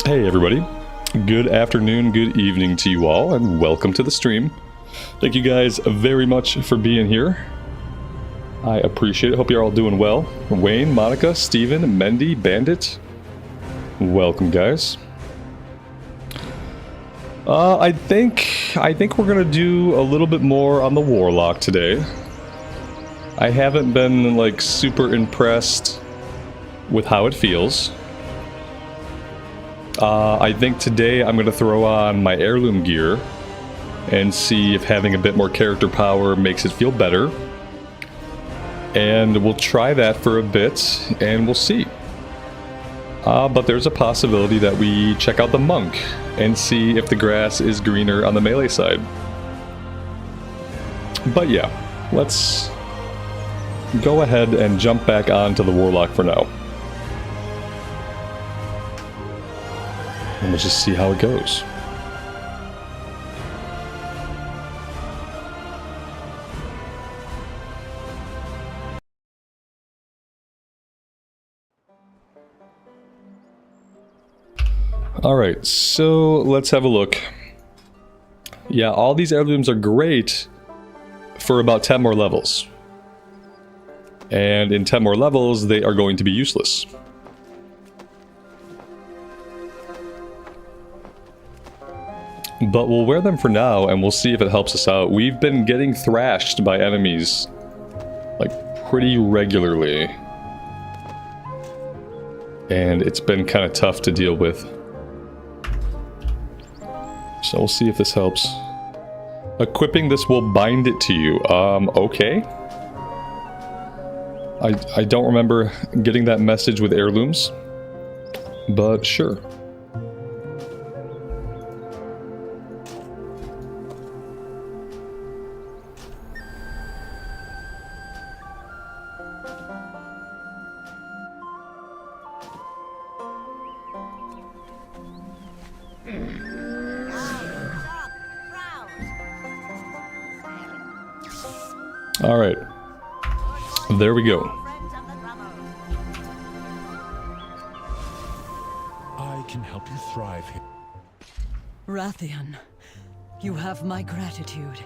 Hey everybody, good afternoon, good evening to you all, and welcome to the stream. Thank you guys very much for being here. I appreciate it. Hope you're all doing well. Wayne, Monica, Steven, Mendy, Bandit, welcome guys. I think we're gonna do a little bit more on the Warlock today. I haven't been like super impressed with how it feels. I think today I'm going to throw on my heirloom gear and see if having a bit more character power makes it feel better. And we'll try that for a bit and we'll see. But there's a possibility that we check out the monk and see if the grass is greener on the melee side. But yeah, let's go ahead and jump back onto the Warlock for now. And we'll just see how it goes. Alright, so let's have a look. Yeah, all these heirlooms are great for about 10 more levels. And in 10 more levels, they are going to be useless. But we'll wear them for now, and we'll see if it helps us out. We've been getting thrashed by enemies, like, pretty regularly. And it's been kind of tough to deal with. So we'll see if this helps. Equipping this will bind it to you. Okay. I don't remember getting that message with heirlooms, but sure. Alright, there we go. I can help you thrive here. Wrathion, you have my gratitude.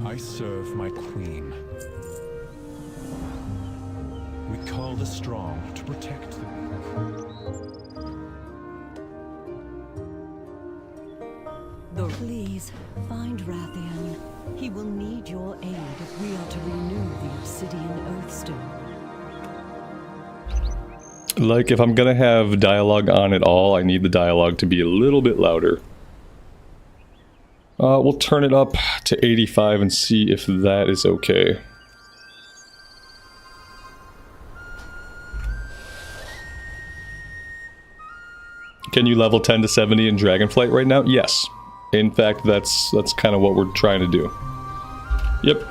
I serve my queen. We call the strong to protect the weak. Please, find Wrathion. He will need your aid if we are to renew the Obsidian Oathstone. Like, if I'm gonna have dialogue on at all, I need the dialogue to be a little bit louder. We'll turn it up to 85 and see if that is okay. Can you level 10 to 70 in Dragonflight right now? Yes. In fact, that's kind of what we're trying to do. Yep.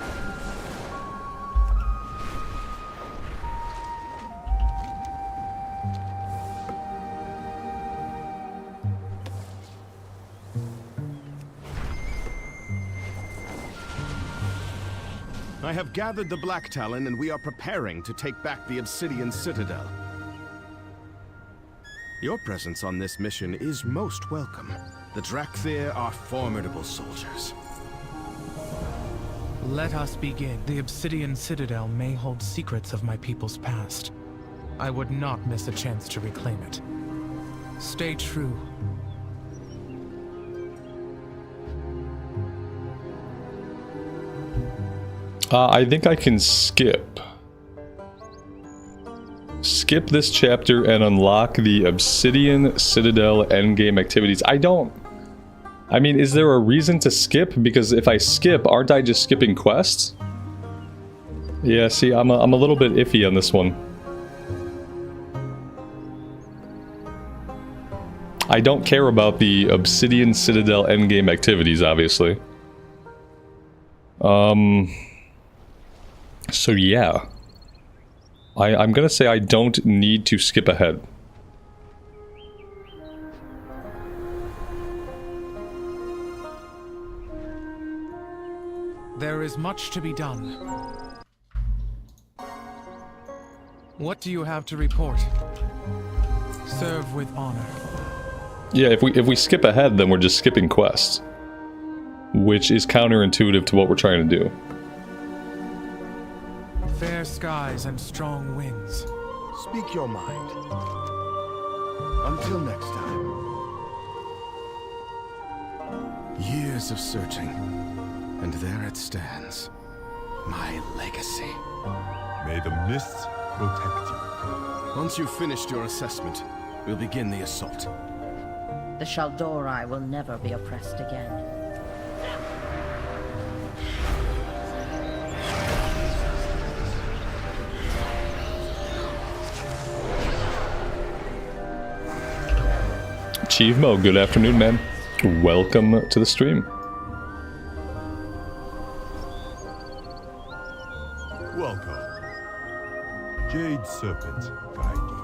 I have gathered the Black Talon and we are preparing to take back the Obsidian Citadel. Your presence on this mission is most welcome. The Drakthir are formidable soldiers. Let us begin. The Obsidian Citadel may hold secrets of my people's past. I would not miss a chance to reclaim it. Stay true. I think I can skip this chapter and unlock the Obsidian Citadel endgame activities. I mean, is there a reason to skip? Because if I skip, aren't I just skipping quests? Yeah, see, I'm a little bit iffy on this one. I don't care about the Obsidian Citadel endgame activities, obviously. So yeah. I'm gonna say I don't need to skip ahead. There is much to be done. What do you have to report? Serve with honor. Yeah, if we skip ahead, then we're just skipping quests, which is counterintuitive to what we're trying to do. Fair skies and strong winds. Speak your mind. Until next time. Years of searching, and there it stands. My legacy. May the mists protect you. Once you've finished your assessment, we'll begin the assault. The Shaldorai will never be oppressed again. Chievmo, good afternoon, man. Welcome to the stream. Welcome. Jade Serpent, guide you.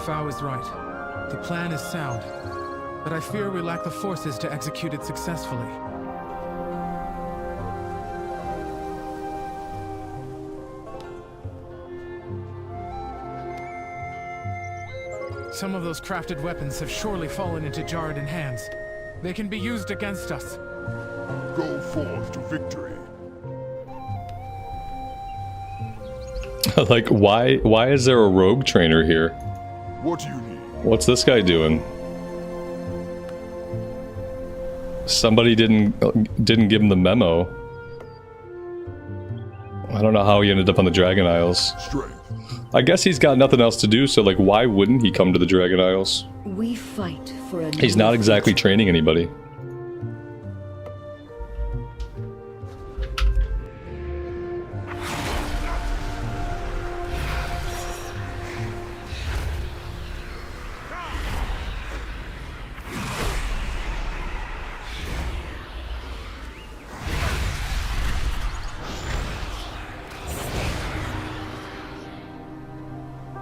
Fao is right. The plan is sound, but I fear we lack the forces to execute it successfully. Some of those crafted weapons have surely fallen into Jaredin hands. They can be used against us. Go forth to victory. Like, why is there a rogue trainer here? What do you need? What's this guy doing? Somebody didn't give him the memo. I don't know how he ended up on the Dragon Isles. Strength. I guess he's got nothing else to do, so like, why wouldn't he come to the Dragon Isles? We fight for a He's not exactly training anybody.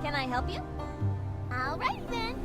Can I help you? All right then.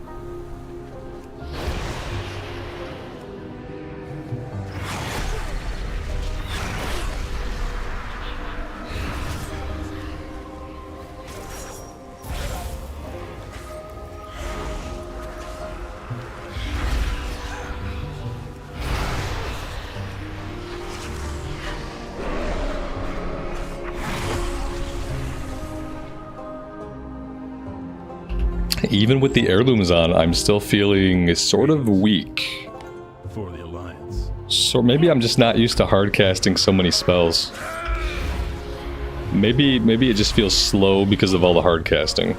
Even with the heirlooms on, I'm still feeling sort of weak. For the Alliance. So maybe I'm just not used to hard casting so many spells. Maybe it just feels slow because of all the hard casting.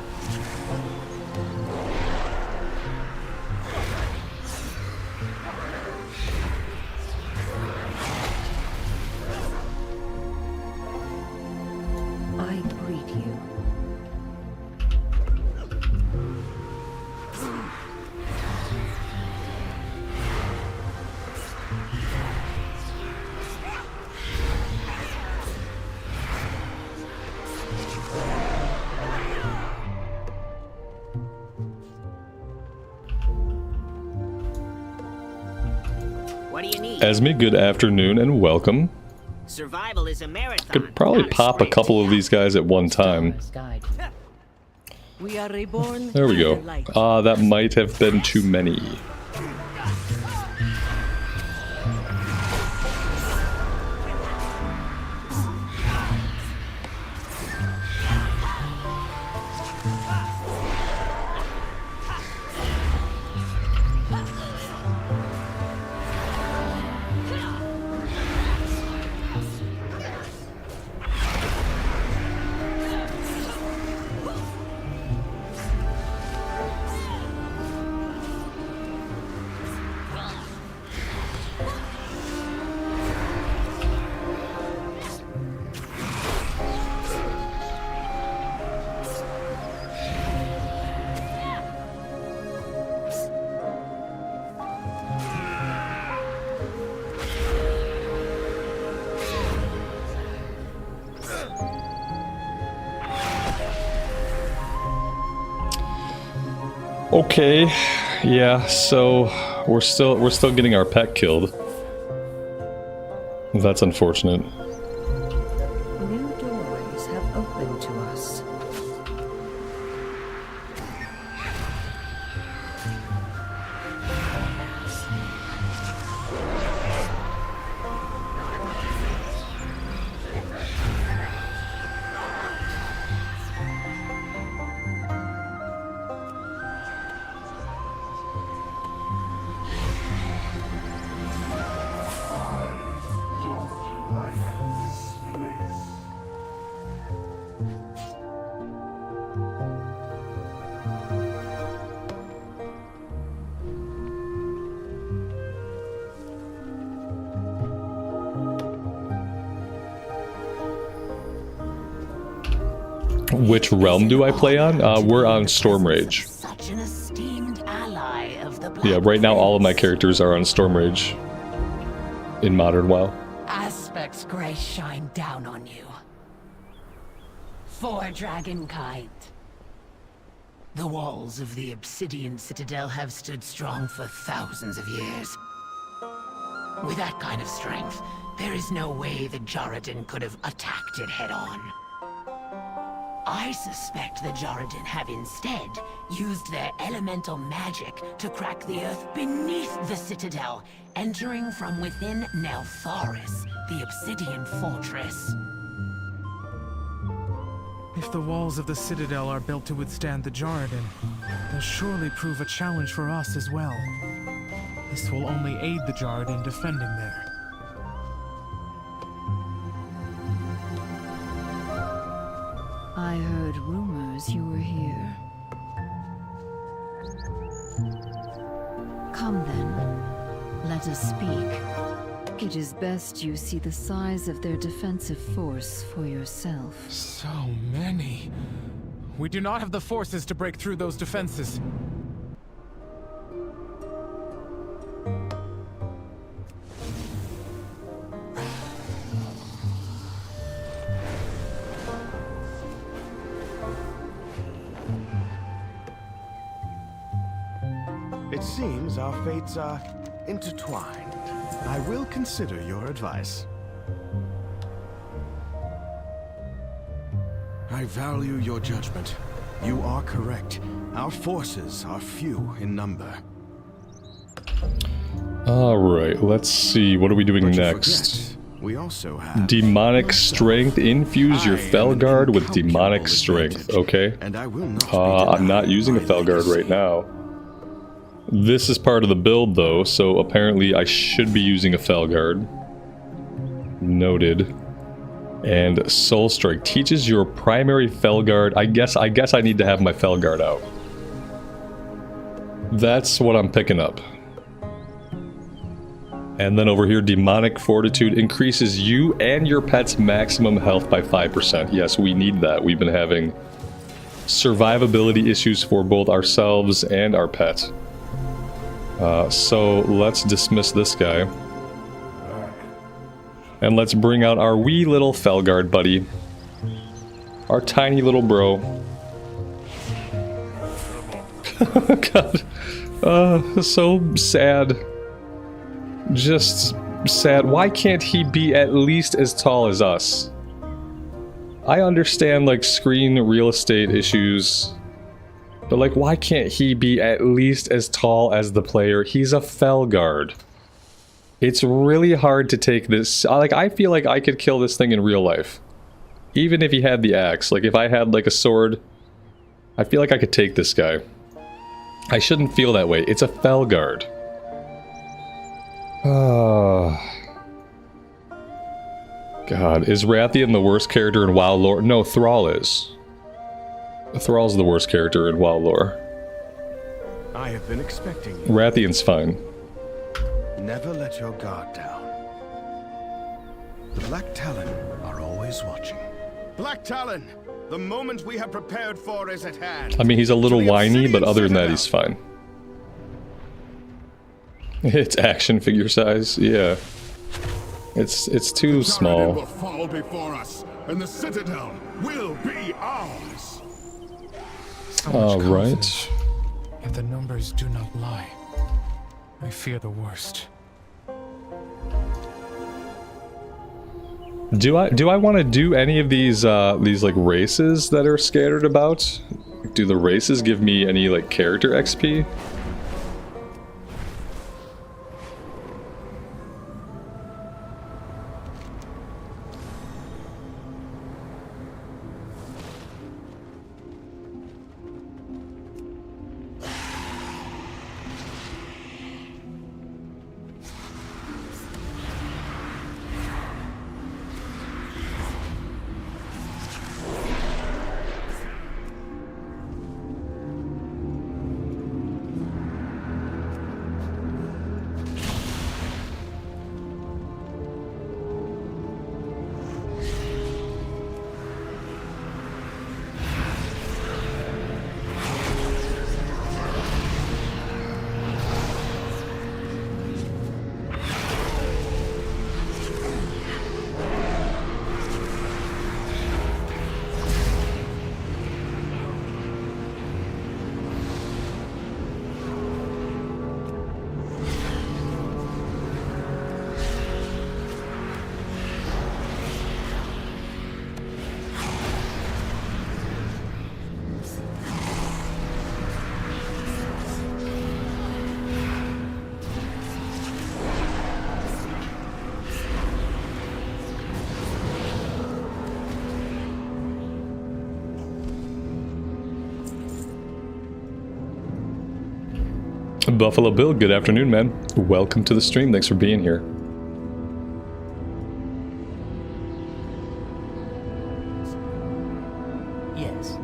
I greet you. What do you need? Esme, good afternoon and welcome. Survival is a marathon. Could probably not a pop a sprint. couple of these guys at one time. Stars guide you. We are reborn. There we in go. the light. That might have been too many. Okay, yeah, so we're still getting our pet killed. That's unfortunate. Which realm do I play on? We're on Storm Rage. Such an esteemed ally of the Black Yeah, right now all of my characters are on Storm Rage in Modern WoW. Aspect's grace shine down on you. For Dragonkind. The walls of the Obsidian Citadel have stood strong for thousands of years. With that kind of strength, there is no way the Jarradin could have attacked it head-on. I suspect the Jarradin have instead used their elemental magic to crack the earth beneath the Citadel, entering from within Neltharis, the Obsidian Fortress. If the walls of the Citadel are built to withstand the Jarradin, they'll surely prove a challenge for us as well. This will only aid the Jarradin defending there. I heard rumors you were here. Come then, let us speak. It is best you see the size of their defensive force for yourself. So many. We do not have the forces to break through those defenses. It seems our fates are intertwined. I will consider your advice. I value your judgment. You are correct. Our forces are few in number. Alright, let's see. What are we doing But you next? forget, we also have Demonic Strength. Infuse your Felguard with Demonic Strength. Okay. And I will not I'm not using a Felguard right now. This is part of the build though, so apparently I should be using a Felguard. Noted. And Soul Strike teaches your primary Felguard. I guess I need to have my Felguard out. That's what I'm picking up. And then over here, Demonic Fortitude increases you and your pet's maximum health by 5%. Yes, we need that. We've been having survivability issues for both ourselves and our pet. So let's dismiss this guy. And let's bring out our wee little Felguard buddy. Our tiny little bro. God. So sad. Just sad. Why can't he be at least as tall as us? I understand, like, screen real estate issues. But, like, why can't he be at least as tall as the player? He's a Felguard. It's really hard to take this. Like, I feel like I could kill this thing in real life. Even if he had the axe. Like, if I had, like, a sword, I feel like I could take this guy. I shouldn't feel that way. It's a Felguard. God, is Wrathion the worst character in WoW lore? No, Thrall is. Thrall's the worst character in WoW lore. I have been expecting you. Wrathion's fine. Never let your guard down. The Black Talon are always watching. Black Talon, the moment we have prepared for is at hand. I mean, he's a little To the whiny, but Obsidian other than that, Citadel. he's fine. It's action figure size, yeah. It's too small. will fall before us, and the Citadel will be ours. So much Alright. confidence. If the numbers do not lie, I fear the worst. Do I want to do any of these like races that are scattered about? Do the races give me any like character XP? Buffalo Bill, good afternoon, man. Welcome to the stream. Thanks for being here. Yes.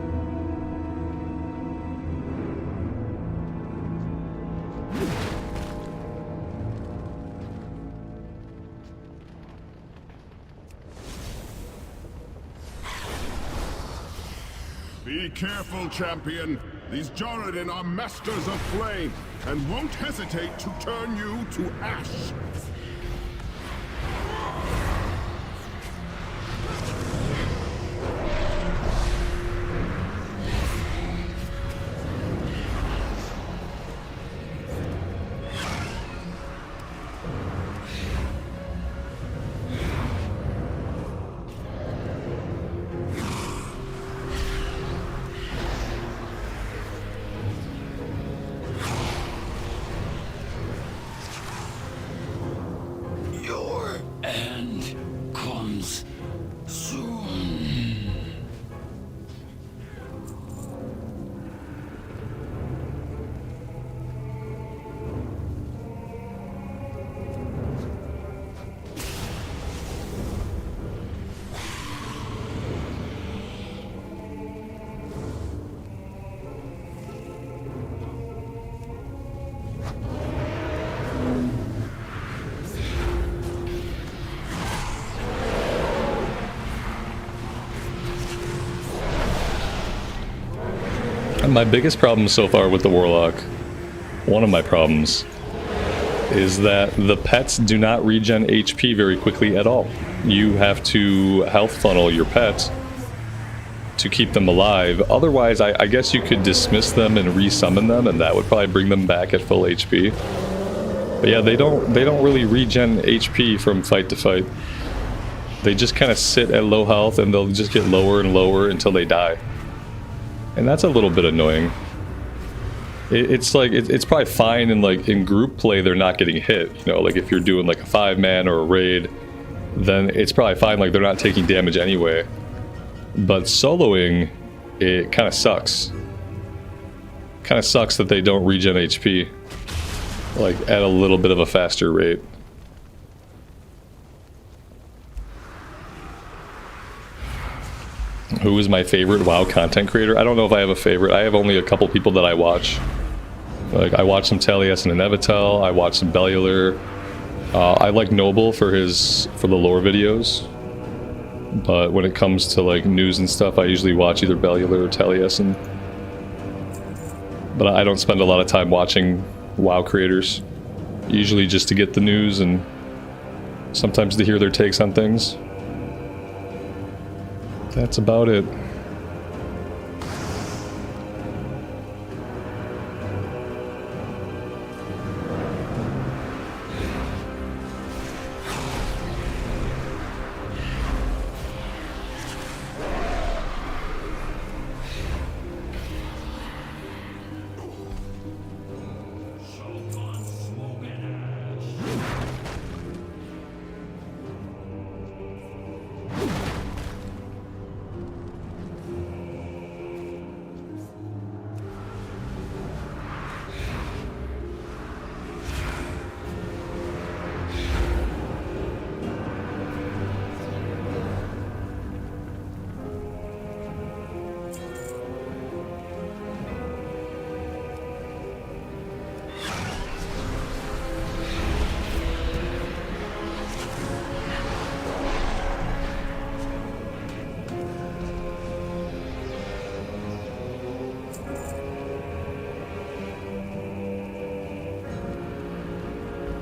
Be careful, champion. These Dragonriding are masters of flame, and won't hesitate to turn you to ash. My biggest problem so far with the Warlock, one of my problems, is that the pets do not regen HP very quickly at all. You have to health funnel your pets to keep them alive. Otherwise, I guess you could dismiss them and resummon them, and that would probably bring them back at full HP. But yeah, they don't really regen HP from fight to fight. They just kind of sit at low health, and they'll just get lower and lower until they die. And that's a little bit annoying. It's like, it's probably fine in group play they're not getting hit. You know, like if you're doing like a 5-man or a raid, then it's probably fine, like they're not taking damage anyway. But soloing, it kind of sucks. Kind of sucks that they don't regen HP, like at a little bit of a faster rate. Who is my favorite WoW content creator? I don't know if I have a favorite. I have only a couple people that I watch. Like, I watch some Taliesin and Evitel. I watch some Bellular. I like Noble for the lore videos. But when it comes to like news and stuff, I usually watch either Bellular or Taliesin. But I don't spend a lot of time watching WoW creators. Usually just to get the news and sometimes to hear their takes on things. That's about it.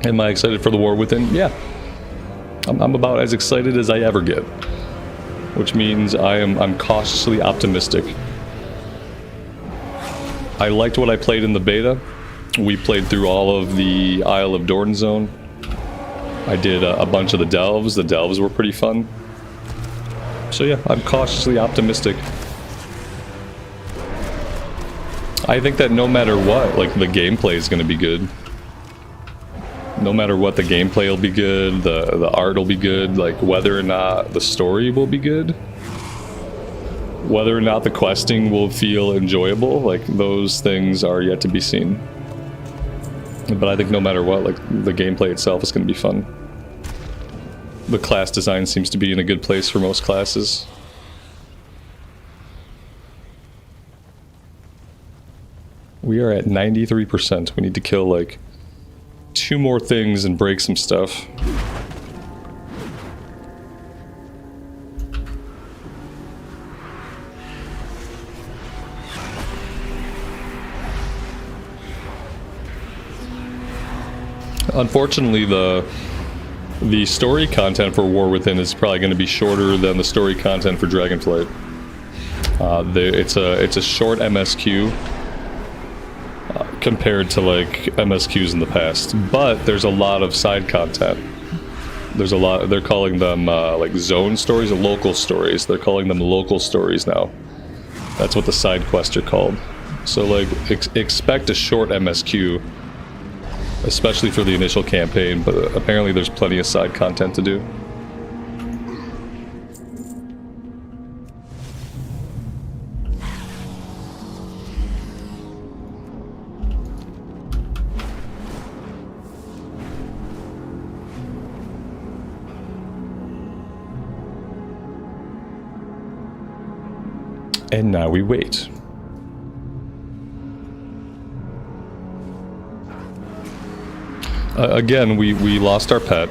Am I excited for the War Within? Yeah. I'm about as excited as I ever get. Which means I'm cautiously optimistic. I liked what I played in the beta. We played through all of the Isle of Dorn zone. I did a bunch of the delves. The delves were pretty fun. So yeah, I'm cautiously optimistic. I think that no matter what, like, the gameplay is going to be good. No matter what, the gameplay will be good, the art will be good, like whether or not the story will be good, whether or not the questing will feel enjoyable, like those things are yet to be seen. But I think no matter what, like, the gameplay itself is going to be fun. The class design seems to be in a good place for most classes. We are at 93%. We need to kill, like, 2 more things and break some stuff. Unfortunately, the story content for War Within is probably going to be shorter than the story content for Dragonflight. It's a short MSQ compared to like MSQs in the past, but there's a lot of side content. There's a lot. They're calling them like zone stories or local stories. They're calling them local stories now. That's what the side quests are called. So like expect a short MSQ. Especially for the initial campaign, but apparently there's plenty of side content to do. And now we wait. Again, we lost our pet.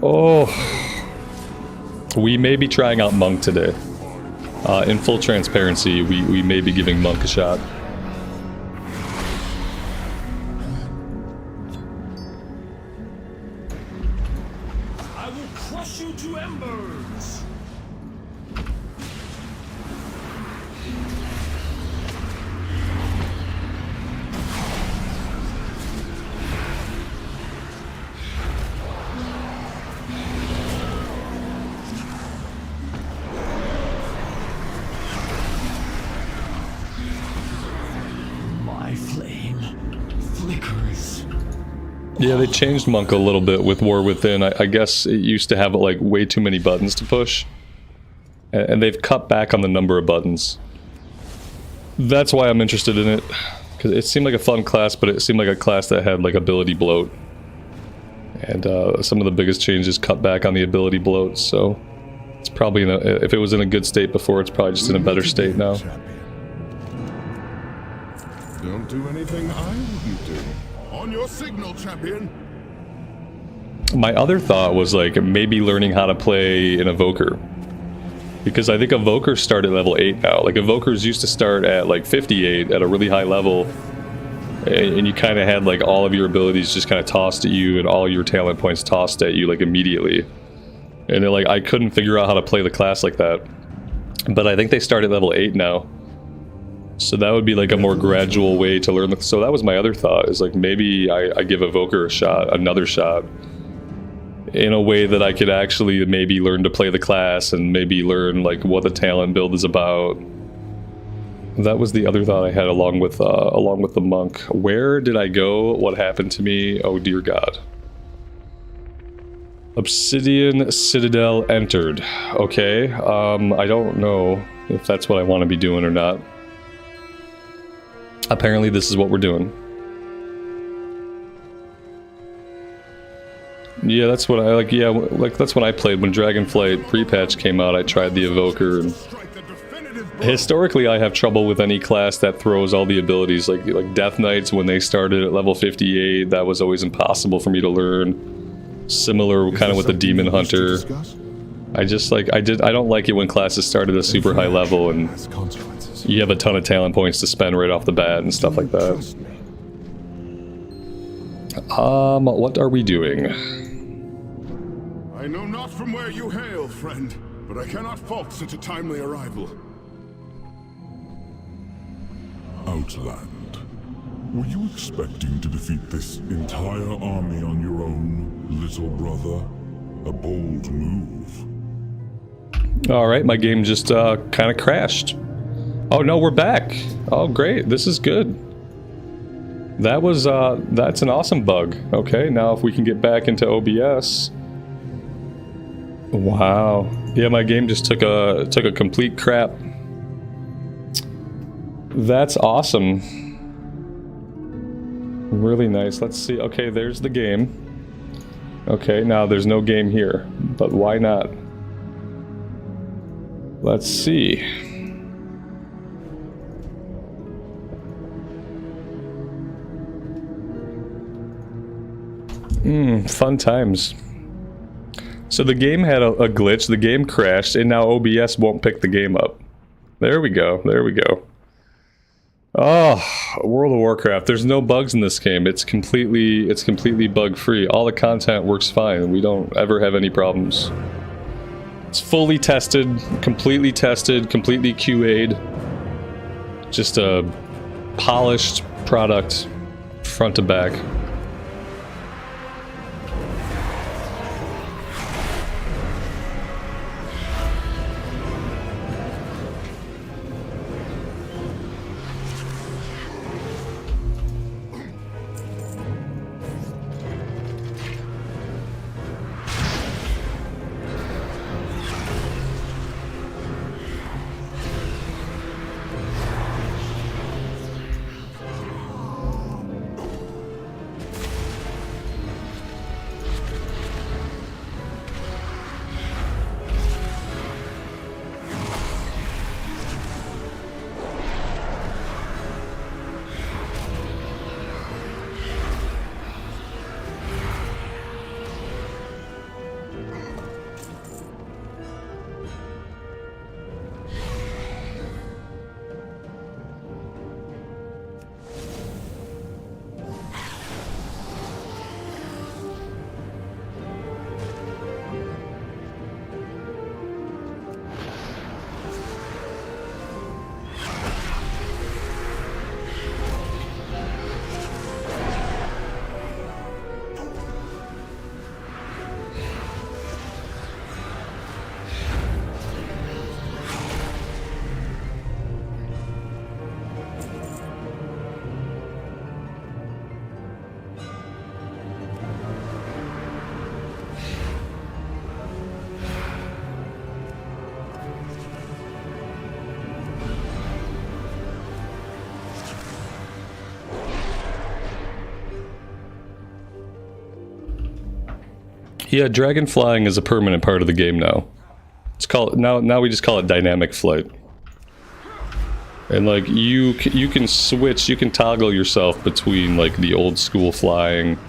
Oh. We may be trying out Monk today. In full transparency, we may be giving Monk a shot. I will crush you to embers. Yeah, they changed Monk a little bit with War Within. I guess it used to have like way too many buttons to push. And they've cut back on the number of buttons. That's why I'm interested in it. Because it seemed like a fun class, but it seemed like a class that had like ability bloat. And some of the biggest changes cut back on the ability bloat, so... It's probably in a, if it was in a good state before, it's probably just in a better state now. Don't do anything I wouldn't do. On your signal, champion. My other thought was like maybe learning how to play an evoker, because I think evokers start at level 8 now. Like evokers used to start at like 58 at a really high level, and you kind of had like all of your abilities just kind of tossed at you and all your talent points tossed at you like immediately. And it, like I couldn't figure out how to play the class like that. But I think they start at level 8 now. So that would be like a more gradual way to learn. So that was my other thought, is like maybe I give Evoker a shot, another shot, in a way that I could actually maybe learn to play the class and maybe learn like what the talent build is about. That was the other thought I had along with the Monk. Where did I go? What happened to me? Oh dear God. Obsidian Citadel entered. Okay, I don't know if that's what I want to be doing or not. Apparently this is what we're doing. Yeah, that's what I like. Yeah, like that's when I played. When Dragonflight pre-patch came out, I tried the Evoker, and historically I have trouble with any class that throws all the abilities. Like Death Knights, when they started at level 58, that was always impossible for me to learn. Similar kind of with the Demon Hunter. I just like I don't like it when classes start at a super high level and you have a ton of talent points to spend right off the bat and stuff like that. What are we doing? I know not from where you hail, friend, but I cannot fault such a timely arrival. Outland. Were you expecting to defeat this entire army on your own, little brother? A bold move. Alright, my game just kind of crashed. Oh no, we're back. Oh great, this is good. That was, that's an awesome bug. Okay, now if we can get back into OBS. Wow. Yeah, my game just took a complete crap. That's awesome. Really nice. Let's see. Okay, there's the game. Okay, now there's no game here, but why not? Let's see. Fun times. So the game had a glitch, the game crashed, and now OBS won't pick the game up. There we go, there we go. Oh, World of Warcraft. There's no bugs in this game. It's completely bug-free. All the content works fine. We don't ever have any problems. It's fully tested, completely QA'd. Just a polished product, front to back. Yeah, dragon flying is a permanent part of the game now. It's called now we just call it dynamic flight. And like you can switch, you can toggle yourself between like the old school flying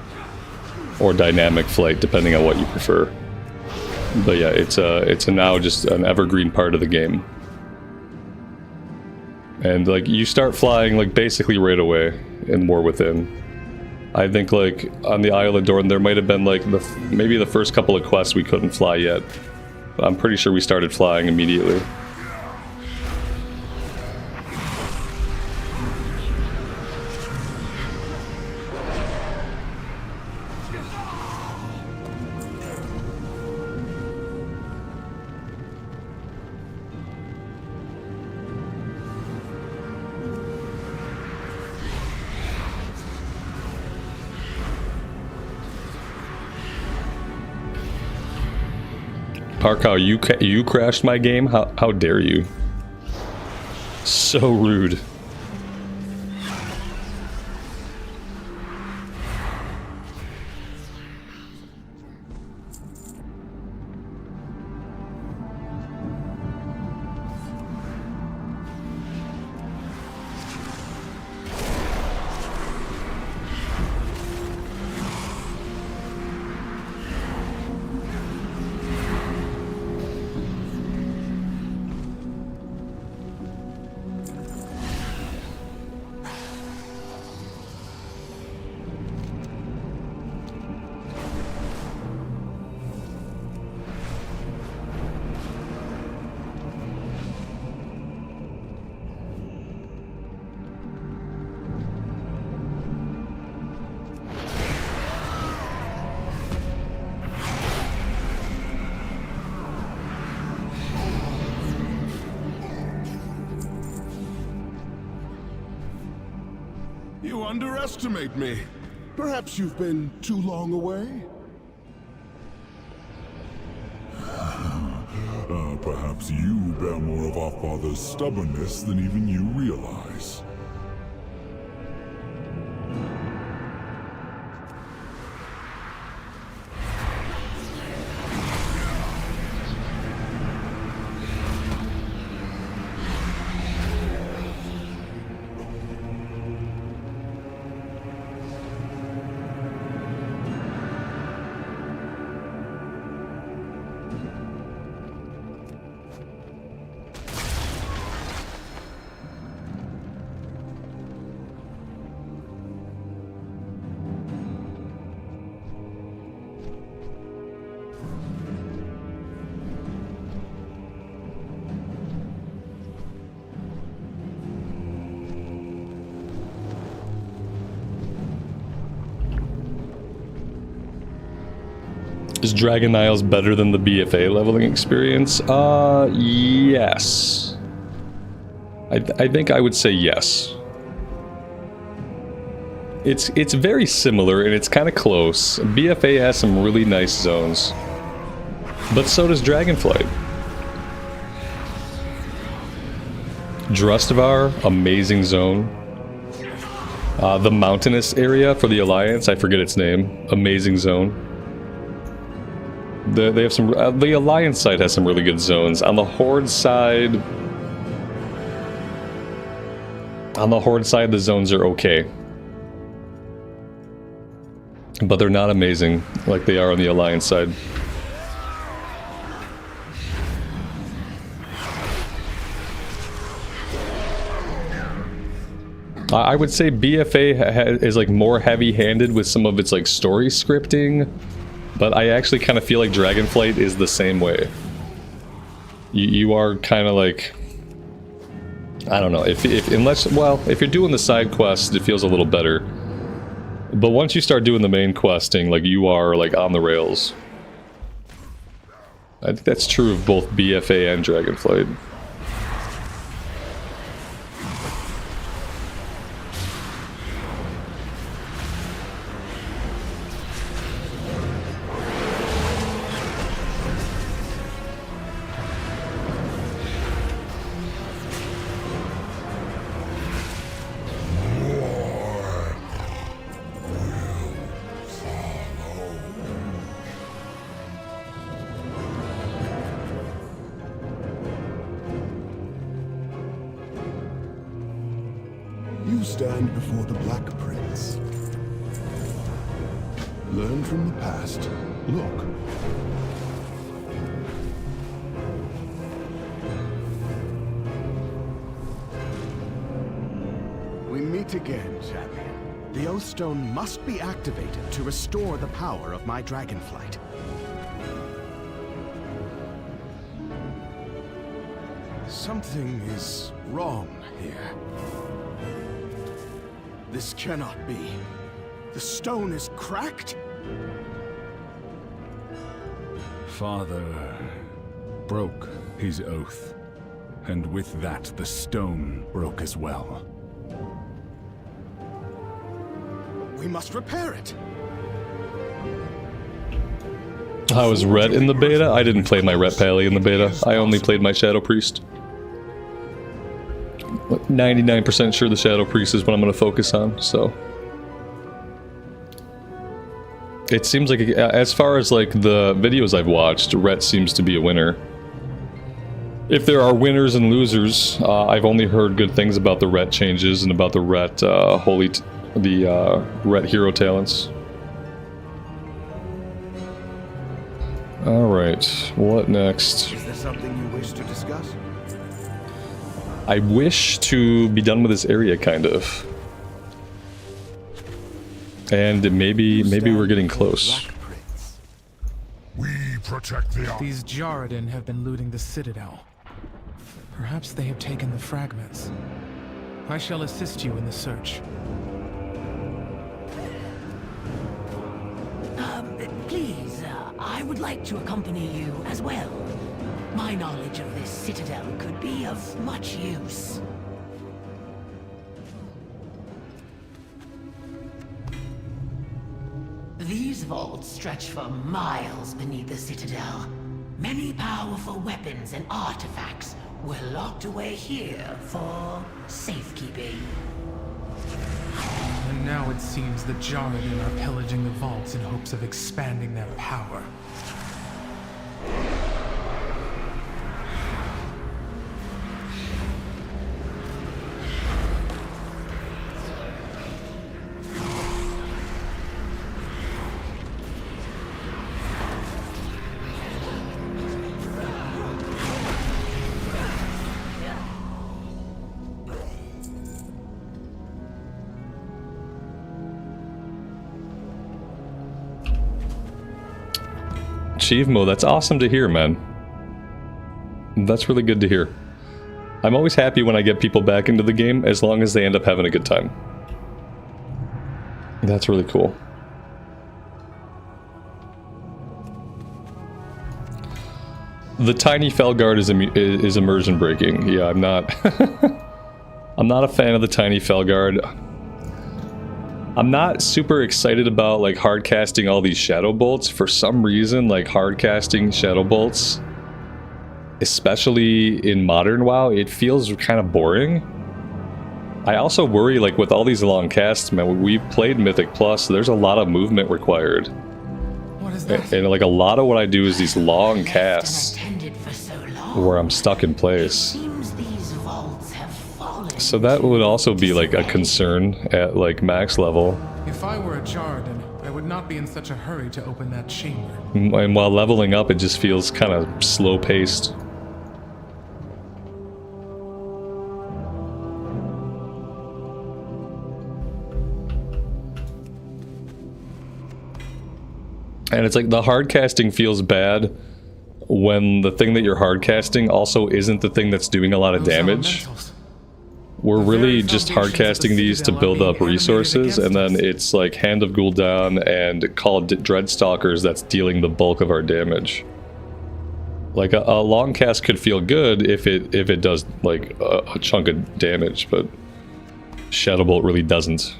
or dynamic flight depending on what you prefer. But yeah, it's a now just an evergreen part of the game. And like you start flying like basically right away in War Within. I think like on the Isle of Dorn there might have been like maybe the first couple of quests we couldn't fly yet. I'm pretty sure we started flying immediately. Parkow, you crashed my game? How dare you? So rude. You underestimate me. Perhaps you've been too long away? Perhaps you bear more of our father's stubbornness than even you realize. Is Dragon Isles better than the BFA leveling experience? Yes. I think I would say yes. It's very similar and it's kind of close. BFA has some really nice zones, but so does Dragonflight. Drustavar, amazing zone. The mountainous area for the Alliance, I forget its name, amazing zone. They have some. The Alliance side has some really good zones. On the Horde side, the zones are okay. But they're not amazing like they are on the Alliance side. I would say BFA is like more heavy-handed with some of its like story scripting, but I actually kind of feel like Dragonflight is the same way. You are kind of like, I don't know, if you're doing the side quest, it feels a little better. But once you start doing the main questing, like, you are, like, on the rails. I think that's true of both BFA and Dragonflight. You stand before the Black Prince. Learn from the past. Look. We meet again, champion. The Oathstone must be activated to restore the power of my Dragonflight. Something is wrong here. This cannot be. The stone is cracked? Father broke his oath, and with that the stone broke as well. We must repair it. I was Ret in the beta. I didn't play my Ret Pally in the beta. I only played my Shadow Priest. 99% sure the Shadow Priest is what I'm going to focus on, so. It seems like, as far as like the videos I've watched, Ret seems to be a winner. If there are winners and losers, I've only heard good things about the Ret changes and about the Ret Ret hero talents. Alright, what next? Is there something you wish to discuss? I wish to be done with this area, kind of. And maybe we're getting close. We protect the Ark. These Jarradin have been looting the Citadel. Perhaps they have taken the fragments. I shall assist you in the search. Please, I would like to accompany you as well. My knowledge of this citadel could be of much use. These vaults stretch for miles beneath the citadel. Many powerful weapons and artifacts were locked away here for safekeeping. And now it seems the Jarradin are pillaging the vaults in hopes of expanding their power. Achievemo, that's awesome to hear, man. That's really good to hear. I'm always happy when I get people back into the game, as long as they end up having a good time. That's really cool. The tiny Felguard is immersion breaking. Yeah, I'm not... I'm not a fan of the tiny Felguard. I'm not super excited about like hard casting all these shadow bolts. For some reason, like hard casting shadow bolts, especially in modern WoW, it feels kind of boring. I also worry, like with all these long casts, man, we played Mythic Plus, so there's a lot of movement required. What is that? And like a lot of what I do is these long casts where I'm stuck in place. So that would also be like a concern at like max level. If I were a Jarden, I would not be in such a hurry to open that chamber. And while leveling up, it just feels kind of slow paced. And it's like the hard casting feels bad when the thing that you're hard casting also isn't the thing that's doing a lot of damage. We're really just hard casting these to build up resources, and then it's like Hand of Gul'dan and Call Dreadstalkers that's dealing the bulk of our damage. Like a long cast could feel good if it does like a chunk of damage, but Shadow Bolt really doesn't.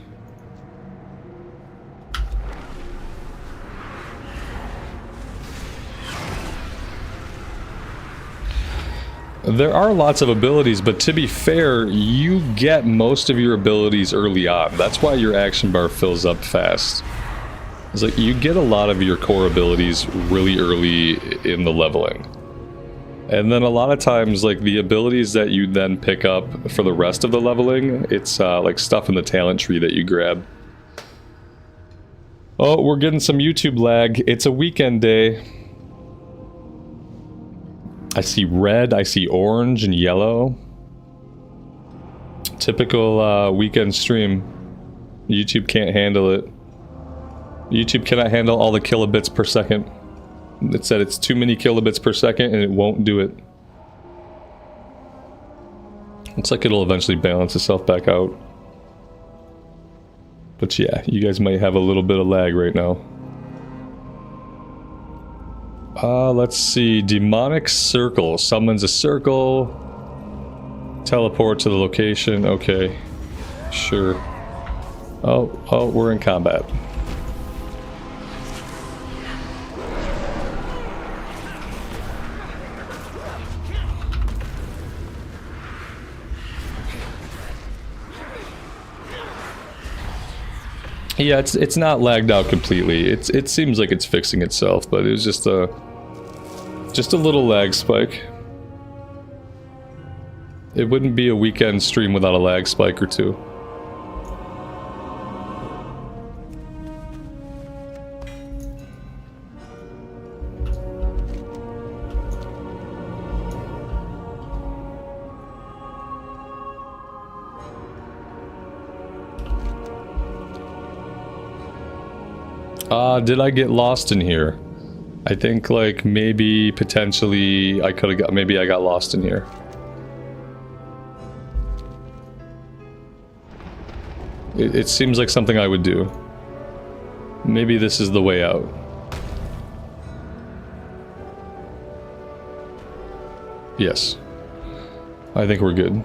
There are lots of abilities, but to be fair, you get most of your abilities early on. That's why your action bar fills up fast. It's like you get a lot of your core abilities really early in the leveling. And then a lot of times, like the abilities that you then pick up for the rest of the leveling, it's like stuff in the talent tree that you grab. Oh, we're getting some YouTube lag. It's a weekend day. I see red, I see orange and yellow. Typical weekend stream. YouTube can't handle it. YouTube cannot handle all the kilobits per second. It said it's too many kilobits per second and it won't do it. Looks like it'll eventually balance itself back out. But yeah, you guys might have a little bit of lag right now. Let's see. Demonic Circle. Summons a circle. Teleport to the location. Okay. Sure. Oh, we're in combat. Yeah, it's not lagged out completely. It seems like it's fixing itself, but it was just a little lag spike. It wouldn't be a weekend stream without a lag spike or two. Did I get lost in here? I think like maybe potentially I could have got, maybe I got lost in here. It seems like something I would do. Maybe this is the way out. Yes. I think we're good.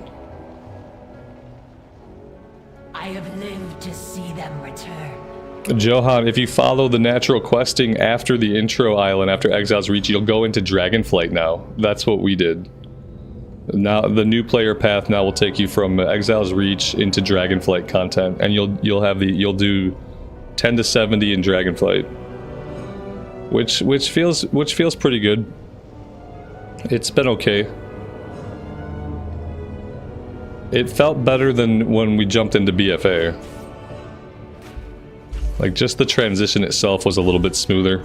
I have lived to see them return. Johan, if you follow the natural questing after the intro island, after Exile's Reach, you'll go into Dragonflight now. That's what we did. Now, the new player path now will take you from Exile's Reach into Dragonflight content, and you'll do 10 to 70 in Dragonflight, which feels pretty good. It's been okay. It felt better than when we jumped into BFA. Like, just the transition itself was a little bit smoother.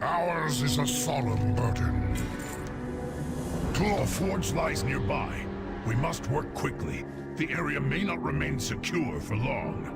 Ours is a solemn burden. Clawforge lies nearby. We must work quickly. The area may not remain secure for long.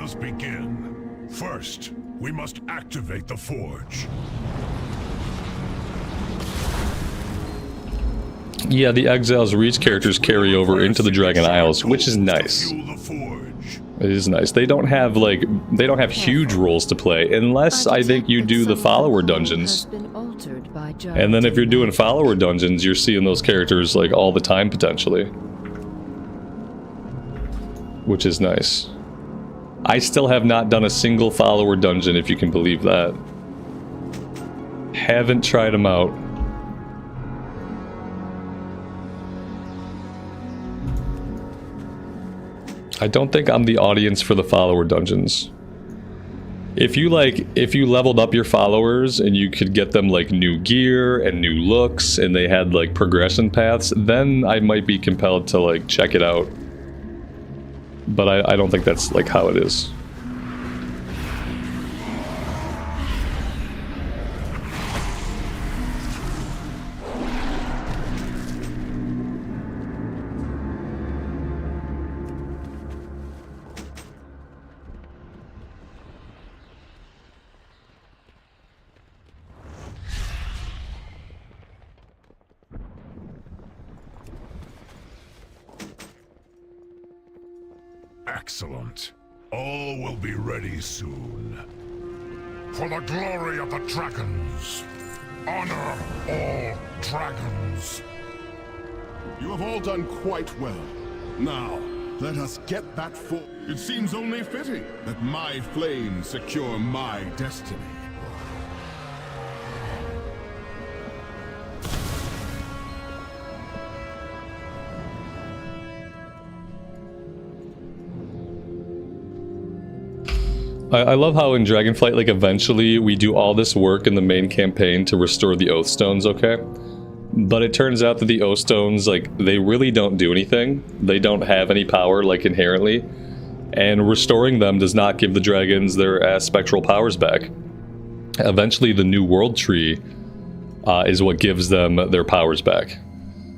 trials begin. First, we must activate the forge. Yeah, the Exiles Reach characters carry over into the Dragon Isles, which is nice. It is nice. They don't have huge roles to play, unless I think you do the follower dungeons. And then if you're doing follower dungeons, you're seeing those characters like all the time potentially. Which is nice. I still have not done a single follower dungeon, if you can believe that. Haven't tried them out. I don't think I'm the audience for the follower dungeons. If you leveled up your followers and you could get them like new gear and new looks and they had like progression paths, then I might be compelled to like check it out. But I don't think that's like how it is. Excellent. All will be ready soon. For the glory of the dragons. Honor all dragons. You have all done quite well. Now, let us get that full. It seems only fitting that my flames secure my destiny. I love how in Dragonflight, like, eventually we do all this work in the main campaign to restore the Oath Stones, okay? But it turns out that the Oath Stones, like, they really don't do anything. They don't have any power, like, inherently. And restoring them does not give the dragons their spectral powers back. Eventually, the New World Tree is what gives them their powers back.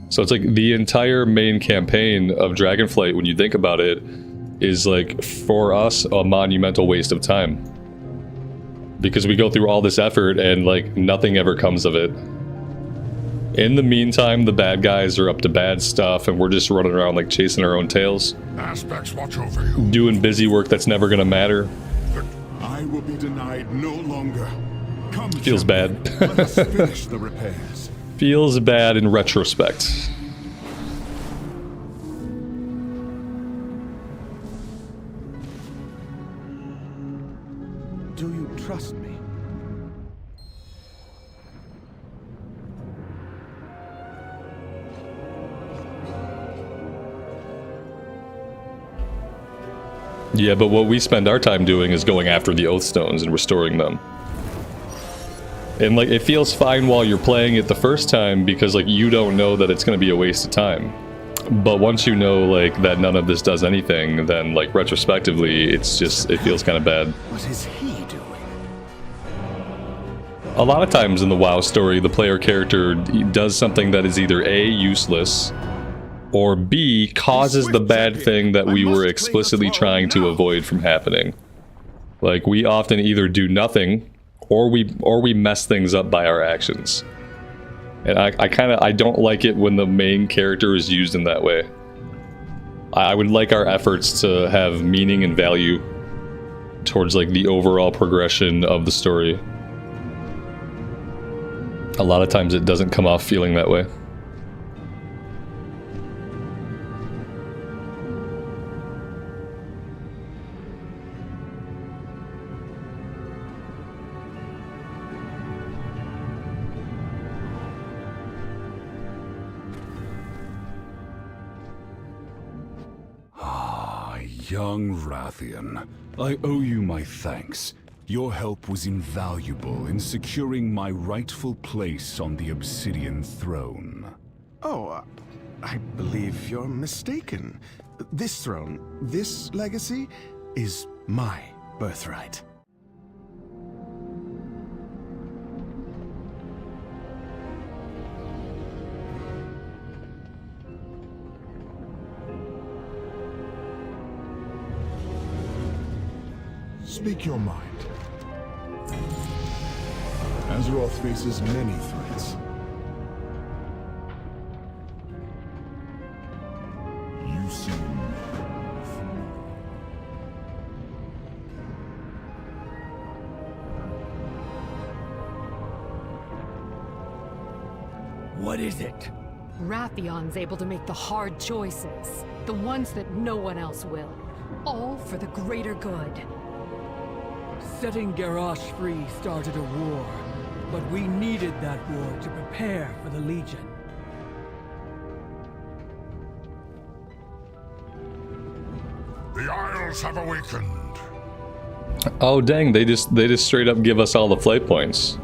So it's like the entire main campaign of Dragonflight, when you think about it, is like, for us, a monumental waste of time. Because we go through all this effort and like nothing ever comes of it. In the meantime, the bad guys are up to bad stuff and we're just running around like chasing our own tails. Aspects watch over you. Doing busy work that's never gonna matter. I will be denied no longer. Come, feels bad. Let us finish the repairs. Feels bad in retrospect. Do you trust me? Yeah, but what we spend our time doing is going after the Oath Stones and restoring them. And like, it feels fine while you're playing it the first time because like you don't know that it's going to be a waste of time. But once you know like that none of this does anything, then like retrospectively it's just, it feels kind of bad. What is he doing? A lot of times in the WoW story, the player character does something that is either A, useless, or B, causes the bad thing that we were explicitly trying to avoid from happening. Like, we often either do nothing, or we mess things up by our actions. And I don't like it when the main character is used in that way. I would like our efforts to have meaning and value towards like the overall progression of the story. A lot of times it doesn't come off feeling that way. Young Wrathion, I owe you my thanks. Your help was invaluable in securing my rightful place on the Obsidian throne. Oh, I believe you're mistaken. This throne, this legacy, is my birthright. Speak your mind. Azeroth faces many threats. You seem... What is it? Wrathion's able to make the hard choices. The ones that no one else will. All for the greater good. Setting Garrosh free started a war, but we needed that war to prepare for the Legion. The Isles have awakened. Oh dang, they just straight up give us all the flight points.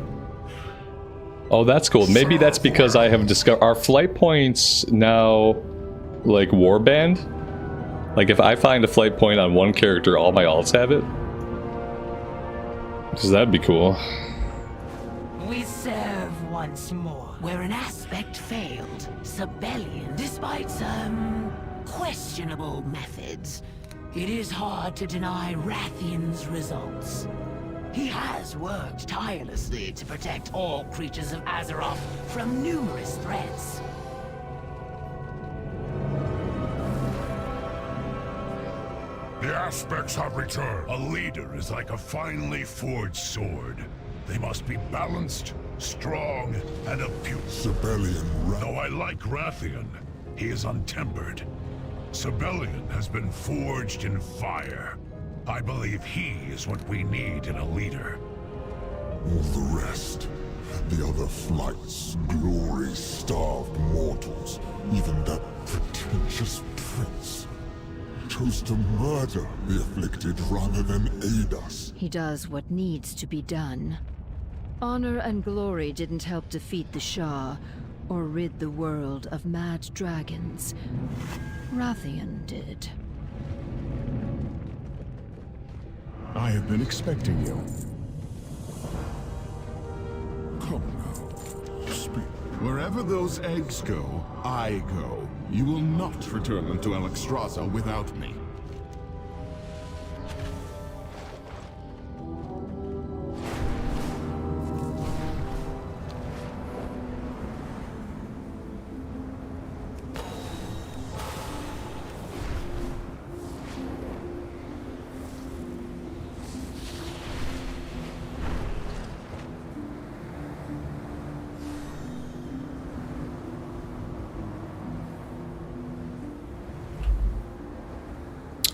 Oh, that's cool. Maybe that's because I have discovered our flight points now, like warband. Like if I find a flight point on one character, all my alts have it. Because that'd be cool. We serve once more, where an aspect failed. Sabellian, despite some questionable methods. It is hard to deny Wrathion's results. He has worked tirelessly to protect all creatures of Azeroth from numerous threats. The aspects have returned. A leader is like a finely forged sword. They must be balanced, strong, and acute. Sabellian. Though I like Wrathion, he is untempered. Sabellian has been forged in fire. I believe he is what we need in a leader. All the rest, the other flights, glory-starved mortals, even that pretentious prince, chose to murder the afflicted rather than aid us. He does what needs to be done. Honor and glory didn't help defeat the Shah, or rid the world of mad dragons. Wrathion did. I have been expecting you. Come now, speak. Wherever those eggs go, I go. You will not return them to Alexstrasza without me.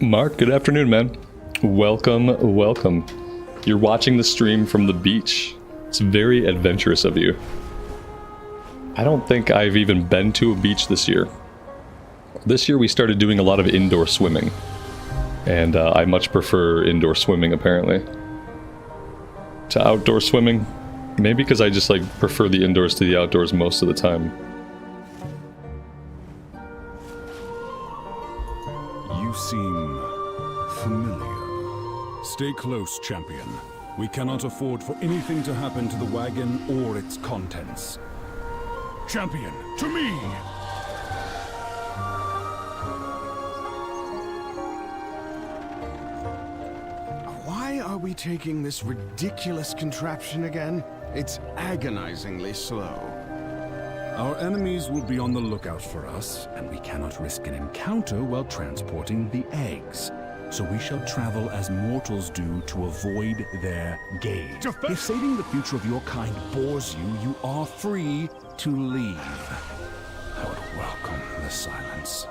Mark, good afternoon, man. Welcome, welcome. You're watching the stream from the beach. It's very adventurous of you. I don't think I've even been to a beach this year. This year we started doing a lot of indoor swimming. And I much prefer indoor swimming, apparently, to outdoor swimming. Maybe because I just like prefer the indoors to the outdoors most of the time. You seem familiar. Stay close, champion. We cannot afford for anything to happen to the wagon or its contents. Champion, to me! Why are we taking this ridiculous contraption again? It's agonizingly slow. Our enemies will be on the lookout for us, and we cannot risk an encounter while transporting the eggs. So we shall travel as mortals do to avoid their gaze. If saving the future of your kind bores you, you are free to leave. I would welcome the silence.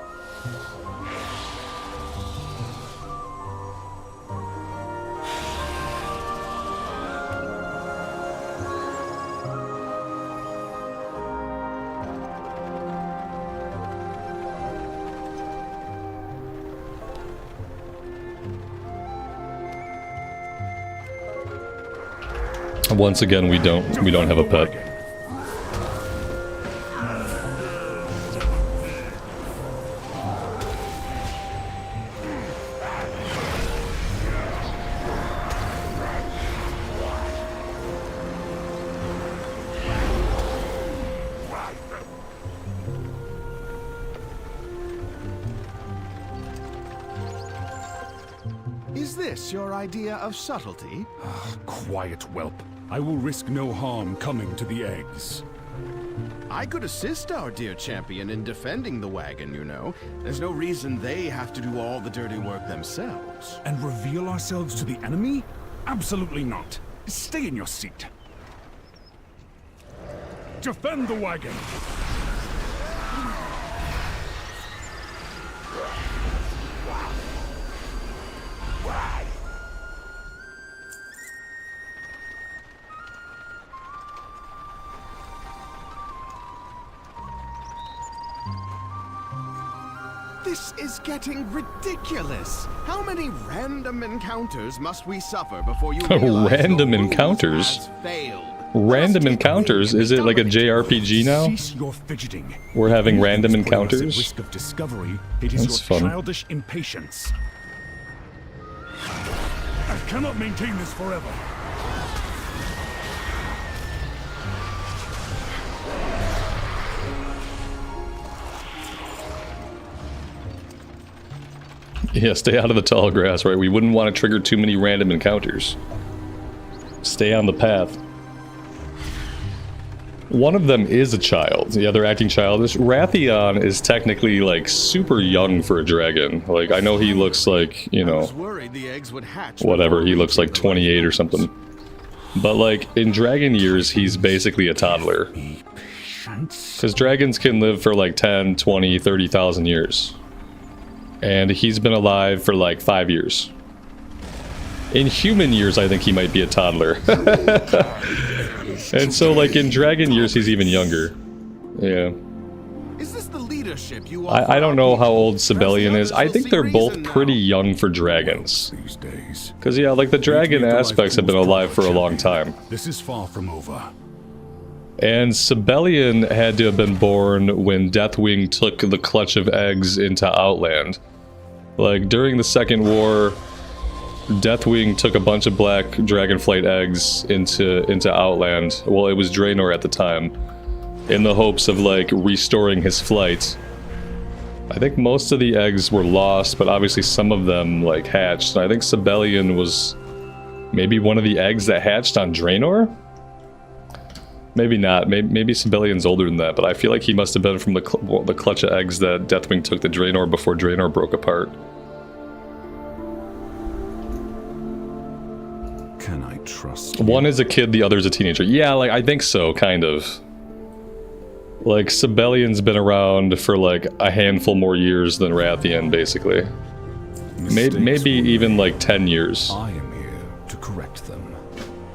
Once again, we don't have a pet. Is this your idea of subtlety? Quiet, whelp. I will risk no harm coming to the eggs. I could assist our dear champion in defending the wagon, you know. There's no reason they have to do all the dirty work themselves. And reveal ourselves to the enemy? Absolutely not. Stay in your seat. Defend the wagon! This is getting ridiculous. How many random encounters must we suffer before you realize Random your move encounters? has failed? Random encounters? Is it like a JRPG now? Cease your fidgeting. We're having random At encounters? risk of discovery, it is That's your fun. childish impatience. I cannot maintain this forever. Yeah, stay out of the tall grass, right? We wouldn't want to trigger too many random encounters. Stay on the path. One of them is a child. The other acting childish. Wrathion is technically, like, super young for a dragon. Like, I know he looks like, you know, whatever, he looks like 28 or something. But, like, in dragon years, he's basically a toddler. Because dragons can live for, like, 10, 20, 30,000 years. And he's been alive for like 5 years. In human years, I think he might be a toddler. And so, like, in dragon years, he's even younger. Yeah. Is this the leadership you I don't know how old Sabellian is. I think they're both pretty young for dragons. Because, yeah, like, the dragon aspects have been alive for a long time. This is far from over. And Sabellian had to have been born when Deathwing took the clutch of eggs into Outland. Like, during the Second War, Deathwing took a bunch of black dragonflight eggs into Outland. Well, it was Draenor at the time, in the hopes of, like, restoring his flight. I think most of the eggs were lost, but obviously some of them, like, hatched. And I think Sabellian was maybe one of the eggs that hatched on Draenor? Maybe not. Maybe Sabellian's older than that, but I feel like he must have been from the clutch of eggs that Deathwing took to Draenor before Draenor broke apart. Can I trust you? One is a kid, the other's a teenager. Yeah, like, I think so, kind of. Like, Sabellian's been around for, like, a handful more years than Wrathion, basically. Maybe even, like, 10 years. I am here to correct them.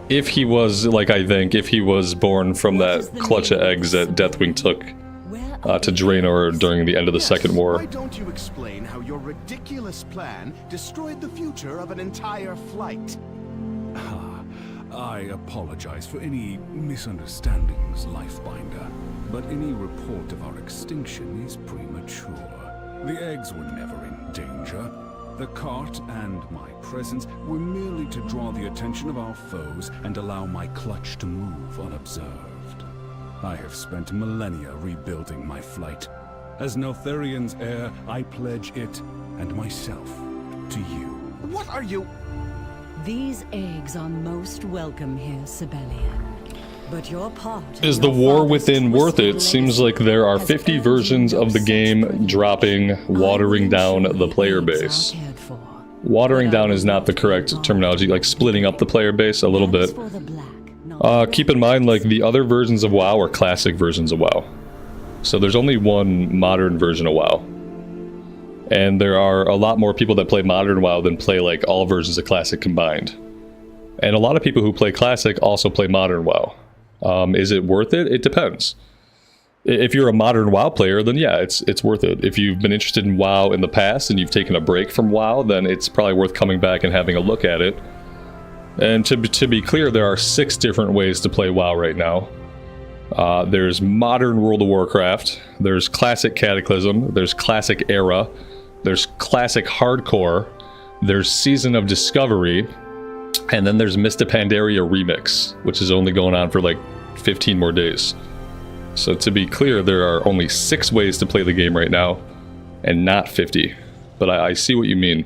If he was, like, I think, if he was born from that clutch of eggs that Deathwing took to Draenor during the end of the Second War. Why don't you explain how your ridiculous plan destroyed the future of an entire flight? I apologize for any misunderstandings, Lifebinder, but any report of our extinction is premature. The eggs were never in danger. The cart and my presence were merely to draw the attention of our foes and allow my clutch to move unobserved. I have spent millennia rebuilding my flight. As Neltharian's heir, I pledge it and myself to you. What are you... These eggs are most welcome here, Sabellian. But your part... Is the war within worth it? Seems like there are 50 versions of the game dropping, watering down the player base. Watering down is not the correct terminology, like splitting up the player base a little bit. Keep in mind, like, the other versions of WoW are classic versions of WoW. So there's only one modern version of WoW. And there are a lot more people that play modern WoW than play, like, all versions of classic combined. And a lot of people who play classic also play modern WoW. Is it worth it? It depends. If you're a modern WoW player, then yeah, it's worth it. If you've been interested in WoW in the past and you've taken a break from WoW, then it's probably worth coming back and having a look at it. And to be clear, there are 6 different ways to play WoW right now. There's modern World of Warcraft, there's classic Cataclysm, there's classic Era, there's classic Hardcore, there's Season of Discovery, and then there's Mists of Pandaria Remix, which is only going on for like 15 more days. So to be clear, there are only 6 ways to play the game right now, and not 50. But I see what you mean.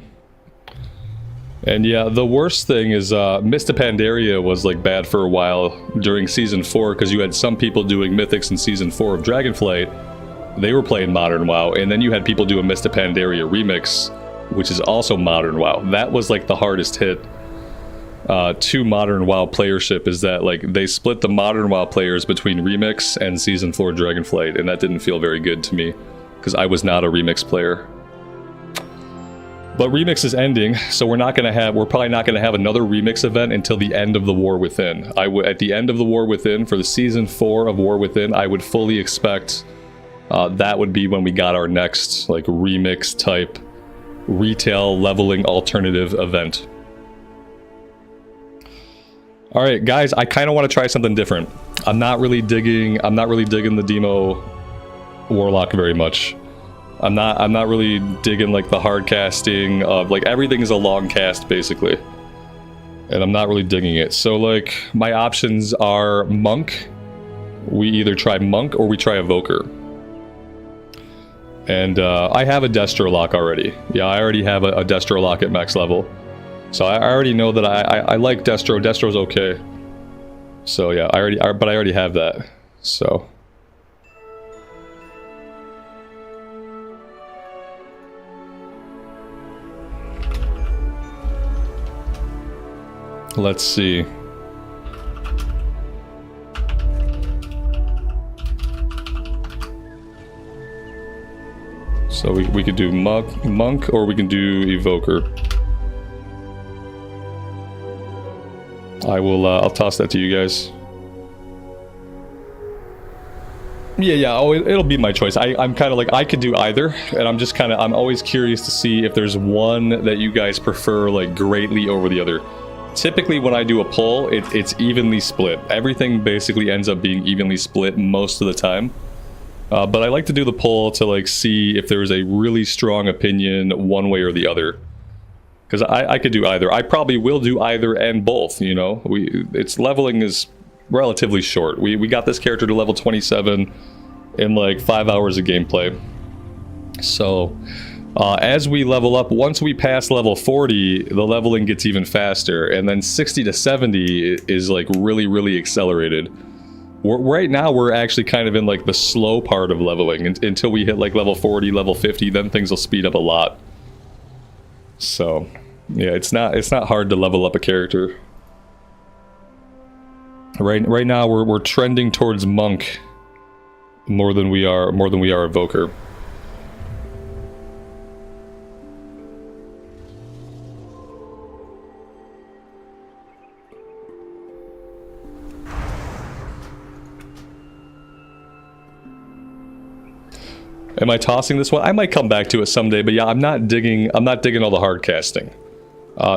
And yeah, the worst thing is Mist of Pandaria was like bad for a while during Season 4 because you had some people doing Mythics in Season 4 of Dragonflight. They were playing Modern WoW, and then you had people doing Mist of Pandaria Remix, which is also Modern WoW. That was like the hardest hit to Modern WoW playership, is that like they split the Modern WoW players between Remix and Season 4 Dragonflight, and that didn't feel very good to me because I was not a Remix player. But Remix is ending, so we're probably not gonna have another Remix event until the end of the War Within. At the end of the War Within, for the Season 4 of War Within, I would fully expect that would be when we got our next like Remix type retail leveling alternative event. Alright guys, I kinda wanna try something different. I'm not really digging the Demo Warlock very much. I'm not really digging like the hard casting of like everything is a long cast basically, and I'm not really digging it. So like my options are Monk. We either try Monk or we try Evoker. And I have a Destro lock already. Yeah, I already have a Destro lock at max level, so I already know that I like Destro. Destro's okay. So yeah, I already have that. So. Let's see. So we could do Monk or we can do Evoker. I'll toss that to you guys. Yeah, oh, it'll be my choice. I'm kind of like, I could do either, and I'm always curious to see if there's one that you guys prefer like greatly over the other. Typically when I do a poll, it's evenly split. Everything basically ends up being evenly split most of the time. But I like to do the poll to like see if there's a really strong opinion one way or the other. Because I could do either. I probably will do either and both, you know. Its leveling is relatively short. We got this character to level 27 in like 5 hours of gameplay. So as we level up, once we pass level 40, the leveling gets even faster, and then 60 to 70 is like really accelerated. Right now we're actually kind of in like the slow part of leveling until we hit like level 40, level 50, then things will speed up a lot. So yeah, it's not hard to level up a character. Right now we're trending towards Monk more than we are Evoker. Am I tossing this one? I might come back to it someday, but yeah, I'm not digging all the hard casting.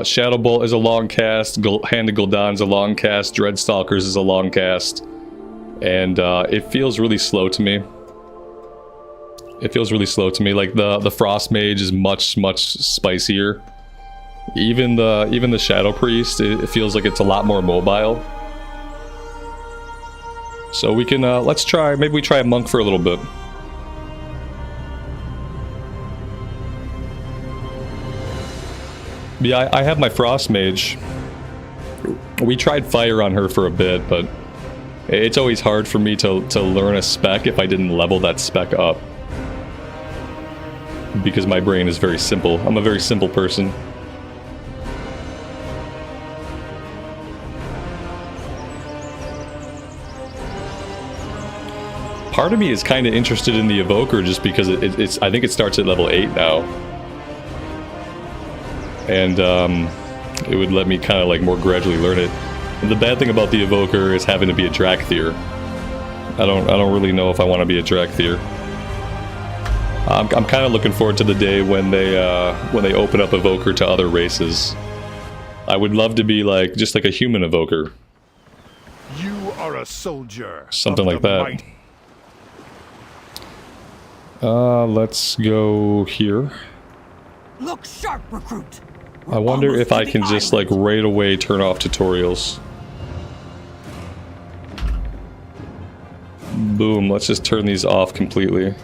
Shadow Bolt is a long cast, Hand of Gul'dan's a long cast, Dreadstalkers is a long cast, and it feels really slow to me. It feels really slow to me. Like the Frost Mage is much spicier. Even the Shadow Priest, it feels like it's a lot more mobile. So we can maybe we try a Monk for a little bit. Yeah, I have my Frost Mage. We tried Fire on her for a bit, but it's always hard for me to learn a spec if I didn't level that spec up. Because my brain is very simple. I'm a very simple person. Part of me is kind of interested in the Evoker just because I think it starts at level 8 now. And it would let me kind of like more gradually learn it. And the bad thing about the Evoker is having to be a Drakthir. I don't really know if I want to be a Drakthir. I'm kind of looking forward to the day when they open up Evoker to other races. I would love to be like just like a human Evoker. You are a soldier. Something like that. Let's go here. Look sharp, recruit. I wonder if I can just like right away turn off tutorials. Boom, let's just turn these off completely.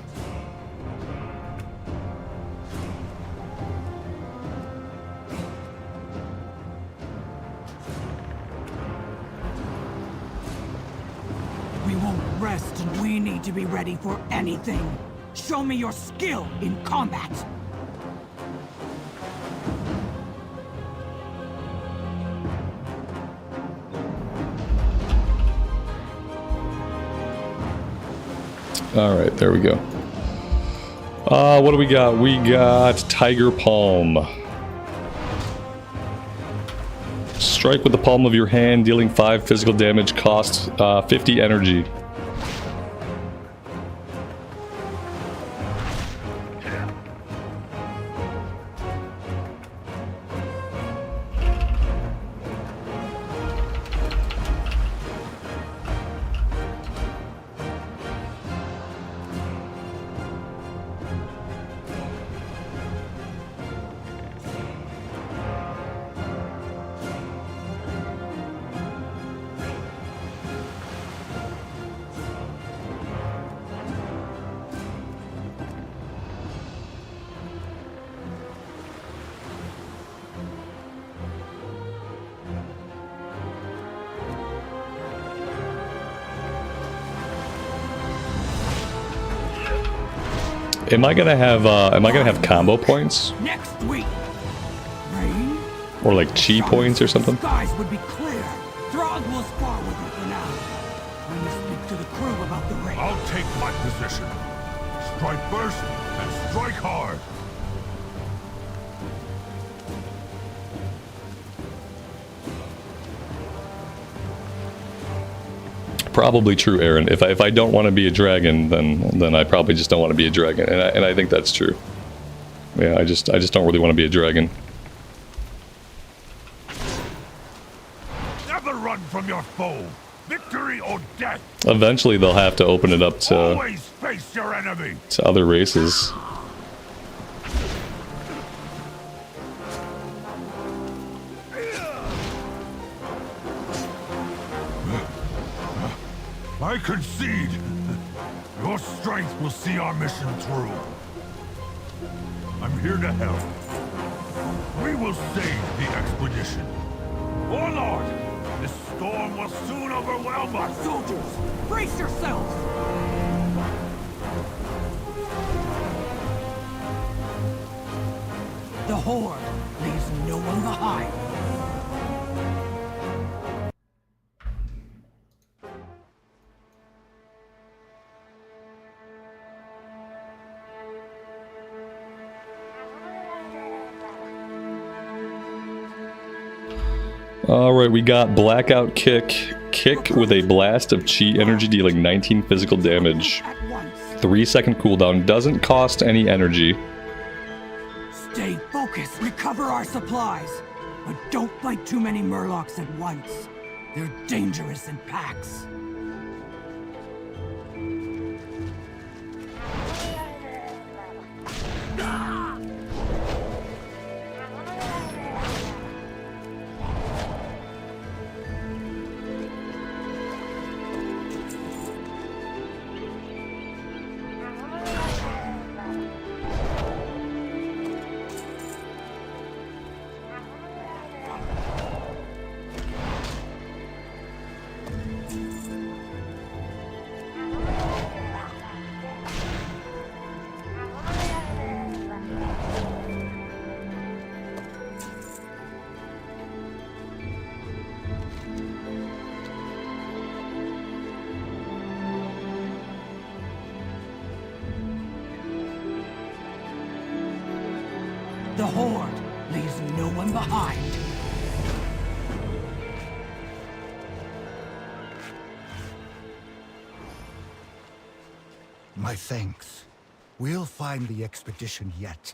We need to be ready for anything. Show me your skill in combat. Alright, there we go. What do we got? We got Tiger Palm. Strike with the palm of your hand, dealing 5 physical damage, costs 50 energy. Am I gonna have combo points? Next week. Rain? Or like chi points or something? Skies would be clear. Throg will spar with you for now. We must speak to the crew about the rain. I'll take my position. Strike first and strike hard. Probably true, Aaron. If I don't want to be a dragon, then I probably just don't want to be a dragon, and I think that's true. Yeah, I just don't really want to be a dragon. Never run from your foe. Victory or death. Eventually, they'll have to open it up to Always face your enemy. to other races. I concede. Your strength will see our mission through. I'm here to help. We will save the expedition. Warlord, this storm will soon overwhelm us. Soldiers, brace yourselves! The Horde leaves no one behind. Alright, we got Blackout Kick. Kick with a blast of chi energy dealing 19 physical damage. 3-second cooldown. Doesn't cost any energy. Stay focused. Recover our supplies. But don't fight too many Murlocs at once. They're dangerous in packs. The Horde leaves no one behind. My thanks. We'll find the expedition yet.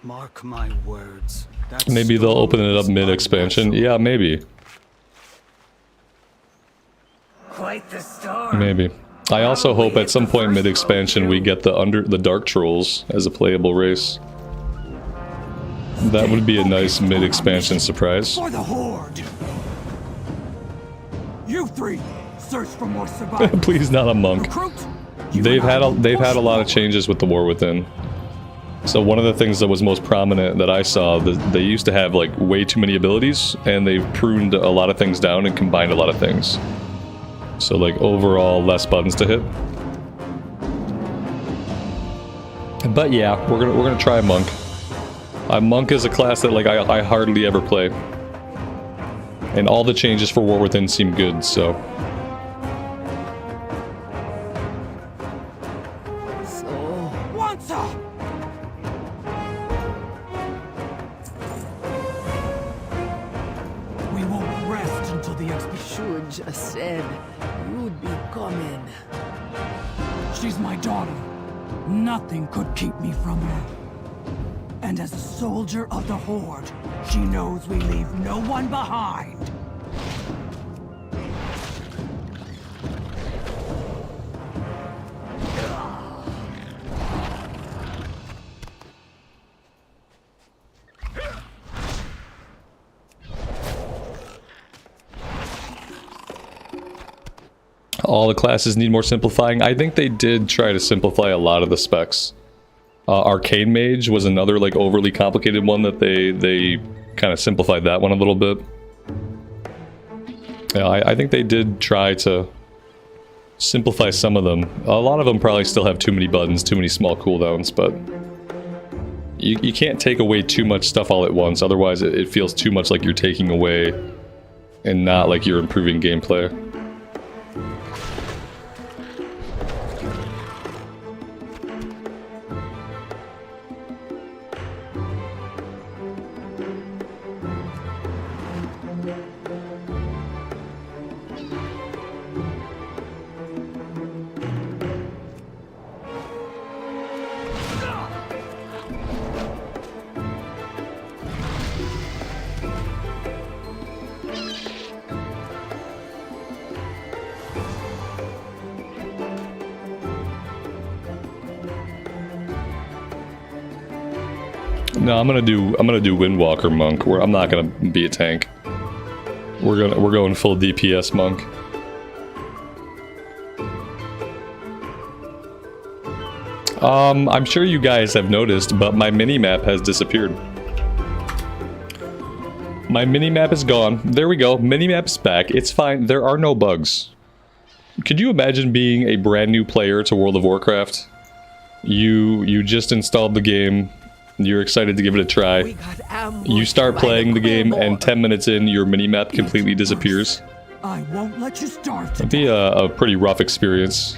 Mark my words. Maybe they'll open it up mid-expansion. Yeah, maybe. Quite the storm. Maybe. I also hope at some point mid-expansion we get the Dark Trolls as a playable race. That would be a nice mid-expansion surprise. For the Horde. You three, search for more survivors. Please, not a monk. They've had a lot of changes with the War Within. So one of the things that was most prominent that I saw, they used to have like way too many abilities, and they've pruned a lot of things down and combined a lot of things. So like overall less buttons to hit. But yeah, we're gonna try a monk. Monk is a class that like I hardly ever play. And all the changes for War Within seem good, so. We won't rest until the expedition. Should just said you'd be coming. She's my daughter. Nothing could keep me from her. And as a soldier of the Horde, she knows we leave no one behind. All the classes need more simplifying. I think they did try to simplify a lot of the specs. Arcane Mage was another like overly complicated one that they kind of simplified that one a little bit. Yeah, I think they did try to simplify some of them. A lot of them probably still have too many buttons, too many small cooldowns, but you can't take away too much stuff all at once, otherwise it feels too much like you're taking away and not like you're improving gameplay. No, I'm gonna do Windwalker Monk. I'm not gonna be a tank. We're going full DPS Monk. I'm sure you guys have noticed, but my mini-map has disappeared. My mini-map is gone. There we go. Mini-map's back. It's fine. There are no bugs. Could you imagine being a brand new player to World of Warcraft? You just installed the game. You're excited to give it a try. You start playing the game, and 10 minutes in, your mini-map completely disappears. I won't let you starve. That'd be a pretty rough experience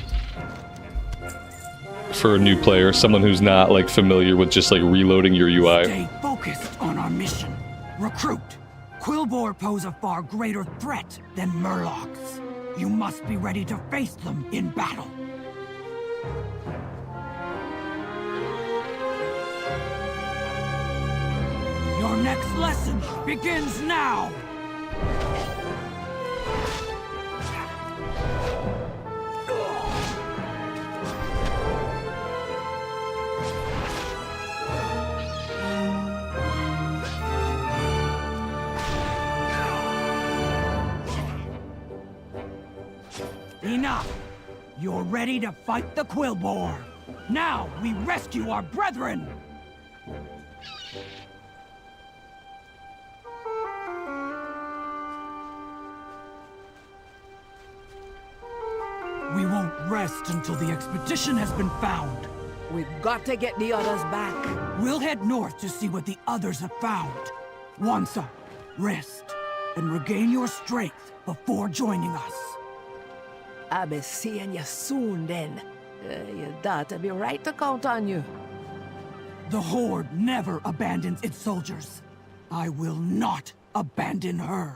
for a new player, someone who's not like familiar with just like reloading your UI. Stay focused on our mission. Recruit. Quillboar pose a far greater threat than Murlocs. You must be ready to face them in battle. Your next lesson begins now! Enough! You're ready to fight the Quillboar! Now we rescue our brethren! We won't rest until the expedition has been found. We've got to get the others back. We'll head north to see what the others have found. Wansa, rest, and regain your strength before joining us. I'll be seeing you soon then. Your daughter be right to count on you. The Horde never abandons its soldiers. I will not abandon her.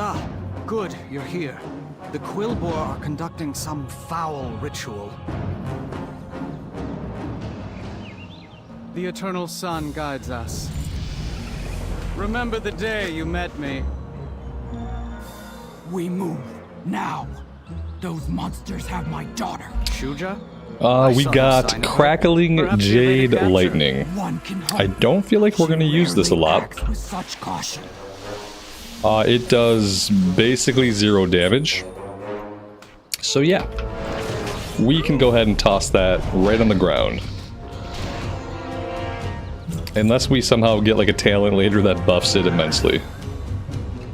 Ah, good, you're here. The Quillboar are conducting some foul ritual. The Eternal Sun guides us. Remember the day you met me. We move, now. Those monsters have my daughter. Shuja? We got Crackling Jade Lightning. I don't feel like we're going to use this a lot. It does basically 0 damage. So yeah, we can go ahead and toss that right on the ground. Unless we somehow get like a talent later that buffs it immensely.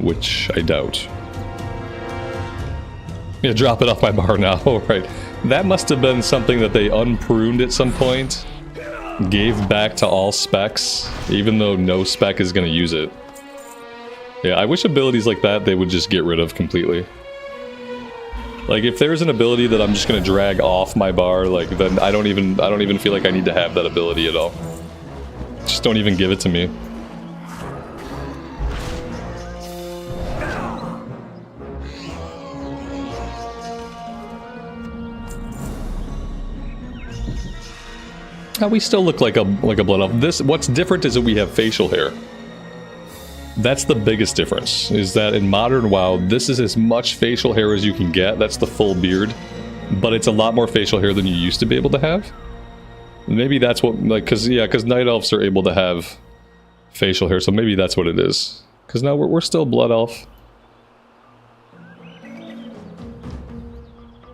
Which I doubt. Yeah, drop it off my bar now. Alright. That must have been something that they unpruned at some point. Gave back to all specs, even though no spec is going to use it. Yeah, I wish abilities like that they would just get rid of completely. Like, if there's an ability that I'm just going to drag off my bar, like, then I don't even feel like I need to have that ability at all. Just don't even give it to me. We still look like a blood elf. What's different is that we have facial hair. That's the biggest difference, is that in modern WoW, this is as much facial hair as you can get. That's the full beard. But it's a lot more facial hair than you used to be able to have. Maybe that's what, like, because night elves are able to have facial hair, so maybe that's what it is. Because now we're still blood elf.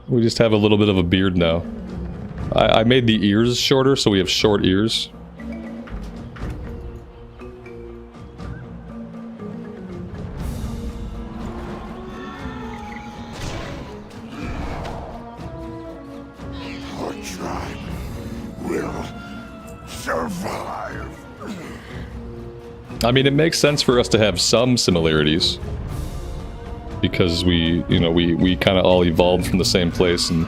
We just have a little bit of a beard now. I made the ears shorter, so we have short ears. Our tribe will survive. I mean, it makes sense for us to have some similarities. Because we kind of all evolved from the same place, and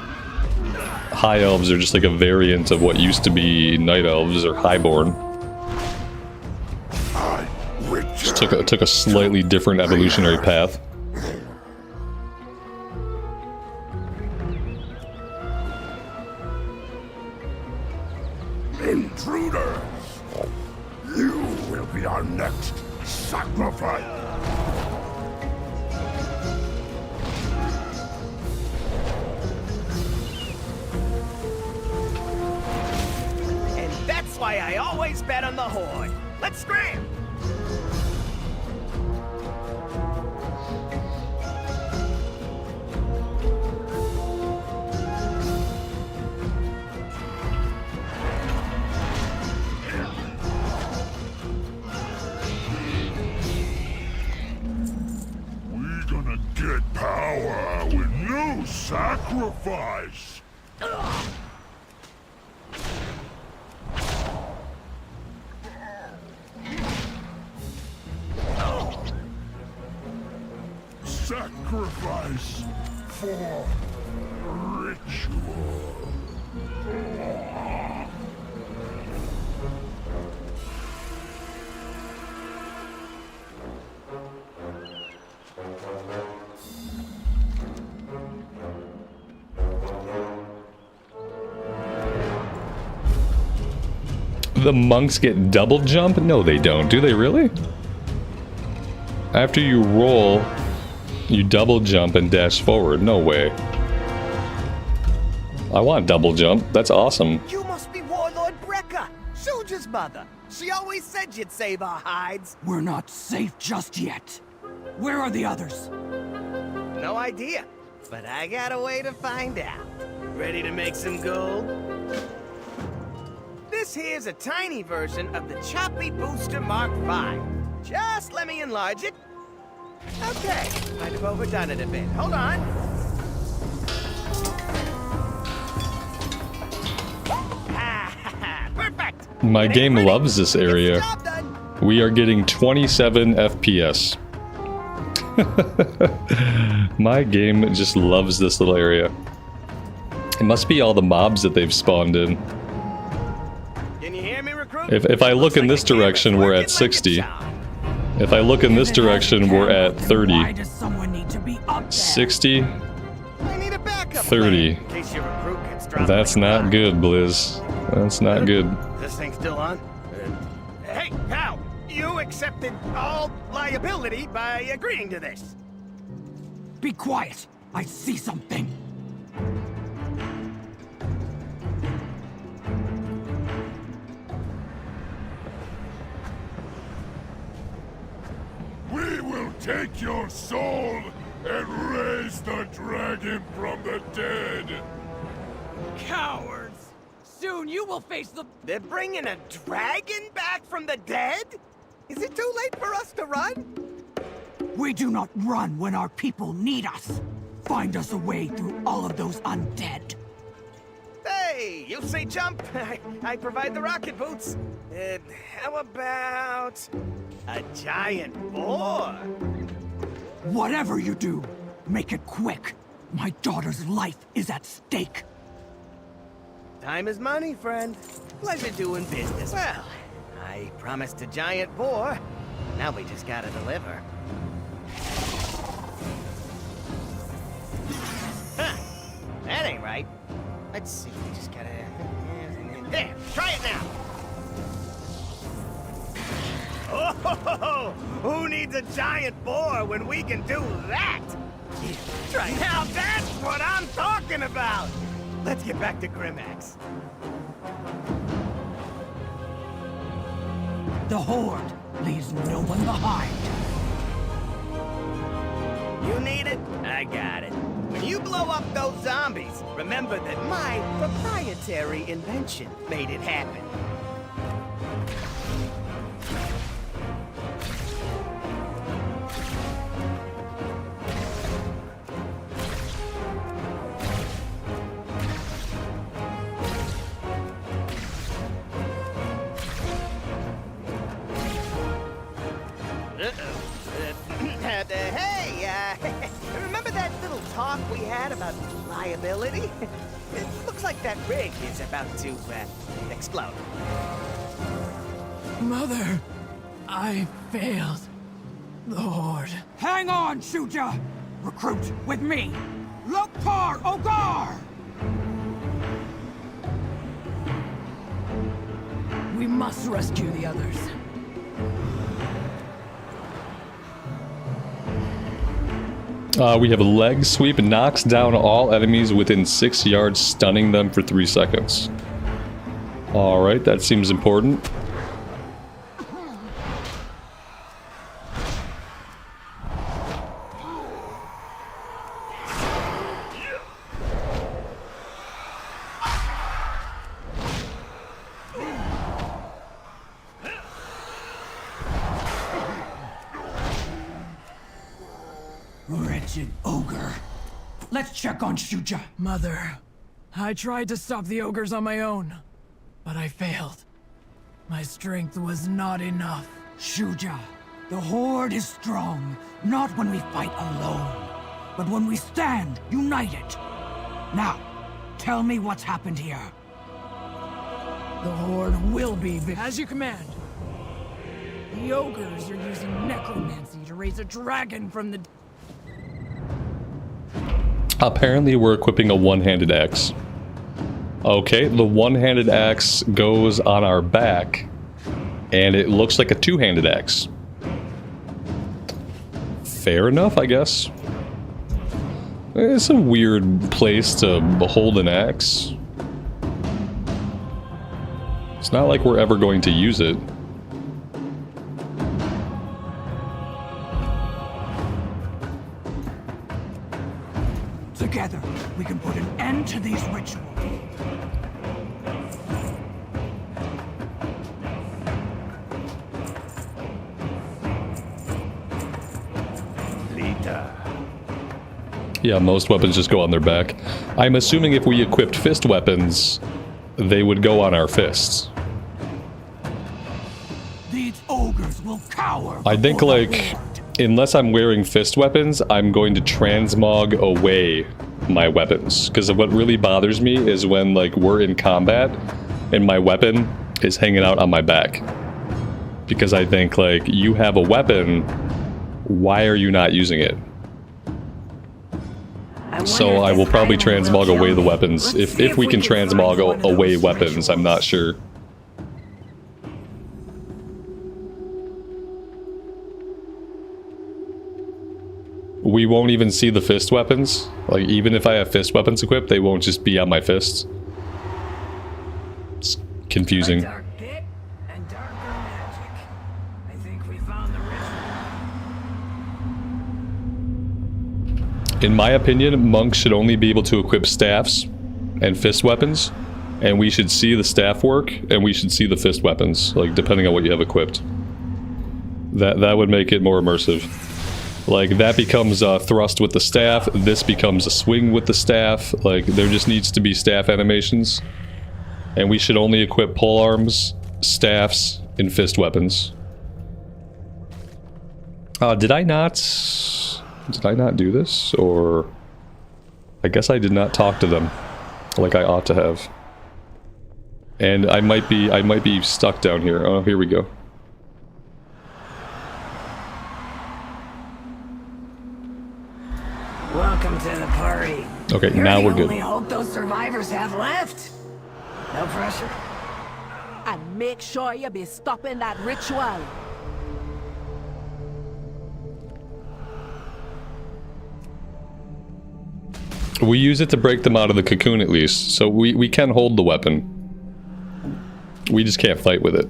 High Elves are just like a variant of what used to be Night Elves or Highborn. Just took a slightly different evolutionary path. Intruders! You will be our next sacrifice! That's why I always bet on the Horde. Let's scram! We're gonna get power with no sacrifice! Sacrifice for ritual. The monks get double jump? No, they don't. Do they really? After you roll, you double jump and dash forward. No way. I want double jump. That's awesome. You must be Warlord Brekka, Soldier's mother. She always said you'd save our hides. We're not safe just yet. Where are the others? No idea, but I got a way to find out. Ready to make some gold? This here's a tiny version of the Choppy Booster Mark V. Just let me enlarge it. Okay, might have overdone it a bit. Hold on. Perfect. My game loves this area. We are getting 27 FPS. My game just loves this little area. It must be all the mobs that they've spawned in. Can you hear me, recruit? If I look in this direction, we're at 60. If I look in this direction, we're at 30. 60. 30. That's not good, Blizz. That's not good. This thing still on? Hey, pal! You accepted all liability by agreeing to this. Be quiet! I see something. take your soul and raise the dragon from the dead. Cowards! Soon you will face the... They're bringing a dragon back from the dead? Is it too late for us to run? We do not run when our people need us. Find us a way through all of those undead. Hey, you say jump, I provide the rocket boots. How about a giant boar? Whatever you do, make it quick. My daughter's life is at stake. Time is money, friend. Pleasure doing business. Well, I promised a giant boar. Now we just gotta deliver. Huh. That ain't right. Let's see, we just gotta... There, try it now! Oh, who needs a giant boar when we can do that? Try now, that's what I'm talking about! Let's get back to Grimmax. The Horde leaves no one behind. You need it? I got it. When you blow up those zombies, remember that my proprietary invention made it happen. Hey, remember that little talk we had about viability? It looks like that rig is about to, explode. Mother, I failed. The Horde. Hang on, Shuja! Recruit with me! Loktar Ogre! We must rescue the others. We have a leg sweep, knocks down all enemies within 6 yards, stunning them for 3 seconds. Alright, that seems important. Wretched ogre. Let's check on Shuja. Mother, I tried to stop the ogres on my own, but I failed. My strength was not enough. Shuja, the Horde is strong, not when we fight alone, but when we stand united. Now, tell me what's happened here. The Horde will be as you command. The ogres are using necromancy to raise a dragon from the... Apparently we're equipping a one-handed axe. Okay, the one-handed axe goes on our back, and it looks like a two-handed axe. Fair enough, I guess. It's a weird place to hold an axe. It's not like we're ever going to use it. Together, we can put an end to these rituals. Yeah, most weapons just go on their back. I'm assuming if we equipped fist weapons, they would go on our fists. These ogres will cower. I think, like, unless I'm wearing fist weapons, I'm going to transmog away my weapons. Because what really bothers me is when, like, we're in combat and my weapon is hanging out on my back. Because I think, like, you have a weapon, why are you not using it? So I will probably transmog away the weapons. If we can transmog away weapons, I'm not sure. We won't even see the fist weapons. Like, even if I have fist weapons equipped, they won't just be on my fists. It's confusing. In my opinion, monks should only be able to equip staffs and fist weapons, and we should see the staff work, and we should see the fist weapons, like, depending on what you have equipped. That would make it more immersive. Like, that becomes a thrust with the staff, this becomes a swing with the staff, like, there just needs to be staff animations. And we should only equip polearms, staffs, and fist weapons. Did I not do this? Or... I guess I did not talk to them like I ought to have. And I might be stuck down here. Oh, here we go. Welcome to the party. Okay, now we're good. You're the only hope those survivors have left. No pressure. And make sure you be stopping that ritual. We use it to break them out of the cocoon at least, so we can hold the weapon. We just can't fight with it.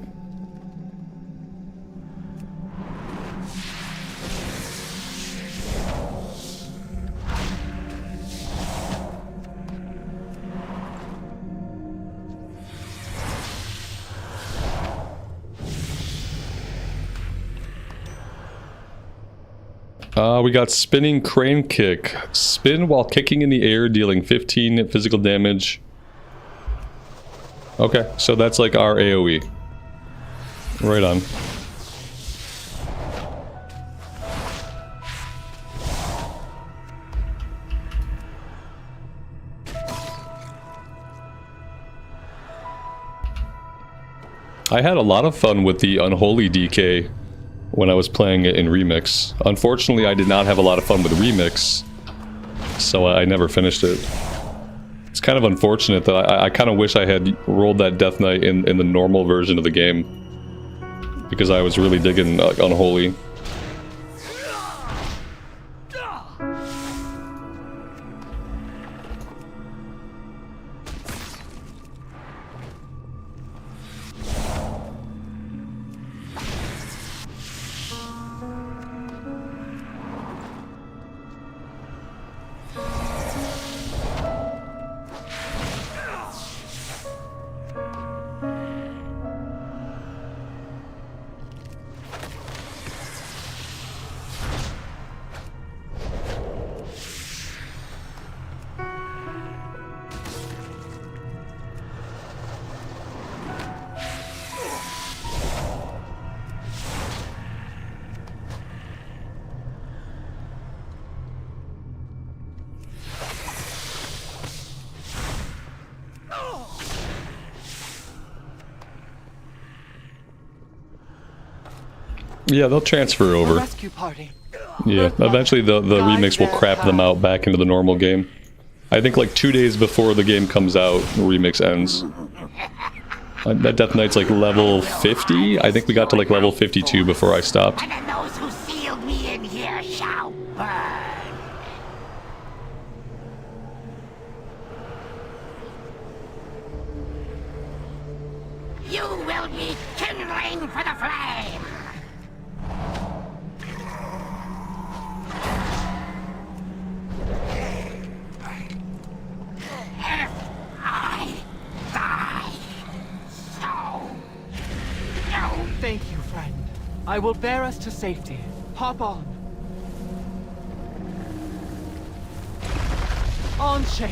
We got spinning crane kick. Spin while kicking in the air, dealing 15 physical damage. Okay, so that's like our AoE. Right on. I had a lot of fun with the Unholy DK when I was playing it in Remix. Unfortunately, I did not have a lot of fun with Remix, so I never finished it. It's kind of unfortunate that I kind of wish I had rolled that Death Knight in the normal version of the game, because I was really digging Unholy. Yeah, they'll transfer over. Rescue party. Yeah, eventually the remix will crap them out back into the normal game. I think like 2 days before the game comes out, the remix ends. That Death Knight's like level 50? I think we got to like level 52 before I stopped. And those who sealed me in here shall burn. You will be kindling for the flame. Thank you, friend. I will bear us to safety. Hop on. Anshe,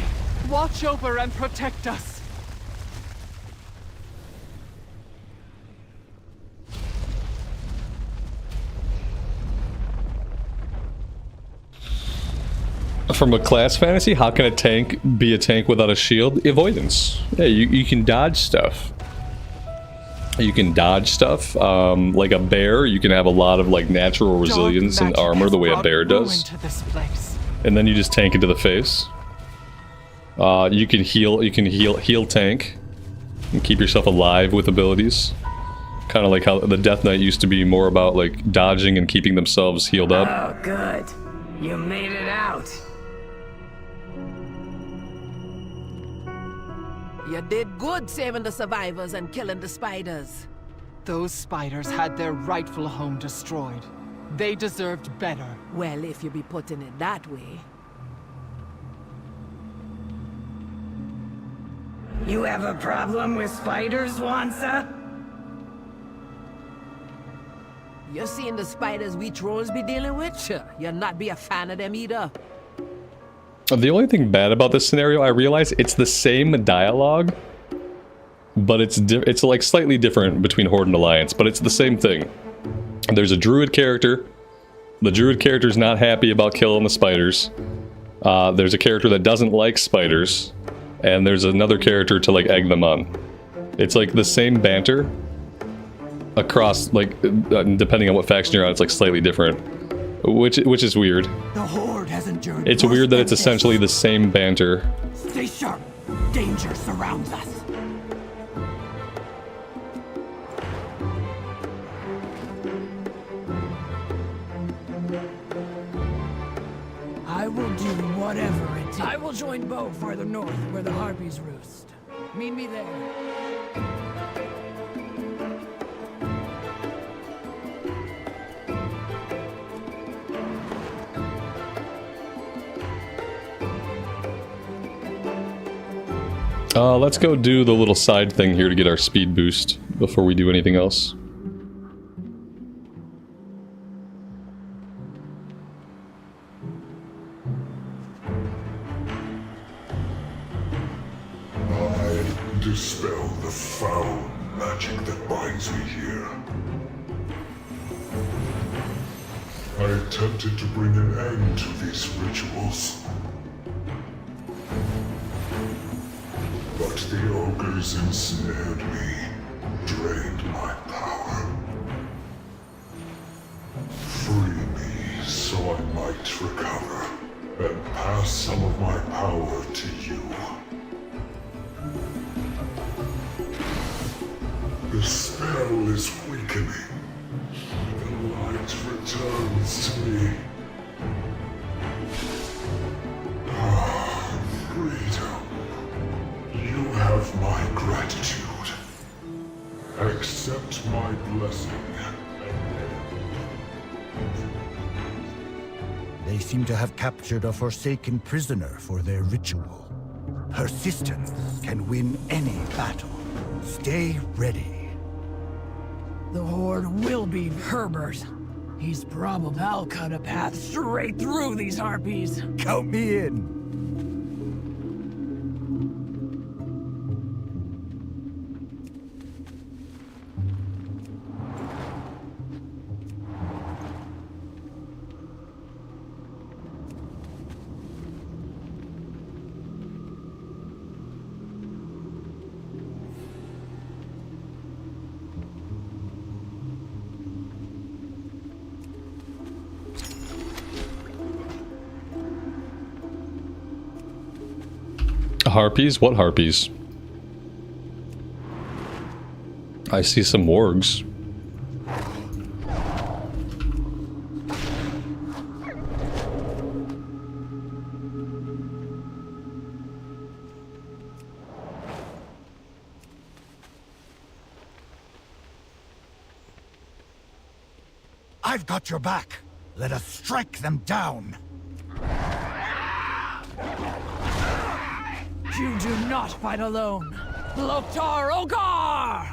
watch over and protect us. From a class fantasy, how can a tank be a tank without a shield? Avoidance. Yeah, you can dodge stuff. You can dodge stuff. Like a bear, you can have a lot of like natural resilience and armor the way a bear does. And then you just tank into the face. You can heal tank. And keep yourself alive with abilities. Kind of like how the Death Knight used to be more about like dodging and keeping themselves healed up. Oh, good. You made it out. You did good saving the survivors and killing the spiders. Those spiders had their rightful home destroyed. They deserved better. Well, if you be putting it that way. You have a problem with spiders, Wansa? You seen the spiders we trolls be dealing with? You'll not be a fan of them either. The only thing bad about this scenario, I realize it's the same dialogue, but it's like slightly different between Horde and Alliance, but it's the same thing. There's a druid character. The druid character's not happy about killing the spiders. There's a character that doesn't like spiders, and there's another character to like egg them on. It's like the same banter across, like, depending on what faction you're on, it's like slightly different, which is weird. The Horde has endured. It's weird that it's essentially the same banter. Stay sharp. Danger surrounds us. I will do whatever it takes. I will join Bo farther north, where the Harpies roost. Meet me there. Let's go do the little side thing here to get our speed boost before we do anything else. I dispel the foul magic that binds me here. I attempted to bring an end to these rituals. But the ogres ensnared me, drained my power. Free me so I might recover, and pass some of my power to you. The spell is weakening. The light returns to me. Ah, freedom. You have my gratitude. Accept my blessing. They seem to have captured a forsaken prisoner for their ritual. Persistence can win any battle. Stay ready. The Horde will be Herbert. He's probably... I'll cut a path straight through these Harpies. Count me in. Harpies? What harpies? I see some wargs. I've got your back. Let us strike them down. You do not fight alone. Loktar Ogar!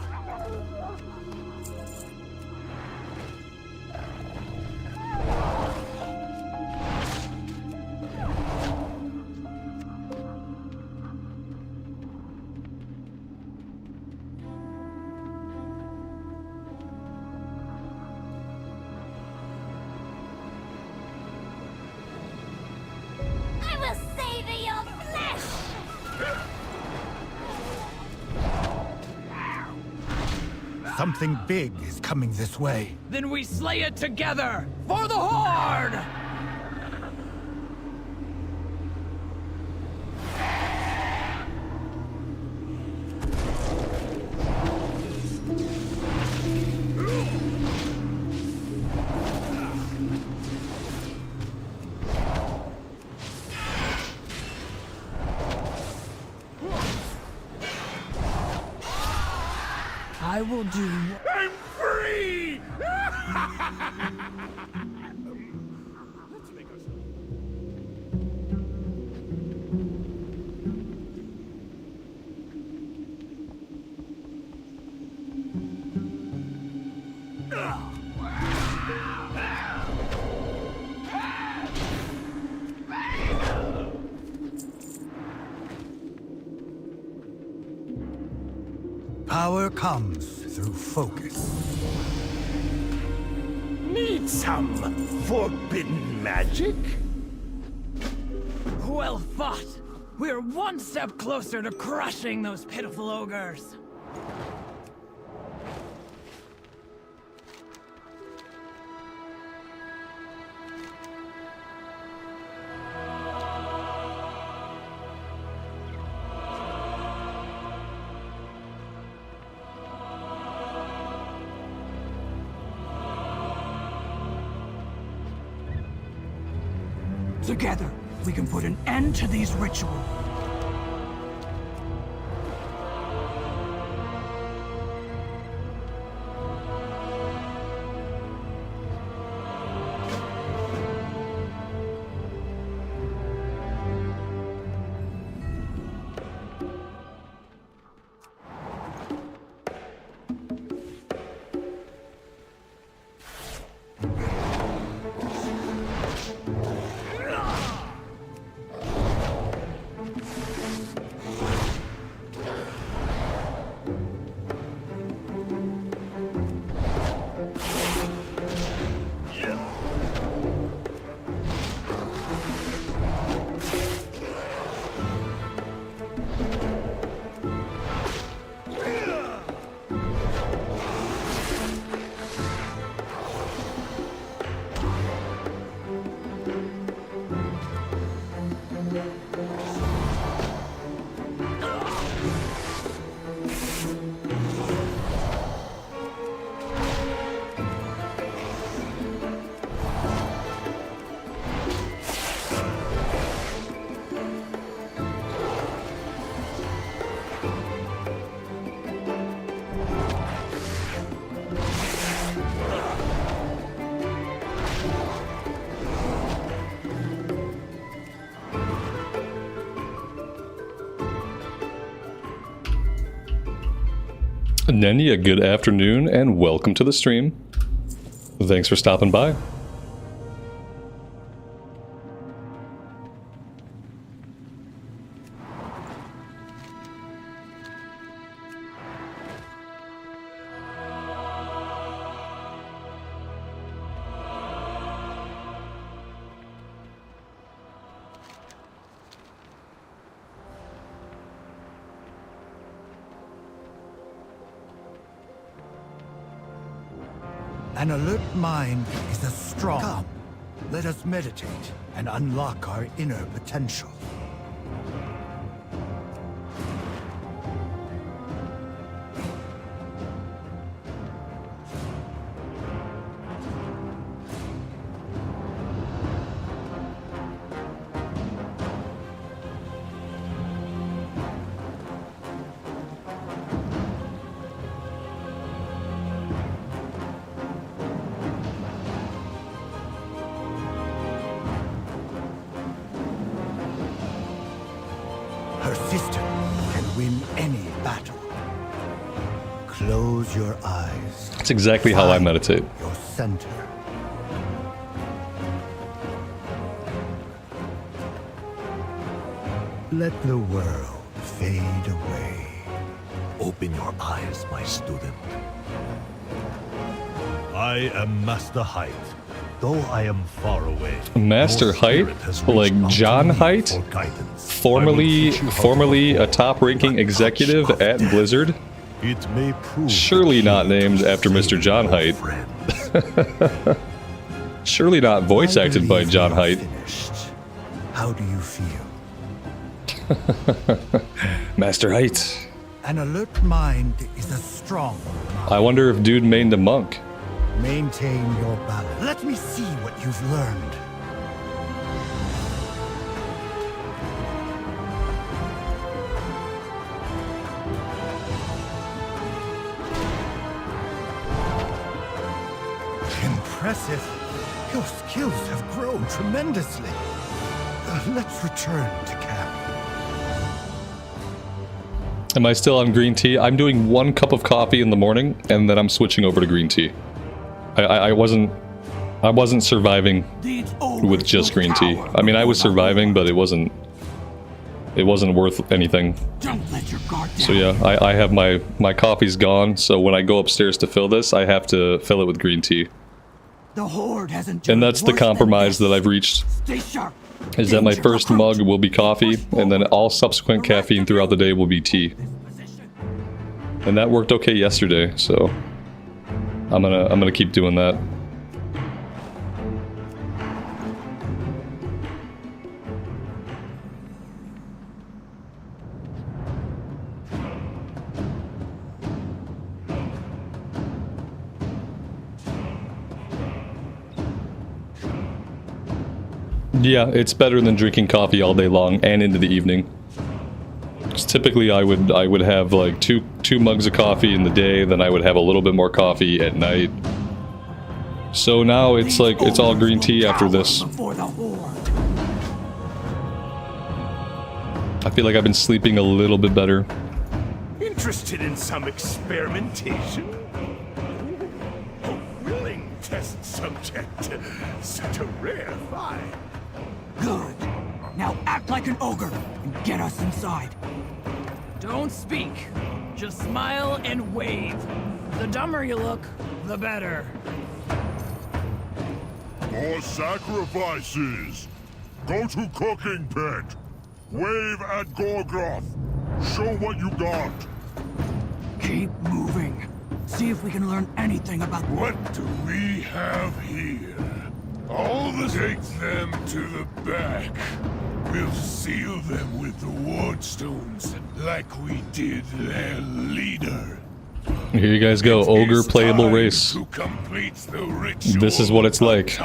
I will savor your flesh! Something big is coming this way. Then we slay it together! For the Horde! I will do... I'm free! Power comes through focus. Need some forbidden magic? Well fought. We're one step closer to crushing those pitiful ogres. Together, we can put an end to these rituals. Nenya, good afternoon and welcome to the stream. Thanks for stopping by. An alert mind is a strong. Come, let us meditate and unlock our inner potential. Her sister can win any battle. Close your eyes. That's exactly how I meditate. Your center. Let the world fade away. Open your eyes, my student. I am Master Height. Though I am far away. Master Height? Like John Height? Formerly a top-ranking executive at Blizzard? It may prove surely not named after Mr. John Height. Surely not voice acted by John Height. How do you feel? Master Height. An alert mind is a strong mind. I wonder if dude mained a monk. Maintain your balance. Let me see what you've learned. Impressive. Your skills have grown tremendously. Let's return to camp. Am I still on green tea? I'm doing 1 cup of coffee in the morning, and then I'm switching over to green tea. I wasn't surviving with just green tea. I mean, I was surviving, but it wasn't it wasn't worth anything. Don't let your guard down. So yeah, I have my coffee's gone, so when I go upstairs to fill this, I have to fill it with green tea. The Horde hasn't. And that's the compromise that I've reached. Stay sharp. Is that my first mug will be coffee, and then all subsequent caffeine throughout the day will be tea. And that worked okay yesterday, so I'm gonna keep doing that. Yeah, it's better than drinking coffee all day long and into the evening. 'Cause typically I would have like two mugs of coffee in the day, then I would have a little bit more coffee at night. So now it's like it's all green tea after this. I feel like I've been sleeping a little bit better. Interested in some experimentation? A willing test subject. Such a rare find. Good. Now act like an ogre and get us inside. Don't speak. Just smile and wave. The dumber you look, the better. More sacrifices! Go to cooking pit! Wave at Gorgoth! Show what you got! Keep moving. See if we can learn anything about... What do we have here? All the take them to the back. We'll seal them with the wardstones, like we did their leader. Here you guys go, ogre playable race. This is what it's like.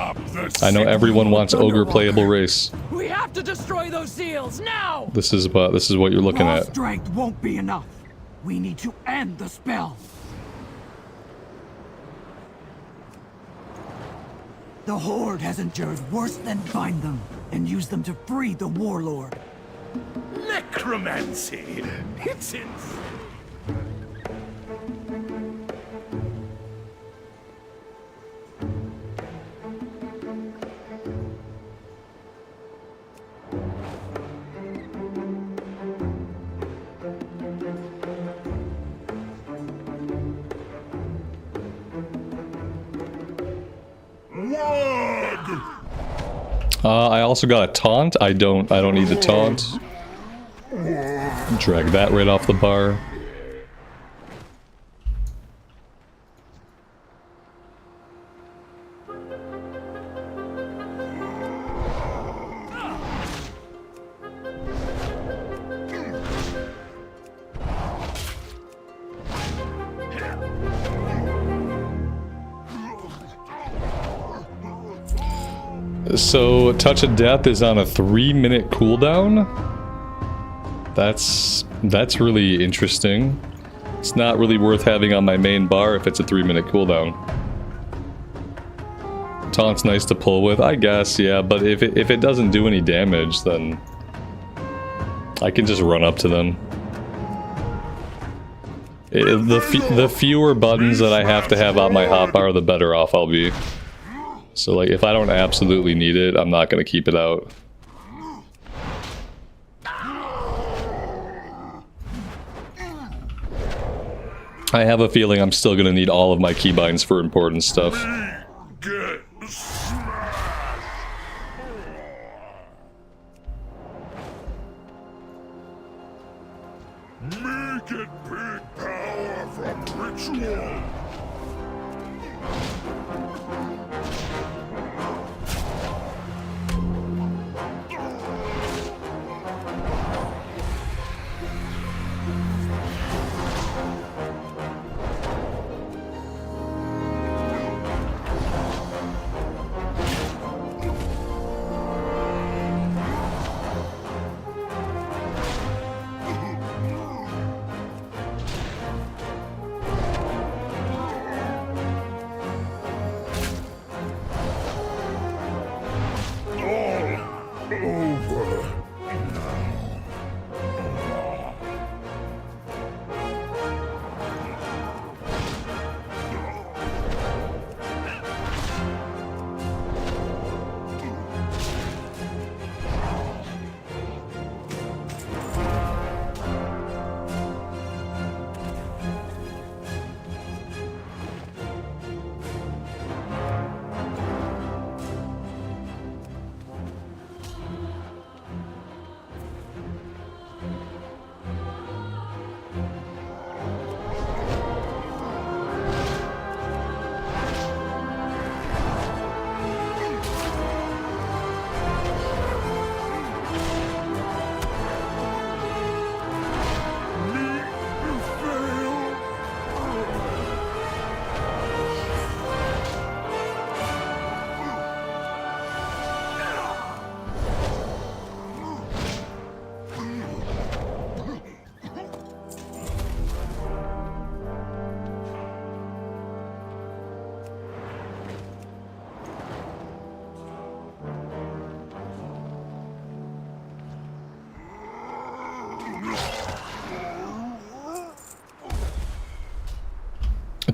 I know everyone wants ogre playable race. We have to destroy those seals now. This is what you're looking Raw at. strength won't be enough. We need to end the spell. The Horde has endured worse than bind them and use them to free the Warlord. Necromancy! It's in... I also got a taunt. I don't need the taunt. Drag that right off the bar. So, Touch of Death is on a 3-minute cooldown? That's really interesting. It's not really worth having on my main bar if it's a 3-minute cooldown. Taunt's nice to pull with, I guess, yeah, but if it doesn't do any damage, then I can just run up to them. The fewer buttons that I have to have on my hotbar, the better off I'll be. So, like, if I don't absolutely need it, I'm not going to keep it out. I have a feeling I'm still going to need all of my keybinds for important stuff. Get smashed! Make it big power from ritual!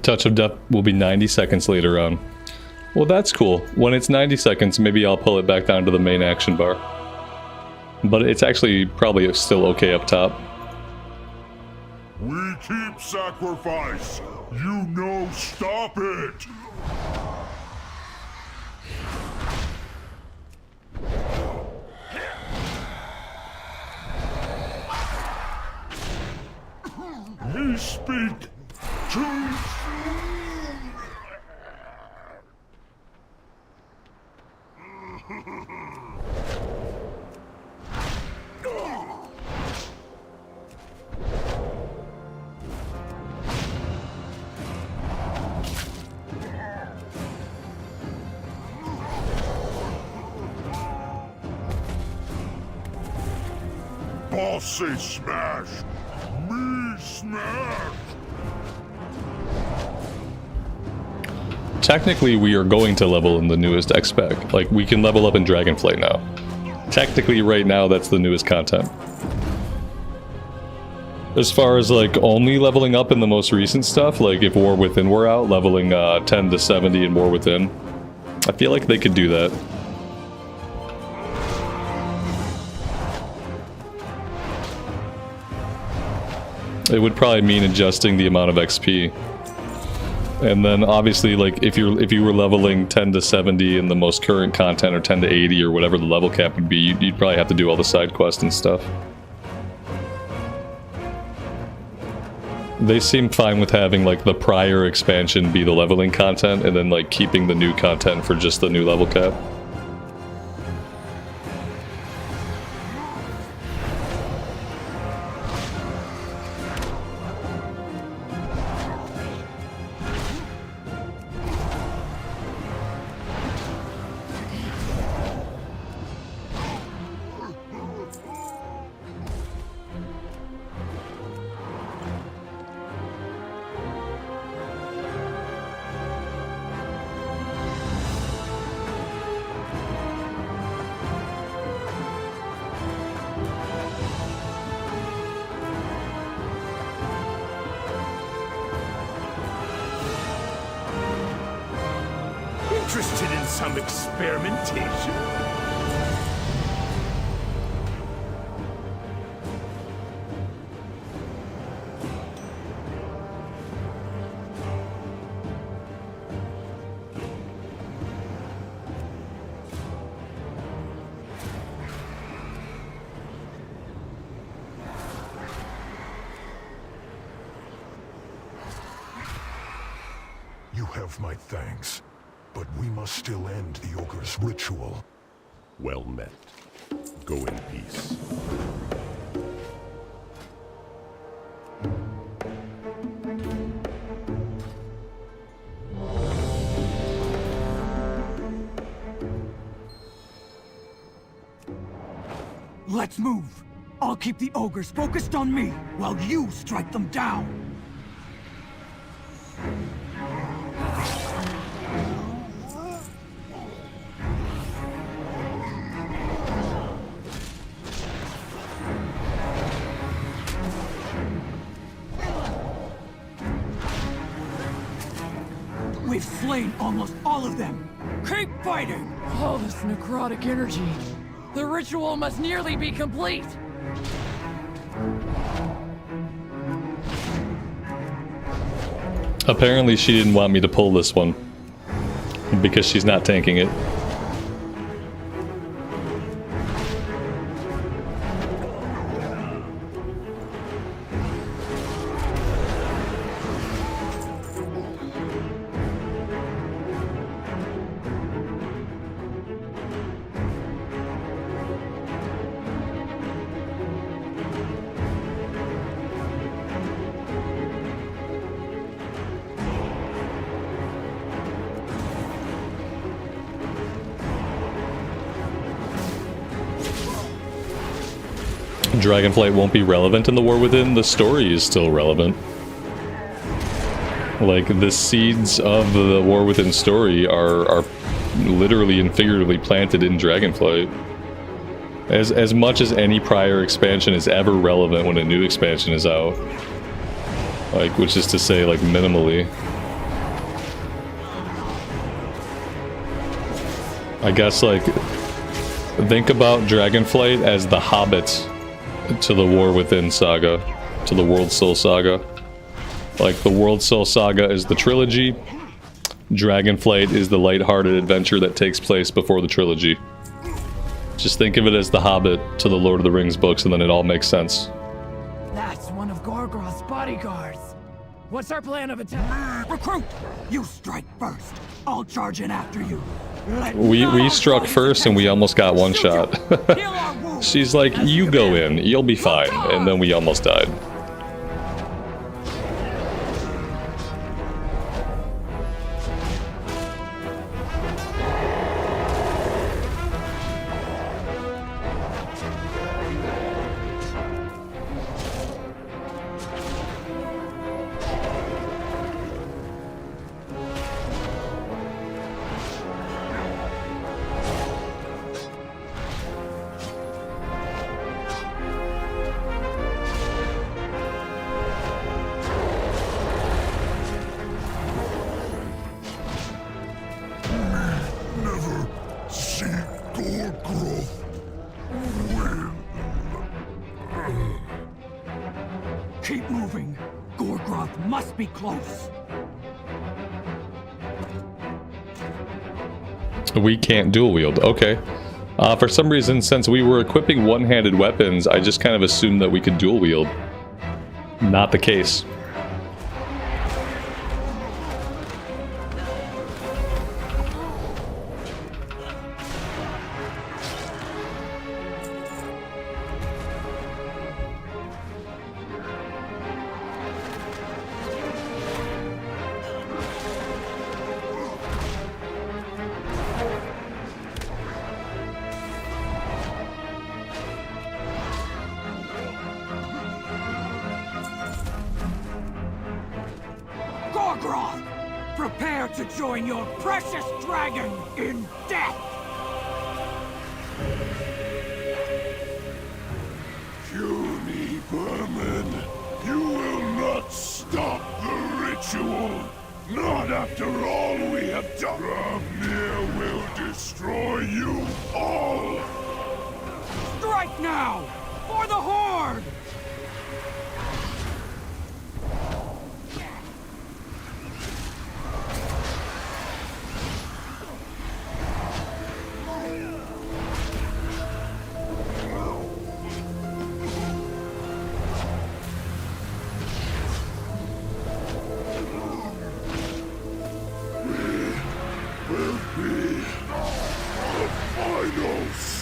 Touch of Death will be 90 seconds later on. Well, that's cool. When it's 90 seconds, maybe I'll pull it back down to the main action bar. But it's actually probably still okay up top. We keep sacrifice. You know, stop it. We speak too Boss say smash. Me smash. Technically, we are going to level in the newest X-Spec. Like, we can level up in Dragonflight now. Technically, right now, that's the newest content. As far as, like, only leveling up in the most recent stuff, like, if War Within were out, leveling 10 to 70 in War Within, I feel like they could do that. It would probably mean adjusting the amount of XP. And then obviously, like, if you were leveling 10 to 70 in the most current content, or 10 to 80 or whatever the level cap would be, you'd probably have to do all the side quests and stuff. They seem fine with having, like, the prior expansion be the leveling content, and then, like, keeping the new content for just the new level cap. Interested in some experimentation? You have my thanks. But we must still end the ogre's ritual. Well met. Go in peace. Let's move. I'll keep the ogres focused on me while you strike them down. We've slain almost all of them. Keep fighting! All this necrotic energy. The ritual must nearly be complete. Apparently she didn't want me to pull this one, because she's not tanking it. Dragonflight won't be relevant in the War Within, the story is still relevant. Like, the seeds of the War Within story are literally and figuratively planted in Dragonflight. As much as any prior expansion is ever relevant when a new expansion is out. Like, which is to say, like, minimally. I guess, like, think about Dragonflight as the Hobbit to the War Within saga, to the World Soul saga. Like, the World Soul saga is the trilogy, Dragonflight is the lighthearted adventure that takes place before the trilogy. Just think of it as the Hobbit to the Lord of the Rings books, and then it all makes sense. That's one of Gorgroth's bodyguards. What's our plan of attack? Recruit! You strike first. I'll charge in after you. We struck first and we almost got one shot. She's like, you go in, you'll be fine. And then we almost died. Keep moving. Gorgroth must be close. We can't dual wield. Okay. For some reason, since we were equipping one-handed weapons, I just kind of assumed that we could dual wield. Not the case. Gorgroth, prepare to join your precious dragon in death! Puny vermin, you will not stop the ritual. Not after all we have done. Ravnir will destroy you all. Strike now! For the Horde!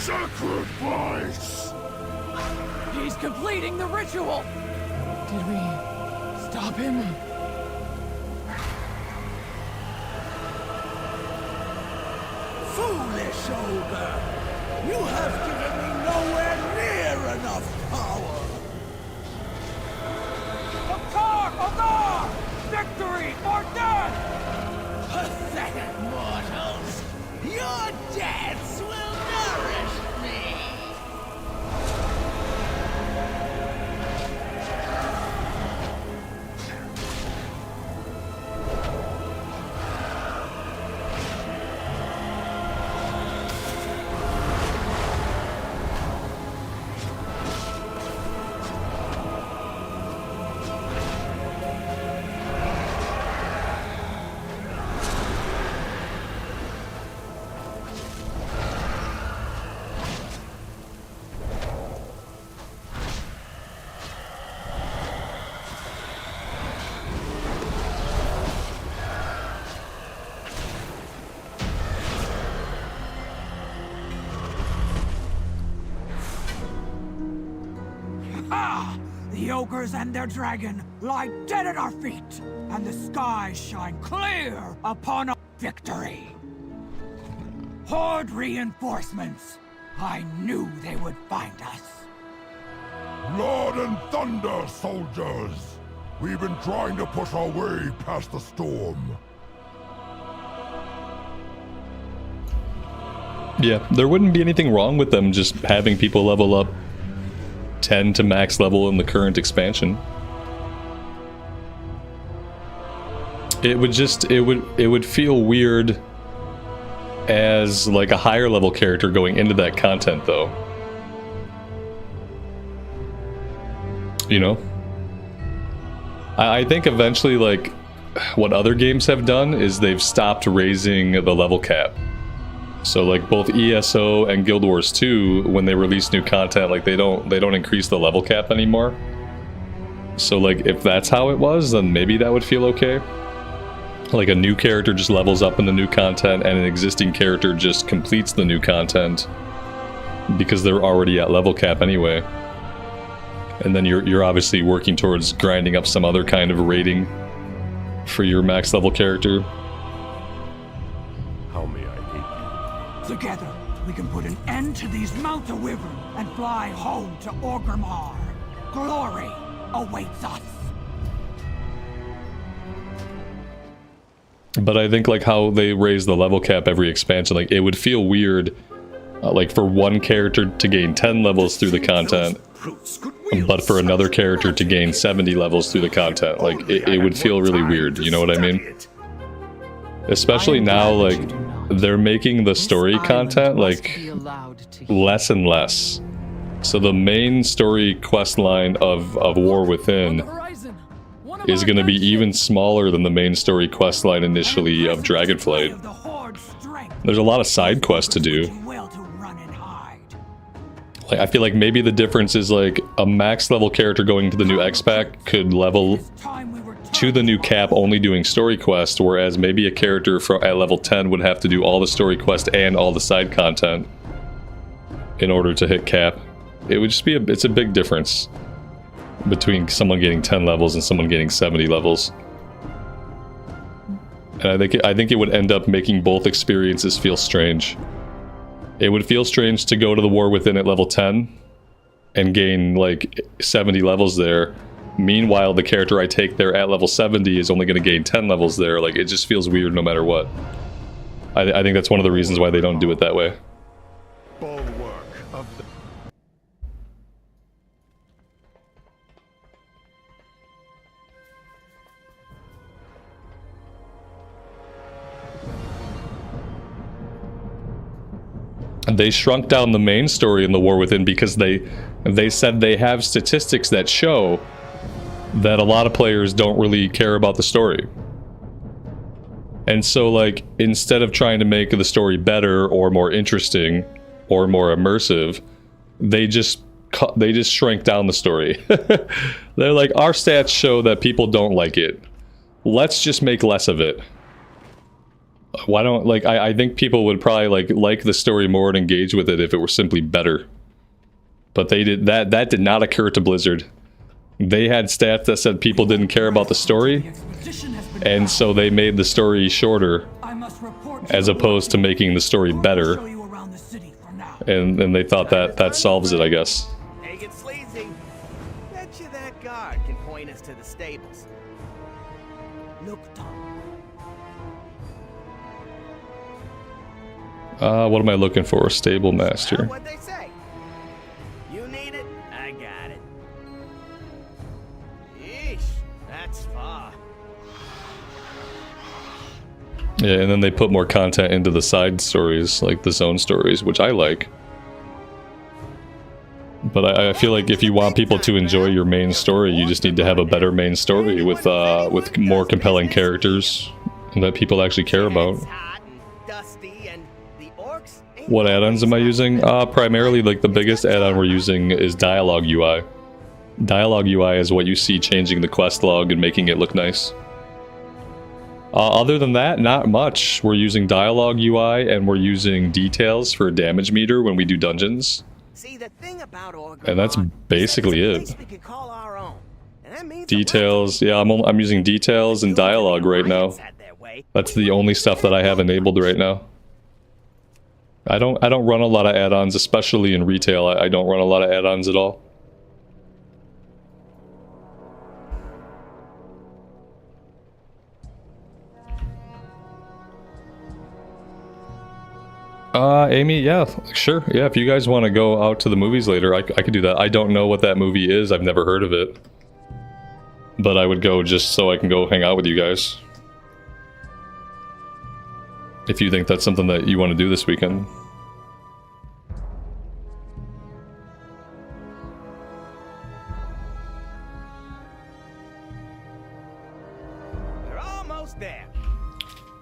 Sacrifice! He's completing the ritual! Did we stop him? Foolish ogre! You have given me nowhere near enough power! Ogre! Victory or death! Pathetic mortals! Your deaths will nourish me! The ogres and their dragon lie dead at our feet, and the skies shine clear upon our victory. Horde reinforcements. I knew they would find us. Blood and thunder, soldiers! We've been trying to push our way past the storm. Yeah, there wouldn't be anything wrong with them just having people level up 10 to max level in the current expansion. It would feel weird as like a higher level character going into that content though. You know? I think eventually, like, what other games have done is they've stopped raising the level cap. So like both ESO and Guild Wars 2, when they release new content, like they don't increase the level cap anymore. So like if that's how it was, then maybe that would feel okay. Like a new character just levels up in the new content and an existing character just completes the new content because they're already at level cap anyway. And then you're obviously working towards grinding up some other kind of rating for your max level character. How may I aid you? Together, we can put an end to these Mount-a-Wyvern and fly home to Orgrimmar. Glory awaits us. But I think like how they raise the level cap every expansion, like it would feel weird like for one character to gain 10 levels through the content, but for another character to gain 70 levels through the content. Like it would feel really weird, you know what I mean? Especially now, like they're making the story content like less and less. So the main story quest line of War Within is going to be even smaller than the main story quest line initially of Dragonflight. There's a lot of side quests to do. Like, I feel like maybe the difference is like a max level character going to the new X-Pack could level to the new cap only doing story quest, whereas maybe a character at level 10 would have to do all the story quest and all the side content in order to hit cap. It would just be it's a big difference between someone getting 10 levels and someone getting 70 levels. And I think it would end up making both experiences feel strange. It would feel strange to go to the War Within at level 10 and gain like 70 levels there. Meanwhile, the character I take there at level 70 is only going to gain 10 levels there. Like, it just feels weird no matter what. I think that's one of the reasons why they don't do it that way. They shrunk down the main story in the War Within because they said they have statistics that show that a lot of players don't really care about the story. And so, like, instead of trying to make the story better or more interesting or more immersive, they just shrank down the story. They're like, our stats show that people don't like it. Let's just make less of it. Why don't, like, I think people would probably like the story more and engage with it if it were simply better. But they did that did not occur to Blizzard. They had stats that said people didn't care about the story, and so they made the story shorter as opposed to making the story better. And they thought that solves it, I guess. Make it sleazy. Bet you that guard can point us to the stables. Look, Tom. What am I looking for? Stable master. What'd they say? You need it? I got it. Yeesh, that's far. Yeah, and then they put more content into the side stories, like the zone stories, which I like. But I feel like if you want people to enjoy your main story, you just need to have a better main story with more compelling characters that people actually care about. What add-ons am I using? Primarily, like, the biggest add-on we're using is Dialogue UI. Dialogue UI is what you see changing the quest log and making it look nice. Other than that, not much. We're using Dialogue UI and we're using Details for damage meter when we do dungeons. See, the thing about Orgrimmar, and that's basically it. Details, yeah, I'm using Details and Dialogue right now. That's the only stuff that I have enabled right now. I don't run a lot of add-ons, especially in retail. I don't run a lot of add-ons at all. Amy, yeah, sure. Yeah, if you guys want to go out to the movies later, I could do that. I don't know what that movie is. I've never heard of it. But I would go just so I can go hang out with you guys. If you think that's something that you want to do this weekend. We're almost there.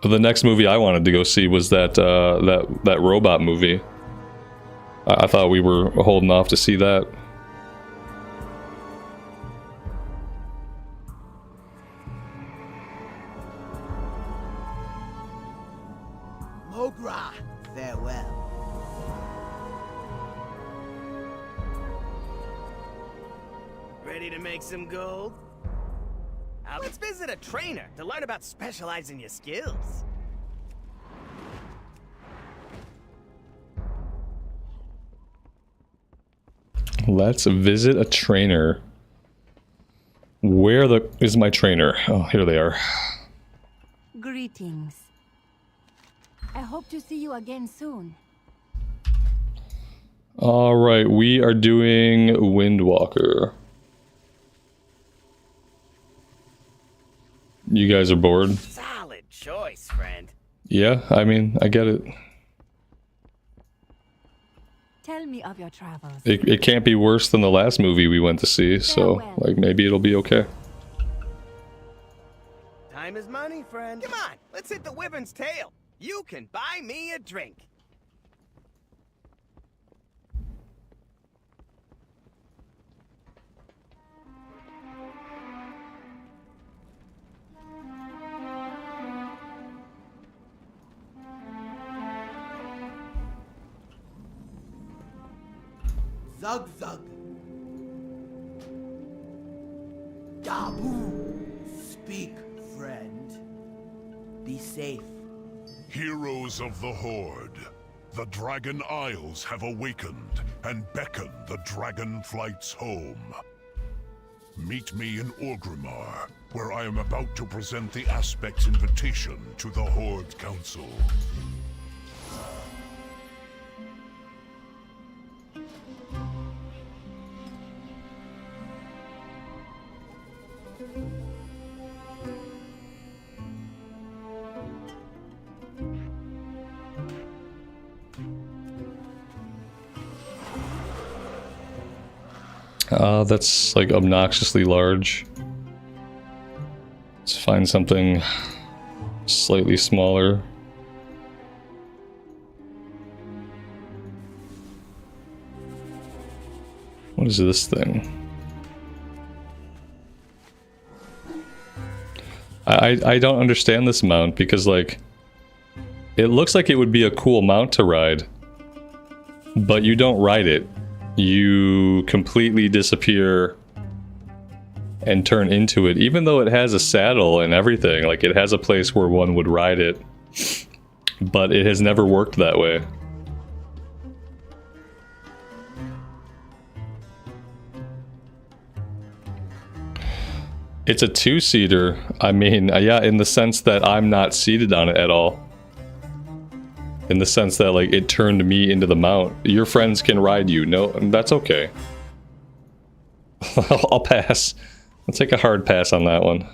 The next movie I wanted to go see was that that robot movie. I thought we were holding off to see that. Ogre, farewell. Ready to make some gold? Let's visit a trainer to learn about specializing your skills. Let's visit a trainer. Where is my trainer? Oh, here they are. Greetings. I hope to see you again soon. Alright, we are doing Windwalker. You guys are bored? Solid choice, friend. Yeah, I mean, I get it. Tell me of your travels. It can't be worse than the last movie we went to see, so, like, maybe it'll be okay. Time is money, friend. Come on, let's hit the Wyvern's tail. You can buy me a drink. Zug zug. Dabu. Speak, friend. Be safe. Heroes of the Horde, the Dragon Isles have awakened and beckon the Dragon Flights home. Meet me in Orgrimmar, where I am about to present the Aspect's invitation to the Horde Council. That's like obnoxiously large. Let's find something slightly smaller. What is this thing? I don't understand this mount because, like, it looks like it would be a cool mount to ride, but you don't ride it. You completely disappear and turn into it, even though it has a saddle and everything. Like, it has a place where one would ride it, but it has never worked that way. It's a two-seater. I mean, yeah, in the sense that I'm not seated on it at all. In the sense that, like, it turned me into the mount. Your friends can ride you. No, that's okay. I'll pass. I'll take a hard pass on that one.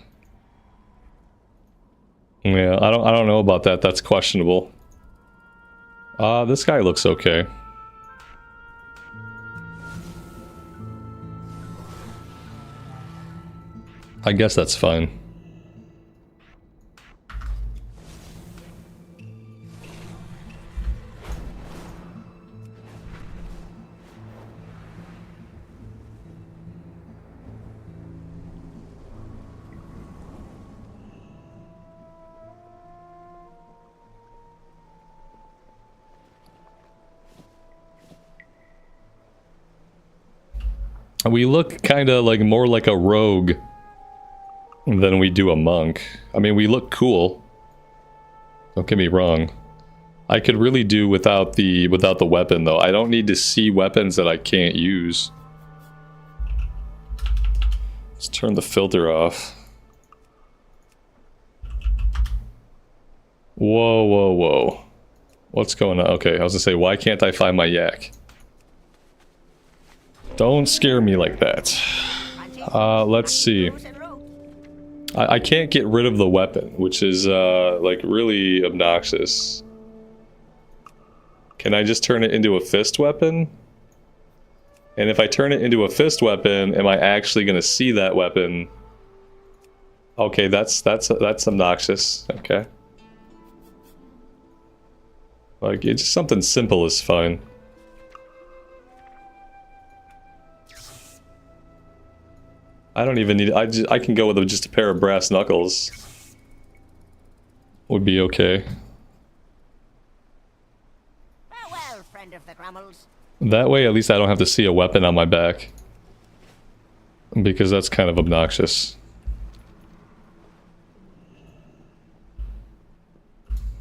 Yeah, I don't know about that. That's questionable. This guy looks okay. I guess that's fine. We look kind of like more like a rogue than we do a monk. I mean, we look cool. Don't get me wrong. I could really do without the weapon though. I don't need to see weapons that I can't use. Let's turn the filter off. Whoa, whoa, whoa. What's going on? Okay, I was gonna say, why can't I find my yak? Don't scare me like that. Let's see. I can't get rid of the weapon, which is like really obnoxious. Can I just turn it into a fist weapon? And if I turn it into a fist weapon, am I actually going to see that weapon? Okay, that's obnoxious. Okay. Like, it's just something simple is fine. I don't even need, I can go with just a pair of brass knuckles. Would be okay. Farewell, friend of the Grummels. That way, at least I don't have to see a weapon on my back. Because that's kind of obnoxious.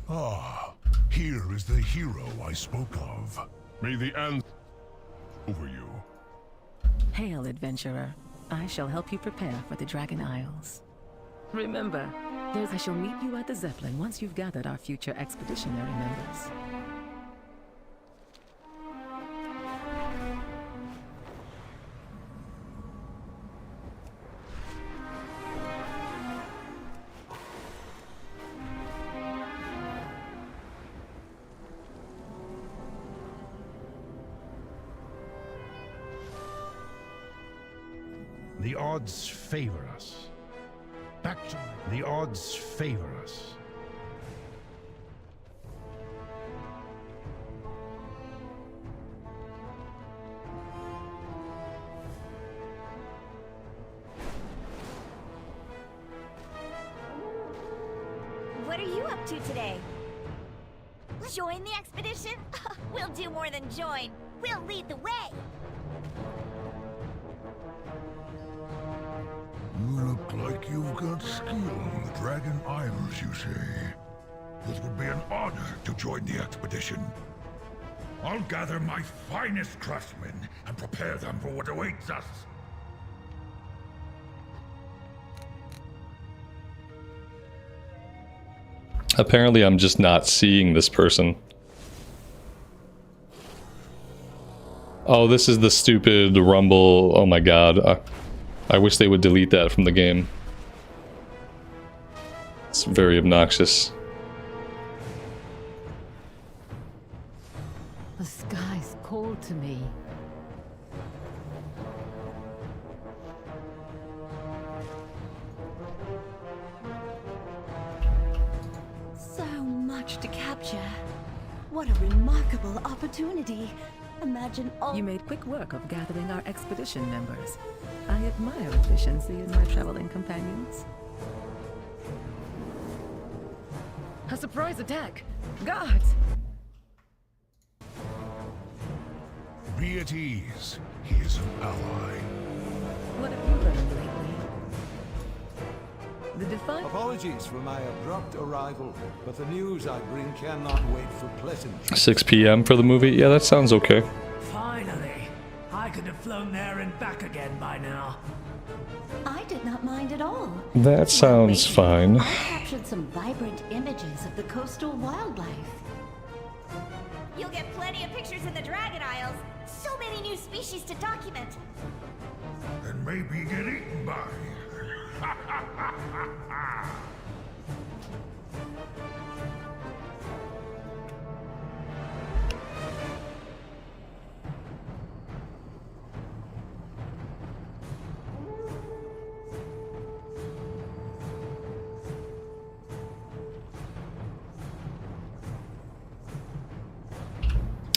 Ah, here is the hero I spoke of. May the answer over you. Hail, adventurer. I shall help you prepare for the Dragon Isles. Remember, I shall meet you at the Zeppelin once you've gathered our future expeditionary members. The odds favor us. Back to the odds favor us. What are you up to today? Join the expedition? We'll do more than join. We'll lead the way. You look like you've got skill on the Dragon Isles, you say. It would be an honor to join the expedition. I'll gather my finest craftsmen and prepare them for what awaits us. Apparently I'm just not seeing this person. Oh, this is the stupid rumble. Oh my god. I wish they would delete that from the game. It's very obnoxious. The skies called to me. So much to capture. What a remarkable opportunity. Imagine all— You made quick work of gathering our expedition members. I admire efficiency in my traveling companions. A surprise attack! Guards! Be at ease. He is an ally. What have you learned lately? The Defiant— Apologies for my abrupt arrival, but the news I bring cannot wait for pleasant. 6 p.m. for the movie? Yeah, that sounds okay. Finally! I could have flown there and back again by now. I did not mind at all. That sounds fine. I captured some vibrant images of the coastal wildlife. You'll get plenty of pictures in the Dragon Isles. So many new species to document. And maybe get eaten by.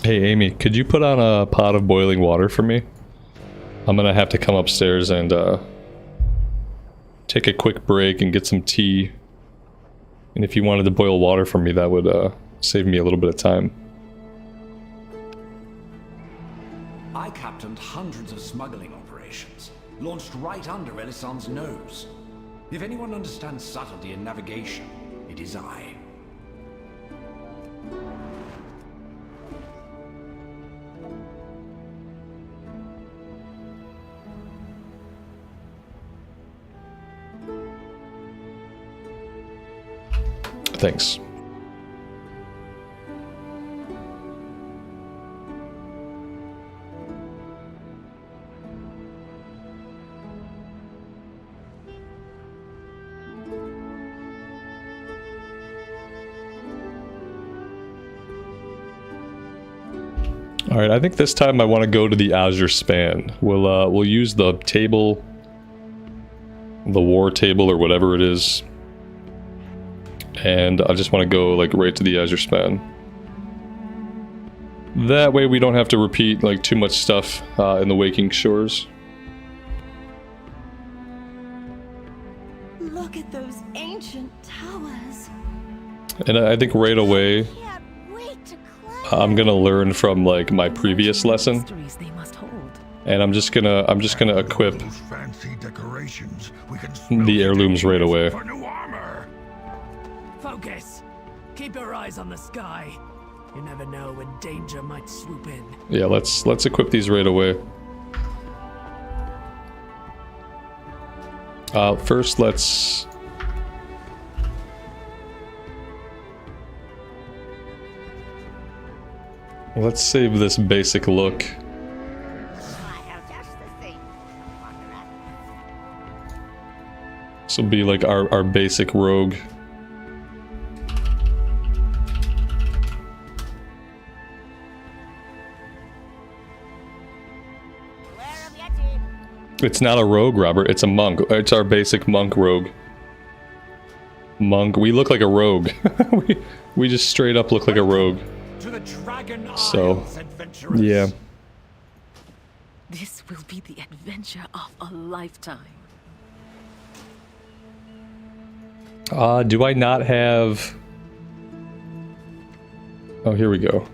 Hey Amy, could you put on a pot of boiling water for me? I'm gonna have to come upstairs and take a quick break and get some tea. And if you wanted to boil water for me, that would save me a little bit of time. I captained hundreds of smuggling operations, launched right under Elisand's nose. If anyone understands subtlety in navigation, it is I. Thanks. Alright, I think this time I want to go to the Azure Span. We'll use the table, the war table or whatever it is. And I just want to go like right to the Azure Span. That way we don't have to repeat like too much stuff in the Waking Shores. Look at those ancient towers. And I think right away I'm gonna learn from like my previous lesson, and I'm just gonna equip the heirlooms right away. Focus. Keep your eyes on the sky. You never know when danger might swoop in. Yeah, let's equip these right away. First, let's save this basic look. This will be like our basic rogue. It's not a rogue, Robert. It's a monk. It's our basic monk rogue. Monk. We look like a rogue. we just straight up look like a rogue. So, yeah. This will be the adventure of a lifetime. Do I not have... Oh, here we go.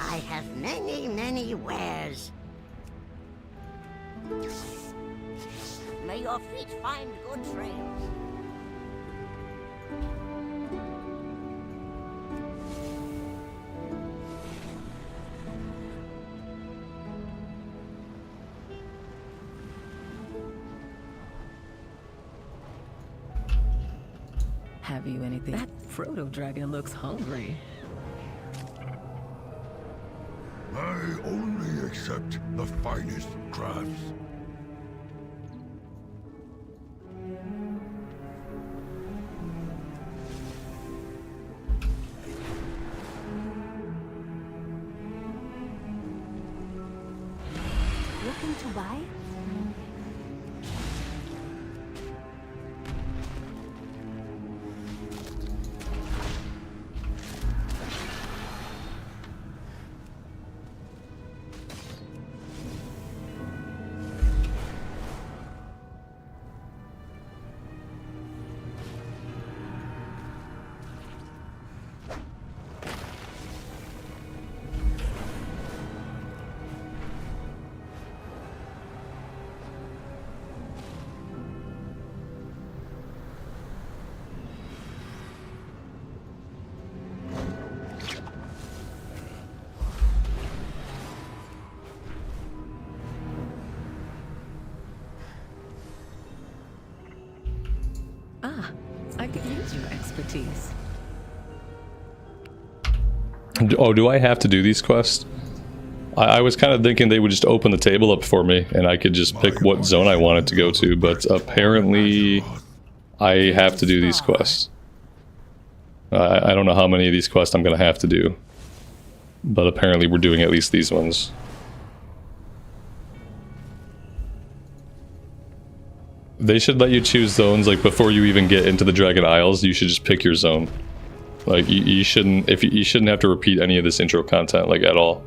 I have many wares. May your feet find good trails. Have you anything? That Frodo dragon looks hungry. I only accept the finest crafts. Looking to buy? I could use your expertise. Oh, do I have to do these quests? I was kind of thinking they would just open the table up for me and I could just pick what zone I wanted to go to, but apparently I have to do these quests. I don't know how many of these quests I'm going to have to do, but apparently we're doing at least these ones. They should let you choose zones like before you even get into the Dragon Isles. You should just pick your zone. Like you shouldn't you shouldn't have to repeat any of this intro content like at all.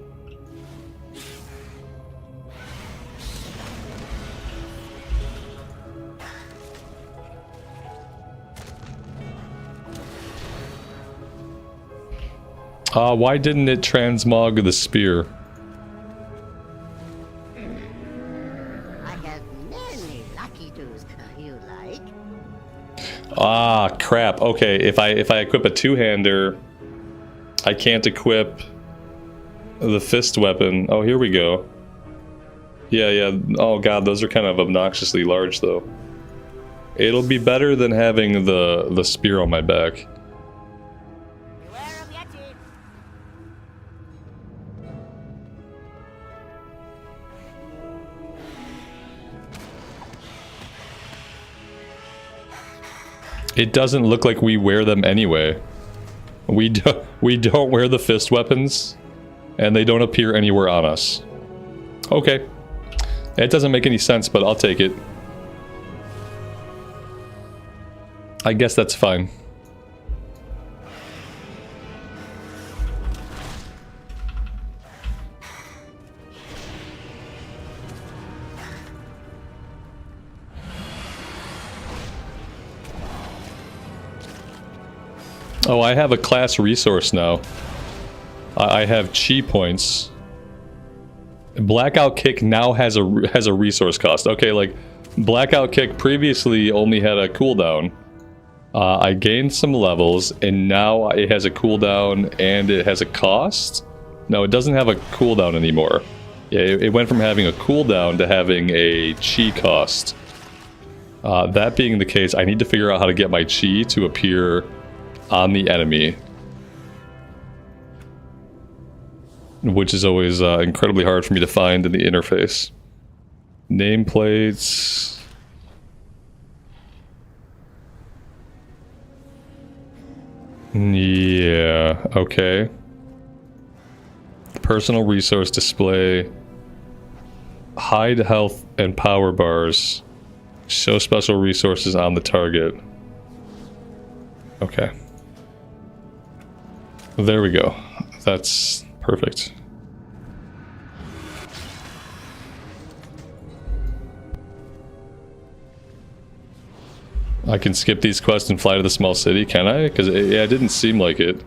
Why didn't it transmog the spear? Ah, crap. Okay, if I equip a two-hander, I can't equip the fist weapon. Oh, here we go. Yeah. Oh god, those are kind of obnoxiously large though. It'll be better than having the spear on my back. It doesn't look like we wear them anyway. We don't wear the fist weapons, and they don't appear anywhere on us. Okay. It doesn't make any sense, but I'll take it. I guess that's fine. Oh, I have a class resource now. I have chi points. Blackout Kick now has a resource cost. Okay, like Blackout Kick previously only had a cooldown. I gained some levels, and now it has a cooldown and it has a cost. No, it doesn't have a cooldown anymore. Yeah, it went from having a cooldown to having a chi cost. That being the case, I need to figure out how to get my chi to appear on the enemy, which is always incredibly hard for me to find in the interface. Nameplates. Yeah, okay. Personal resource display. Hide health and power bars. Show special resources on the target. Okay. There we go. That's perfect. I can skip these quests and fly to the small city, can I? Because it didn't seem like it.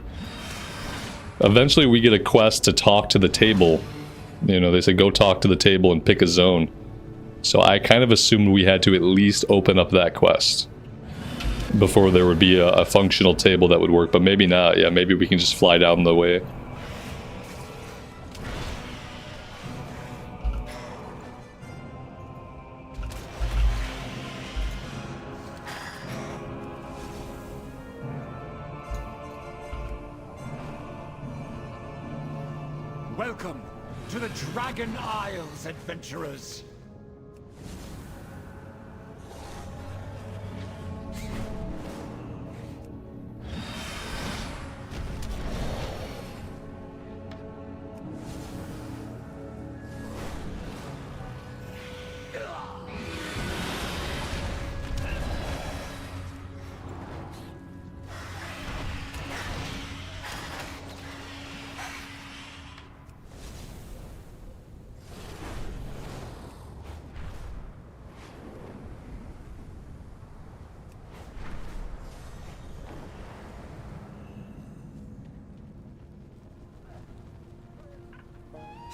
Eventually we get a quest to talk to the table. You know, they say go talk to the table and pick a zone. So I kind of assumed we had to at least open up that quest before there would be a functional table that would work, but maybe not. Yeah, maybe we can just fly down the way. Welcome to the Dragon Isles, adventurers.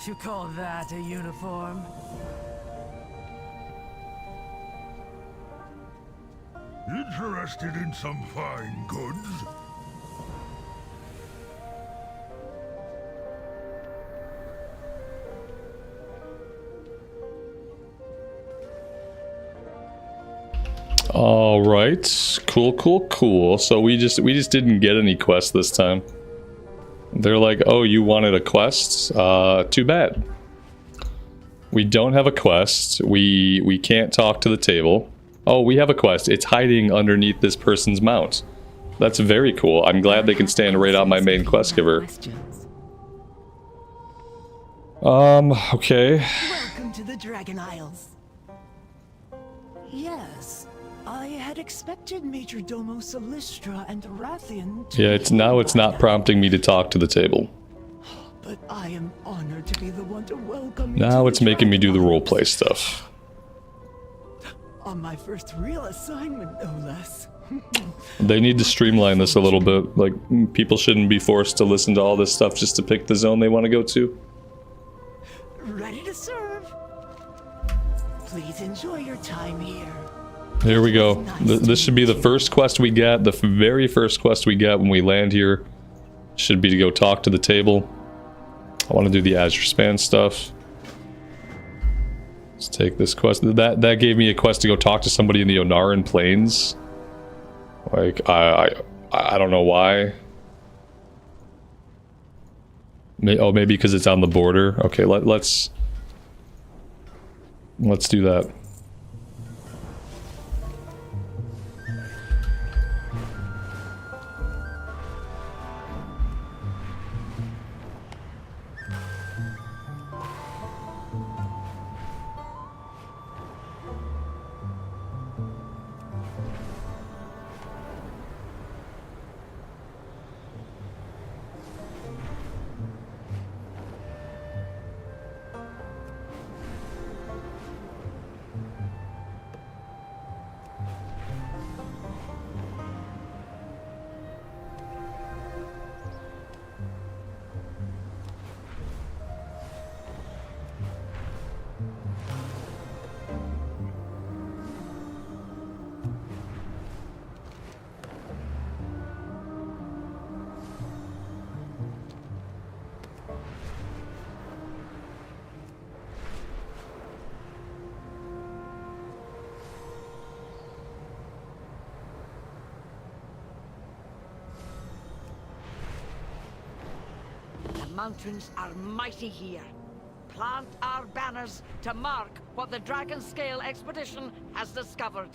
You call that a uniform? Interested in some fine goods? All right, cool. So we just didn't get any quests this time. They're like, oh, you wanted a quest? Too bad. We don't have a quest. We can't talk to the table. Oh, we have a quest. It's hiding underneath this person's mount. That's very cool. I'm glad they can stand right on my main quest giver. Okay. Welcome to the Dragon Isles. Yes, I had expected Major Domo Solistra and Wrathion to... Yeah, it's not prompting me to talk to the table. But I am honored to be the one to welcome you. Now it's making me do the roleplay stuff. On my first real assignment, no less. They need to streamline this a little bit. Like, people shouldn't be forced to listen to all this stuff just to pick the zone they want to go to. Ready to serve. Please enjoy your time here. Here we go. This should be the first quest we get. The very first quest we get when we land here should be to go talk to the table. I want to do the Azure Span stuff. Let's take this quest. That gave me a quest to go talk to somebody in the Onaran Plains. Like, I don't know why. Oh, maybe because it's on the border. Okay, let's do that. mountains are mighty here. Plant our banners to mark what the Dragon Scale expedition has discovered.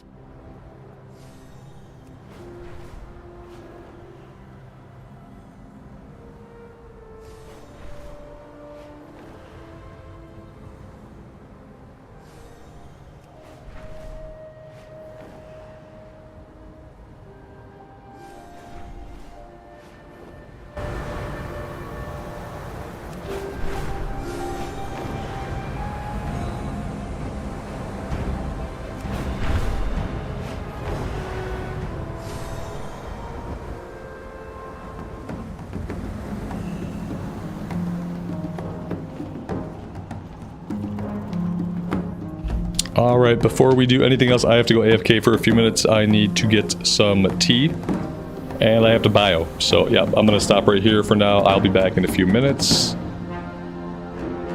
Alright, before we do anything else, I have to go AFK for a few minutes. I need to get some tea, and I have to bio. So, yeah, I'm gonna stop right here for now. I'll be back in a few minutes.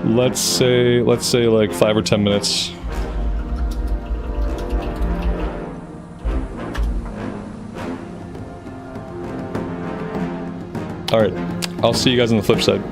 Let's say like 5 or 10 minutes. Alright, I'll see you guys on the flip side.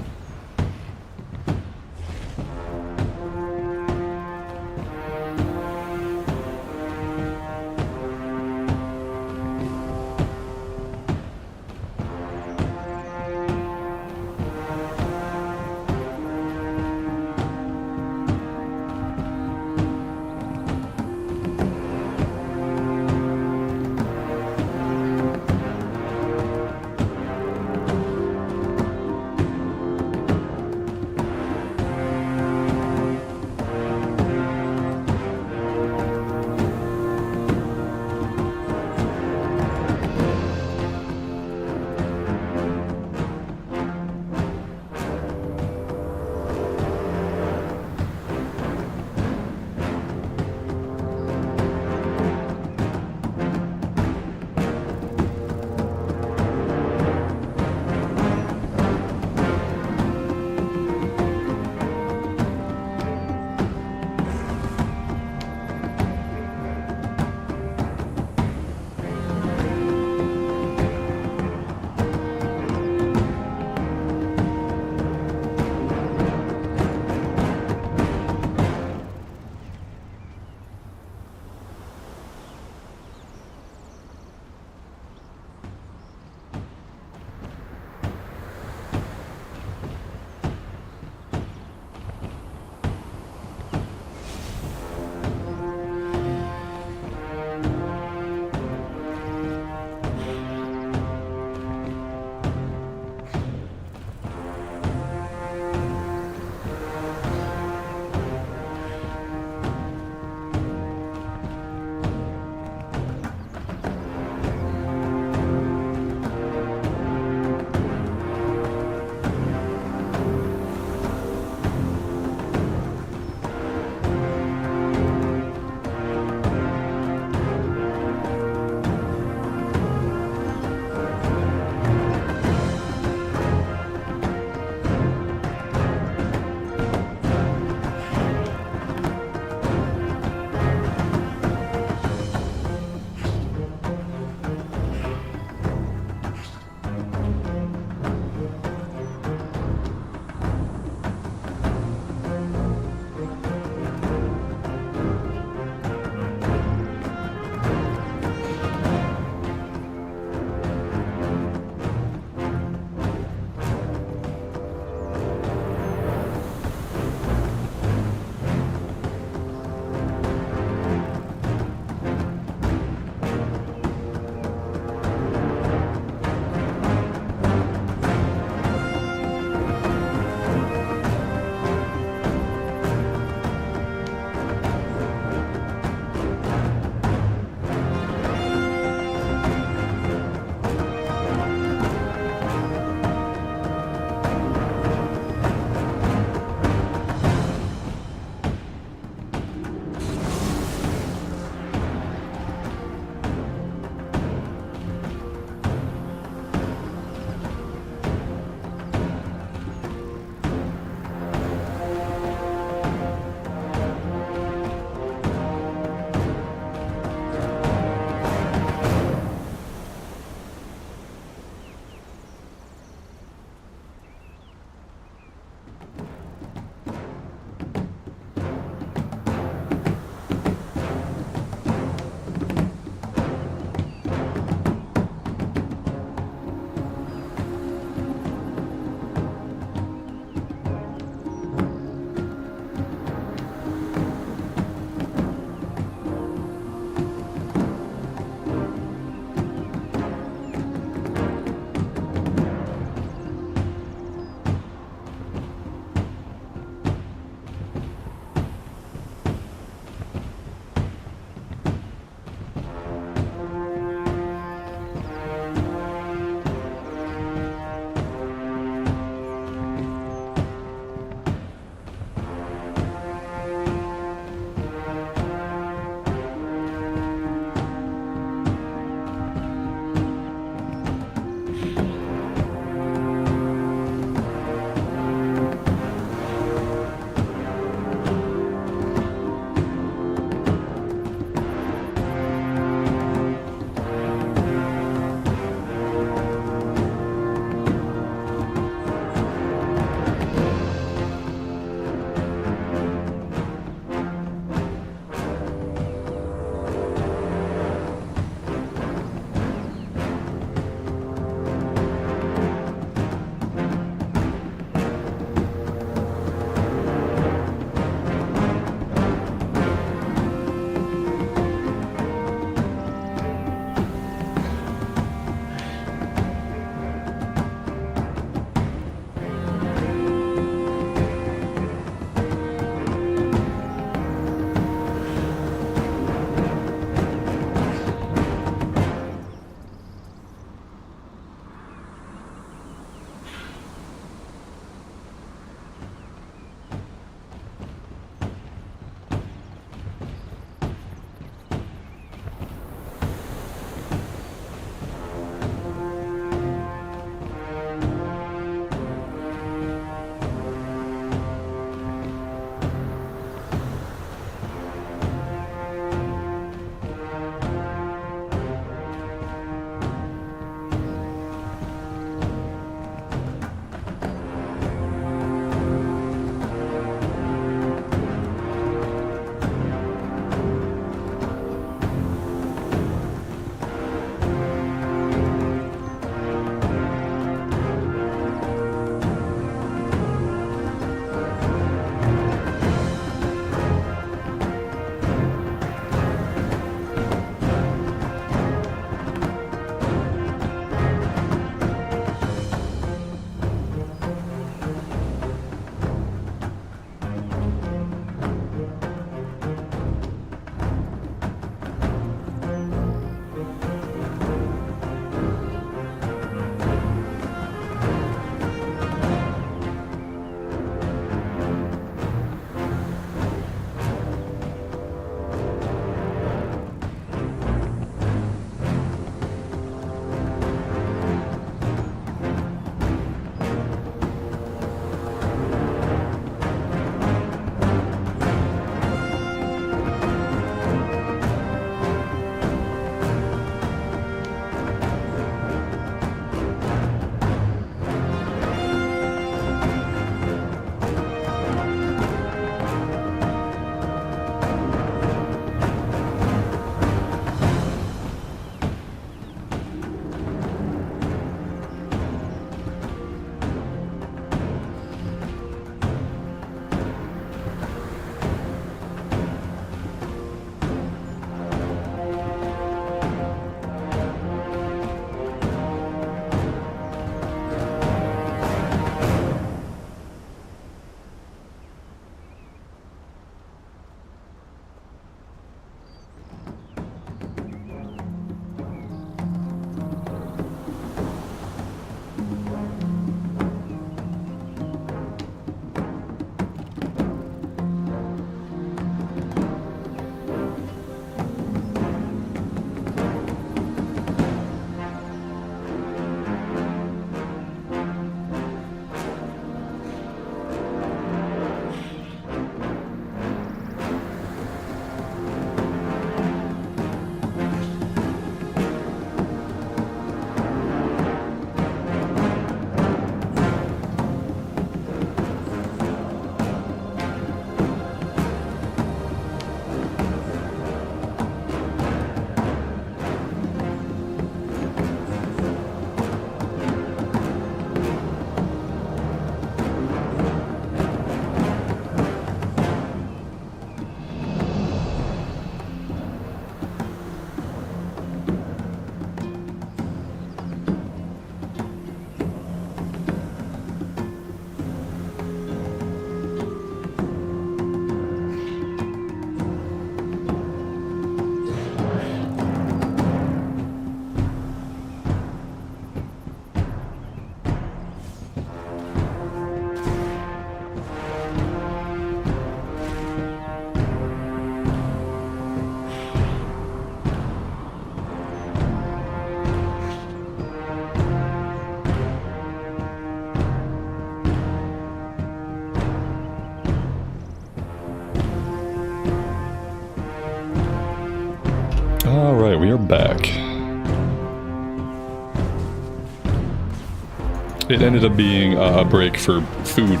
it ended up being a break for food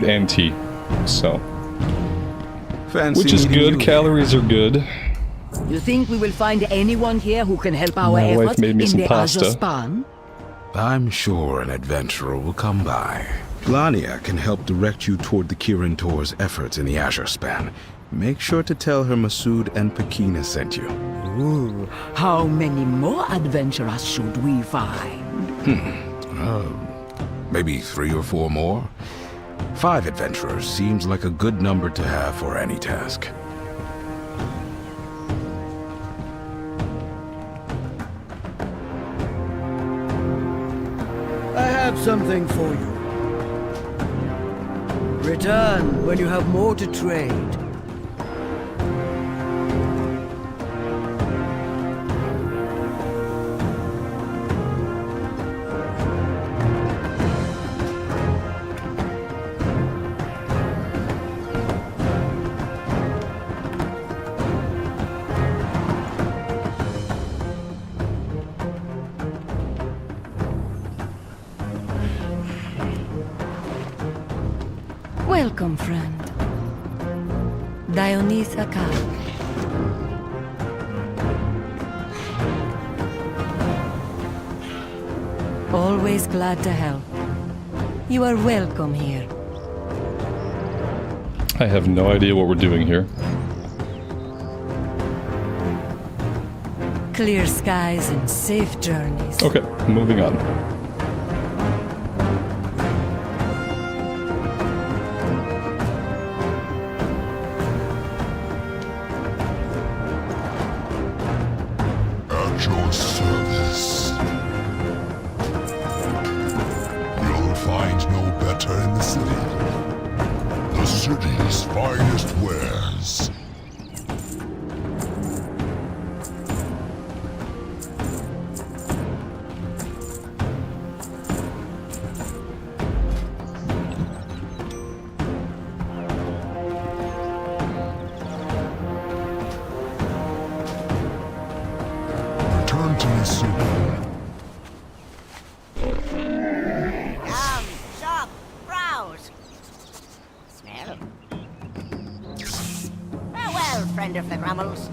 and tea, so which is good. Calories are good. You think we will find anyone here who can help our My wife efforts made me in some the pasta. Azure Span? I'm sure an adventurer will come by. Glania can help direct you toward the Kirin Tor's efforts in the Azure Span. Make sure to tell her Masood and Pekina sent you. Ooh, how many more adventurers should we find? Maybe 3 or 4 more? 5 adventurers seems like a good number to have for any task. I have something for you. Return when you have more to trade. Welcome, friend. Dionysa Khan. Always glad to help. You are welcome here. I have no idea what we're doing here. Clear skies and safe journeys. Okay, moving on. At your service. You'll find no better in the city. The city's finest wares. Return to me soon. Come, shop, browse. Smell. Farewell, friend of the Grummels.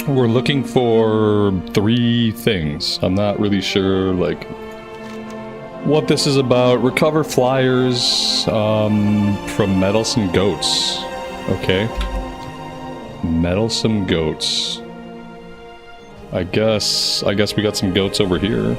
We're looking for 3 things. I'm not really sure, like, what this is about. Recover flyers from meddlesome goats. Okay. Meddlesome goats. I guess we got some goats over here.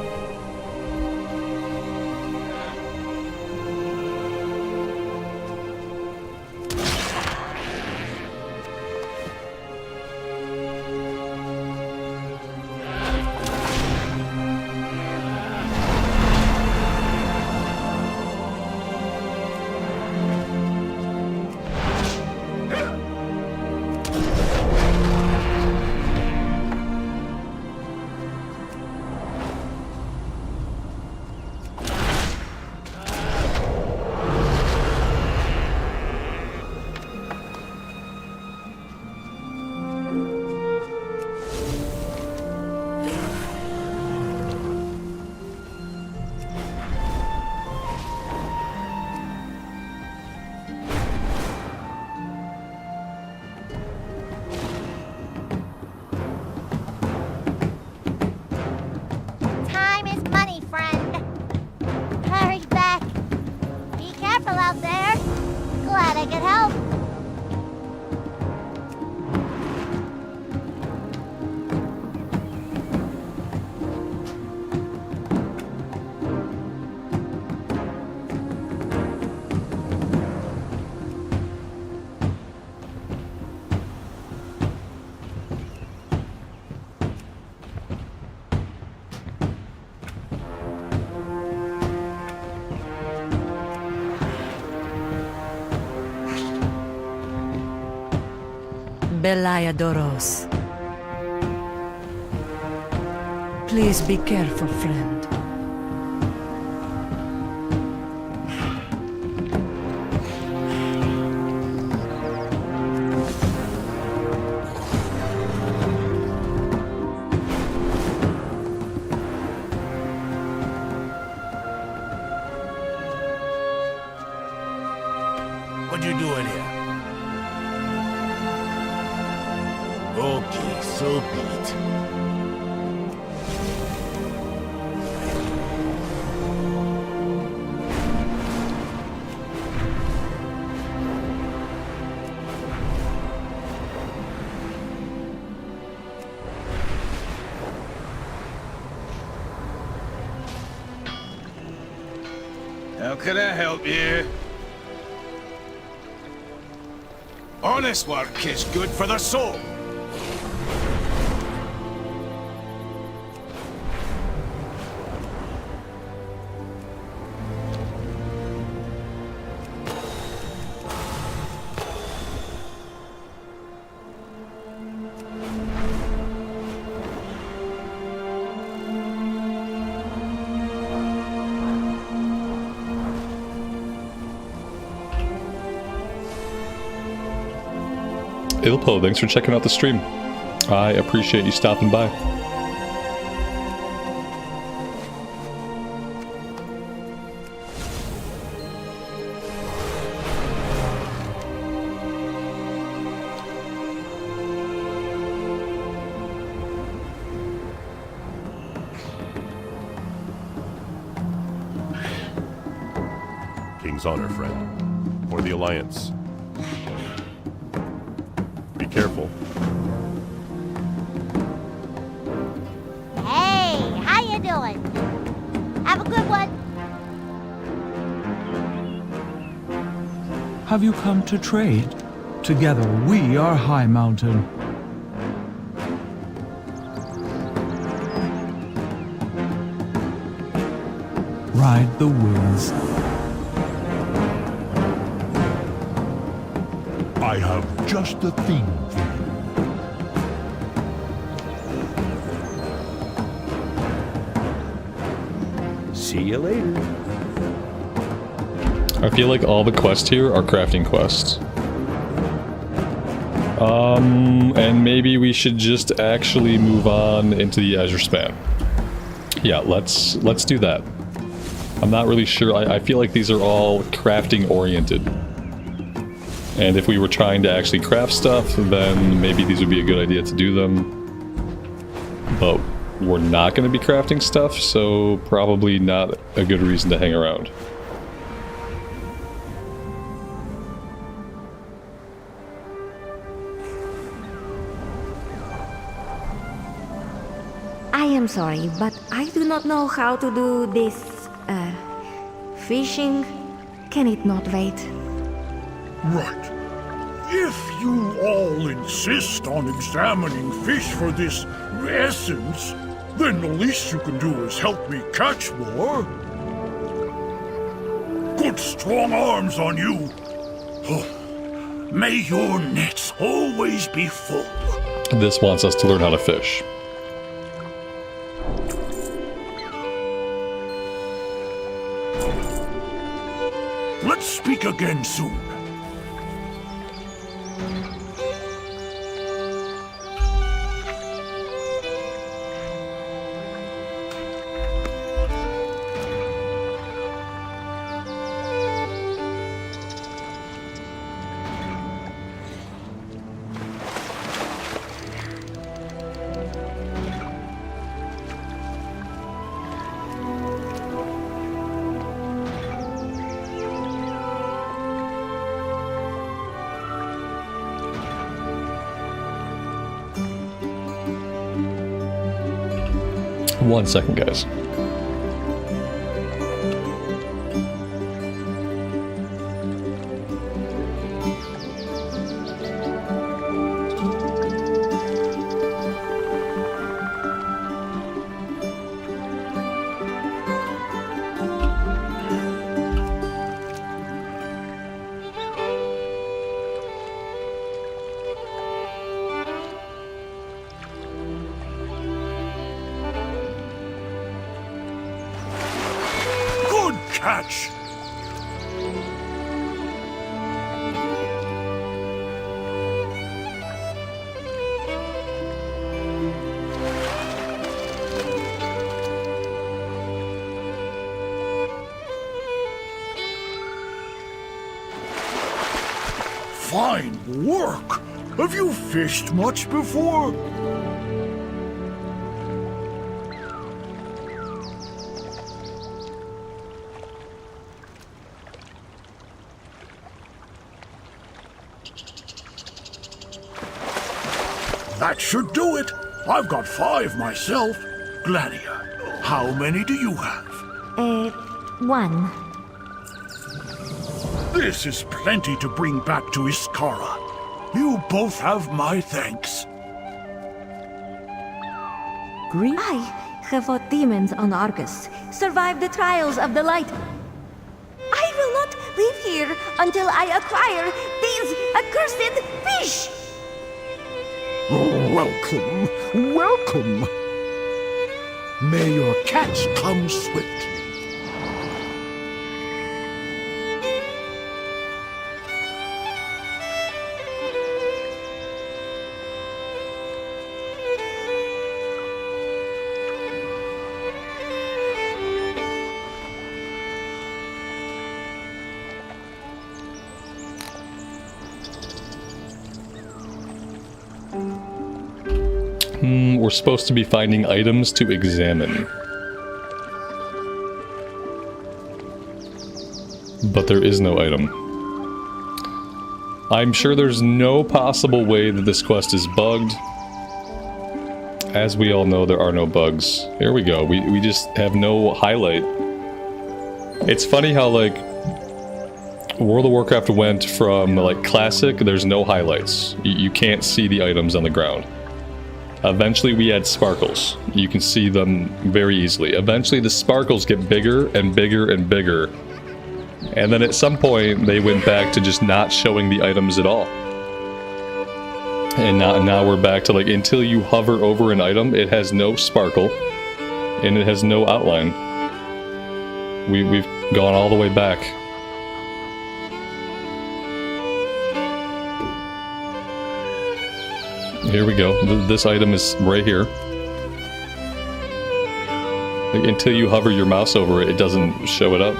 Beliadoros. Please be careful, friend. What you doing here? Okay, so be it. How can I help you? Honest work is good for the soul. Ilpo, thanks for checking out the stream. I appreciate you stopping by. King's honor, friend. For the Alliance. Be careful. Hey, how you doing? Have a good one. Have you come to trade? Together we are High Mountain. Ride the winds. I have just the thing for you. See you later. I feel like all the quests here are crafting quests. And maybe we should just actually move on into the Azure Span. Yeah, let's do that. I'm not really sure. I feel like these are all crafting oriented. And if we were trying to actually craft stuff, then maybe these would be a good idea to do them. But we're not going to be crafting stuff, so probably not a good reason to hang around. I am sorry, but I do not know how to do this, fishing. Can it not wait? Right. If you all insist on examining fish for this essence, then the least you can do is help me catch more. Good strong arms on you. Oh, may your nets always be full. This wants us to learn how to fish. Let's speak again soon. One second, guys. catch. Fine work! Have you fished much before? That should do it. I've got 5 myself. Glania, how many do you have? 1. This is plenty to bring back to Iskara. You both have my thanks. I have fought demons on Argus, survived the trials of the light. I will not leave here until I acquire these accursed fish! Welcome, welcome. May your catch come swiftly. We're supposed to be finding items to examine. But there is no item. I'm sure there's no possible way that this quest is bugged. As we all know, there are no bugs. Here we go. We just have no highlight. It's funny how, like, World of Warcraft went from, like, classic, there's no highlights. You can't see the items on the ground. Eventually we had sparkles. You can see them very easily. Eventually the sparkles get bigger and bigger and bigger. And then at some point they went back to just not showing the items at all. And now we're back to, like, until you hover over an item, it has no sparkle and it has no outline. We've gone all the way back. Here we go. This item is right here. Like, until you hover your mouse over it, it doesn't show it up.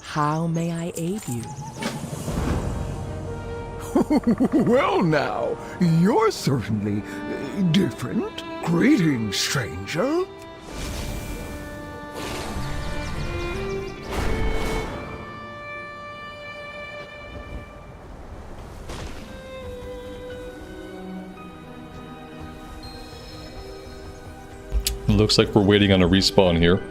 How may I aid you? Well now, you're certainly different. Greetings, stranger. Looks like we're waiting on a respawn here.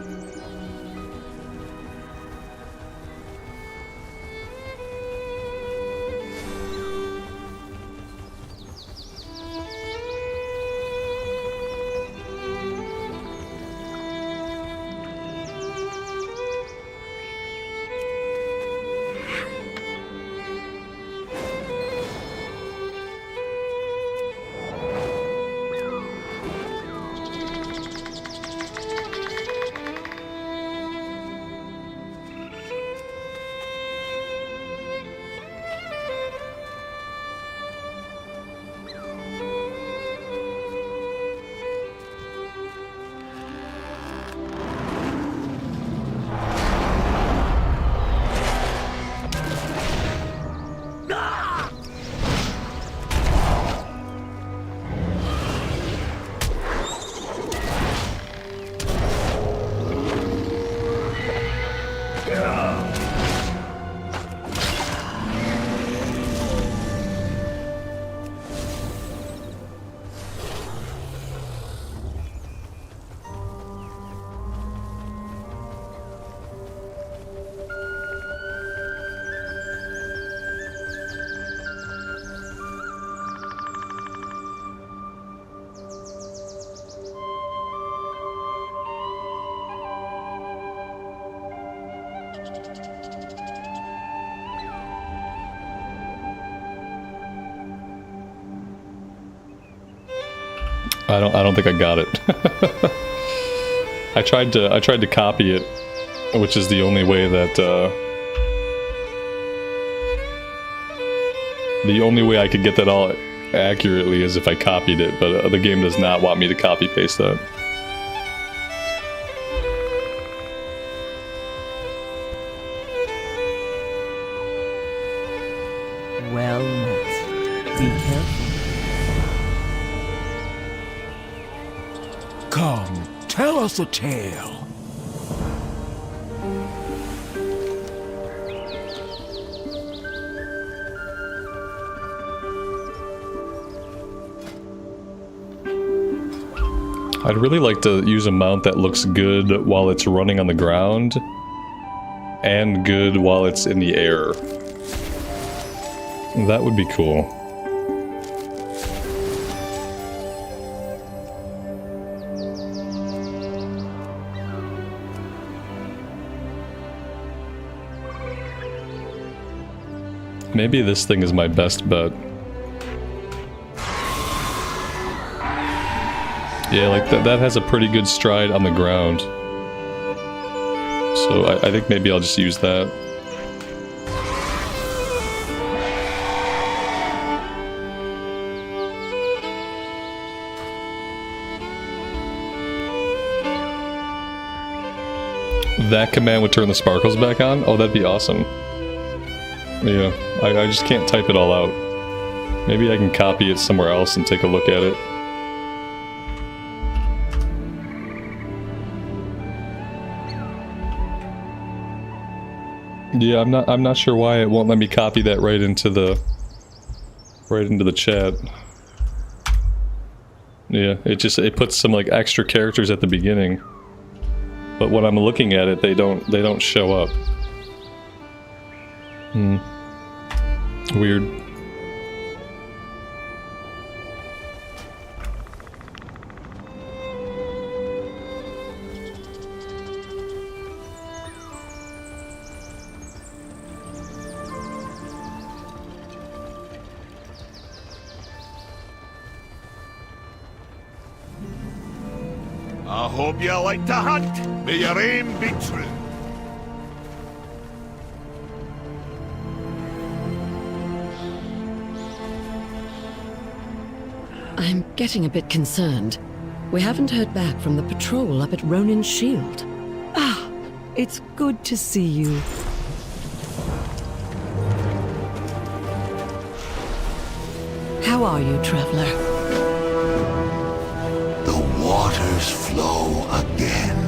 I don't think I got it. I tried to copy it, which is the only way that the only way I could get that all accurately is if I copied it, but the game does not want me to copy paste that. Well met. Be careful. Come, tell us a tale. I'd really like to use a mount that looks good while it's running on the ground, and good while it's in the air. That would be cool. Maybe this thing is my best bet. Yeah, like that has a pretty good stride on the ground. So I think maybe I'll just use that. That command would turn the sparkles back on? Oh, that'd be awesome. Yeah, I just can't type it all out. Maybe I can copy it somewhere else and take a look at it. Yeah, I'm not sure why it won't let me copy that right into the chat. Yeah, it puts some like extra characters at the beginning. But when I'm looking at it, they don't show up. Weird. I hope you like to hunt. May your aim be true. I'm getting a bit concerned. We haven't heard back from the patrol up at Ronin's Shield. Ah, it's good to see you. How are you, traveler? The waters flow again.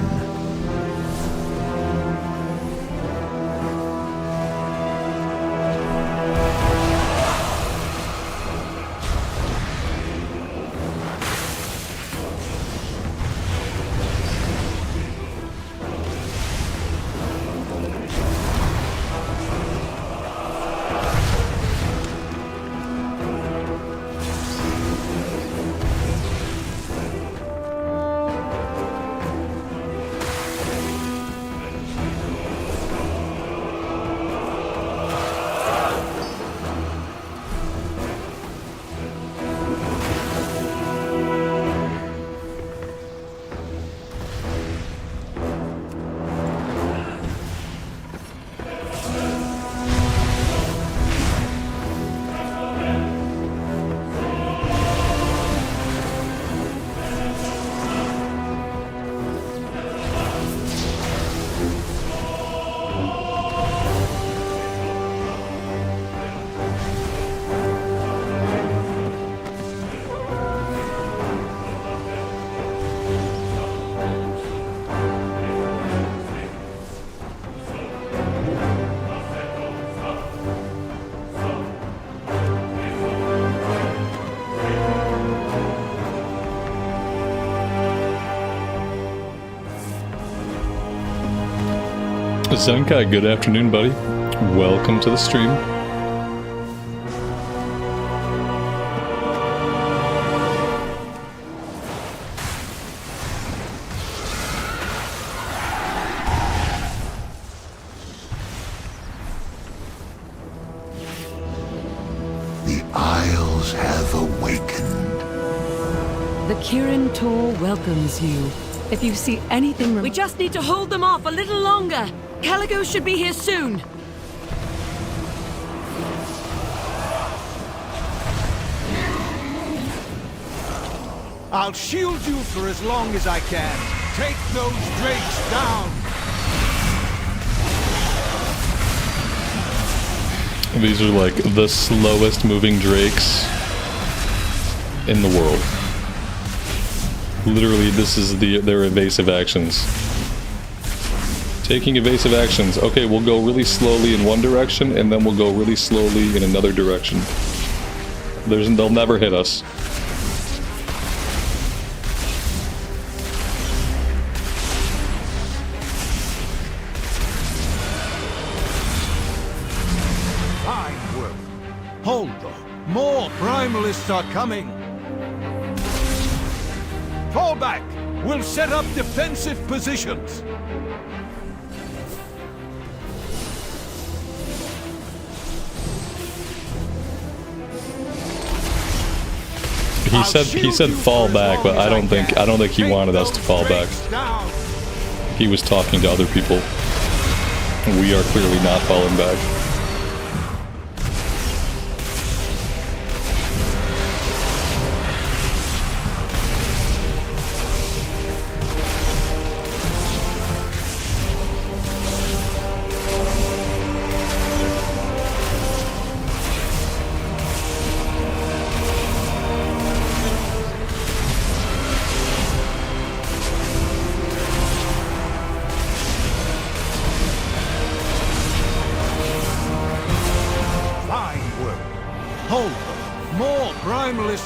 Zenkai, good afternoon, buddy. Welcome to the stream. The Isles have awakened. The Kirin Tor welcomes you. If you see anything... We just need to hold them off a little longer. Caligo should be here soon. I'll shield you for as long as I can. Take those drakes down! These are like the slowest moving drakes in the world. Literally, this is their evasive actions. Taking evasive actions. Okay, we'll go really slowly in one direction, and then we'll go really slowly in another direction. They'll never hit us. Fine work. Hold though. More primalists are coming. Fall back! We'll set up defensive positions! He said fall back, but I don't think he wanted us to fall back. He was talking to other people. We are clearly not falling back.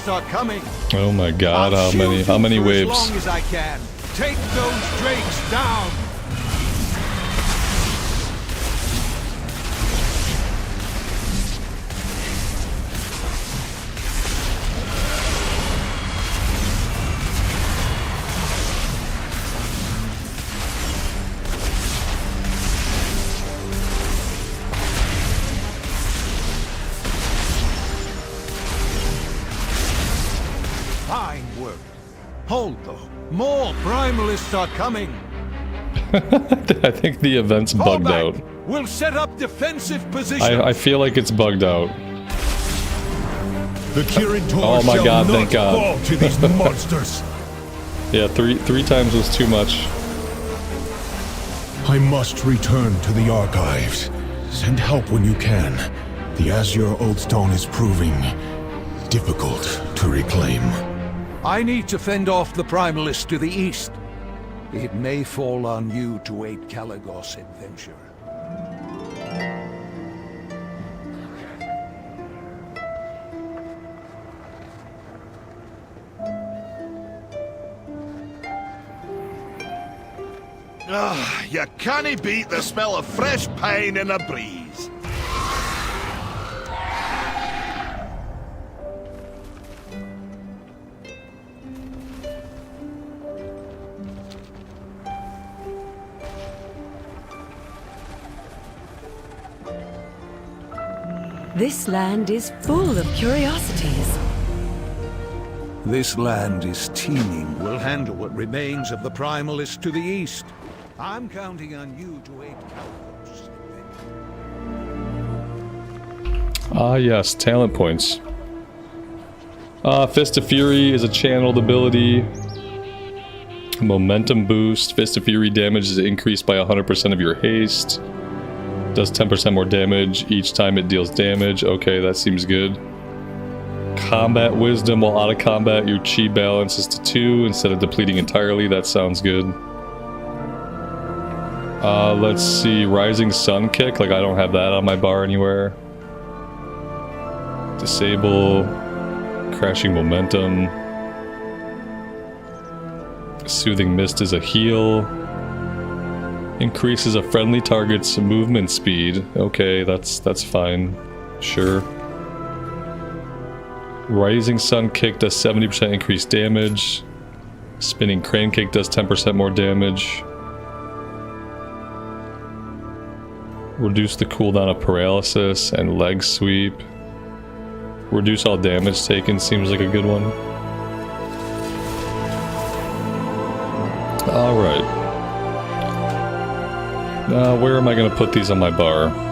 Are coming. Oh my god, how many waves? As long as I can. Take those drakes down. Hold though. More primalists are coming. I think the event's bugged out. We'll set up defensive positions. I feel like it's bugged out. The Kirin Tor oh my god, shall thank not god. fall to these monsters. Yeah, three times was too much. I must return to the archives. Send help when you can. The Azure Oathstone is proving difficult to reclaim. I need to fend off the primalists to the east. It may fall on you to aid Caligos' adventure. You can't beat the smell of fresh pine in a breeze. This land is full of curiosities. This land is teeming. We'll handle what remains of the primalists to the east. I'm counting on you to aid Caligos. Ah yes, talent points. Fist of Fury is a channeled ability. Momentum boost. Fist of Fury damage is increased by 100% of your haste. Does 10% more damage each time it deals damage. Okay, that seems good. Combat Wisdom. While out of combat, your chi balance is to 2 instead of depleting entirely. That sounds good. Let's see. Rising Sun Kick. Like, I don't have that on my bar anywhere. Disable. Crashing Momentum. Soothing Mist is a heal. Increases a friendly target's movement speed. Okay, that's fine. Sure. Rising Sun Kick does 70% increased damage. Spinning Crane Kick does 10% more damage. Reduce the cooldown of paralysis and leg sweep. Reduce all damage taken seems like a good one. Alright. Now, where am I going to put these on my bar?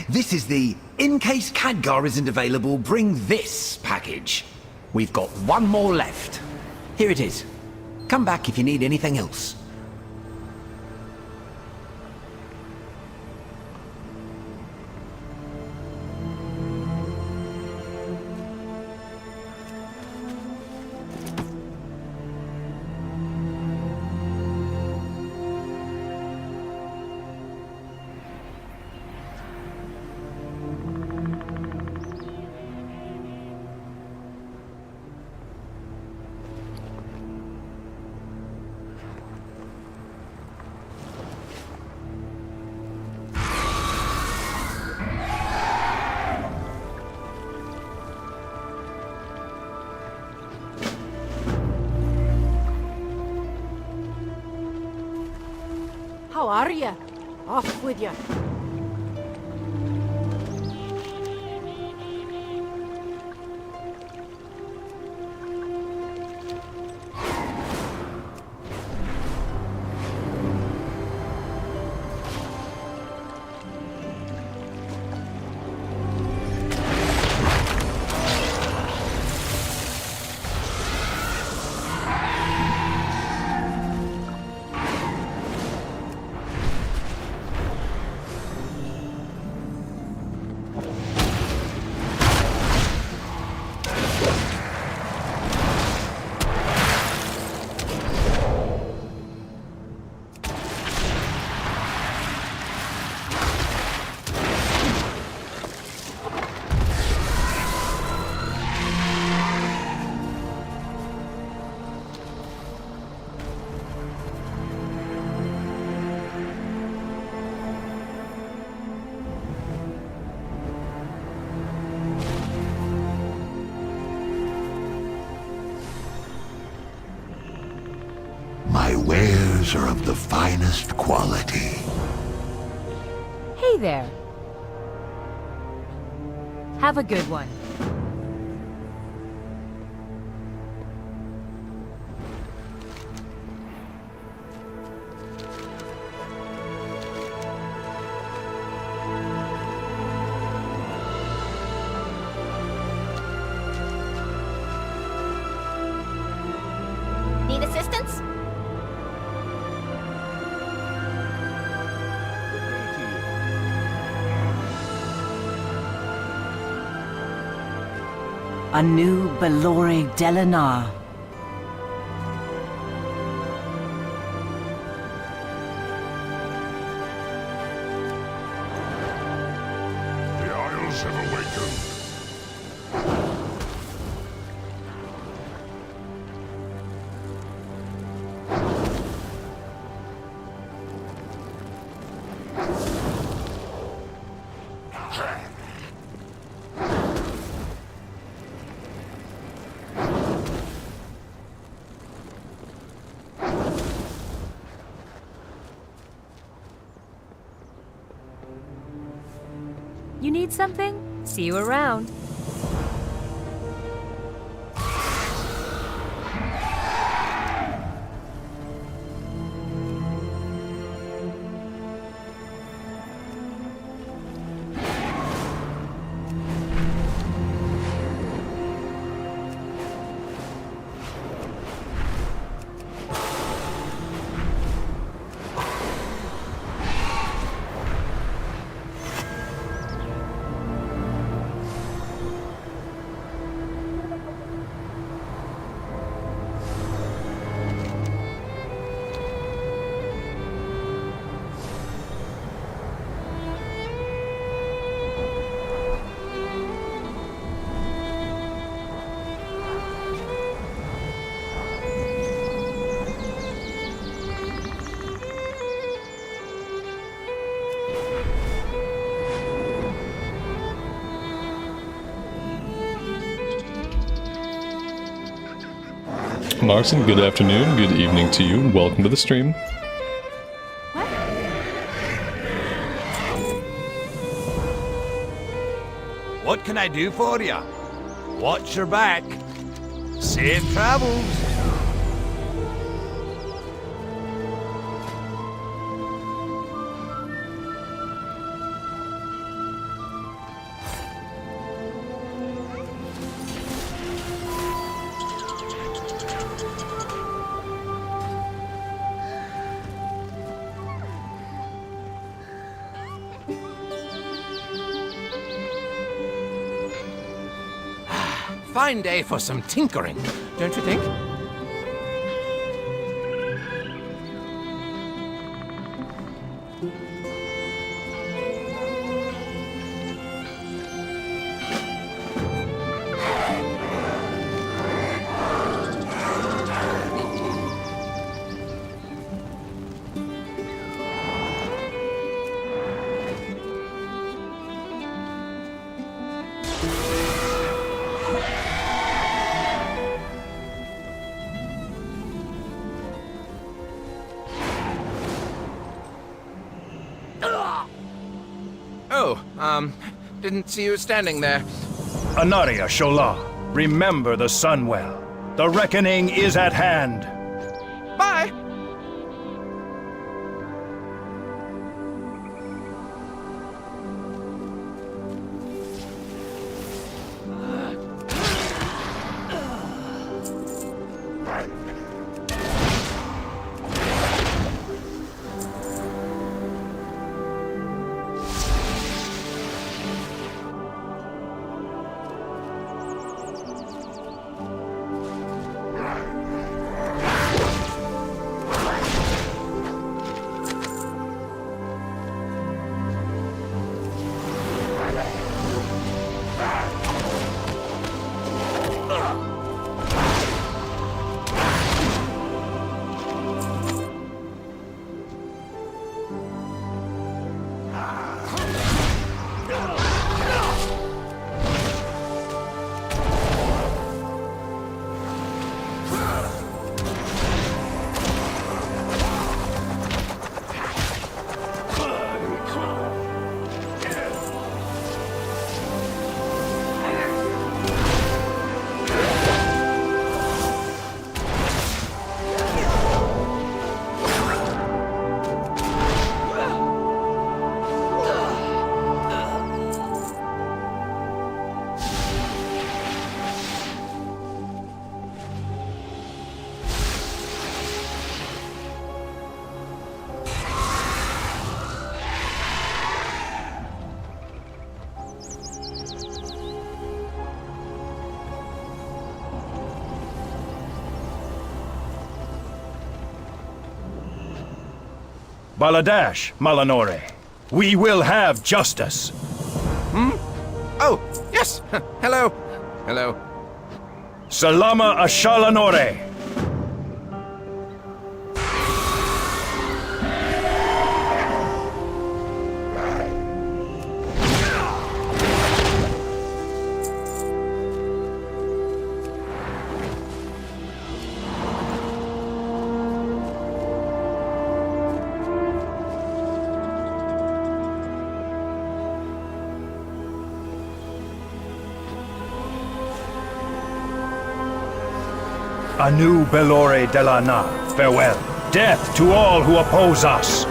This is the in case Khadgar isn't available, bring this package. We've got one more left. Here it is. Come back if you need anything else. How are ya? Off with ya. My wares are of the finest quality. Hey there. Have a good one. Need assistance? A new Belore Delanar. The Isles have awakened. You need something? See you around. Marcin, good afternoon, good evening to you, and welcome to the stream. What can I do for you? Watch your back. Safe travels. Fine day for some tinkering, don't you think? Didn't see you standing there. Anaria Shola, remember the Sunwell. The reckoning is at hand. Bye! Baladash, Malanore. We will have justice. Oh, yes. Hello. Hello. Salama Ashalanore. Anu Belore Delana, farewell. Death to all who oppose us.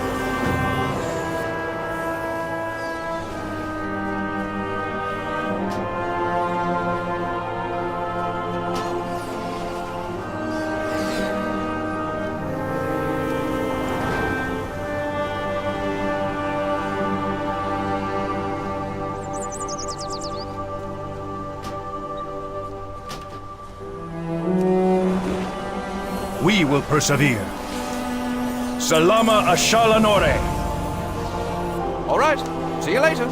We will persevere. Salama Ashalanore. All right. See you later.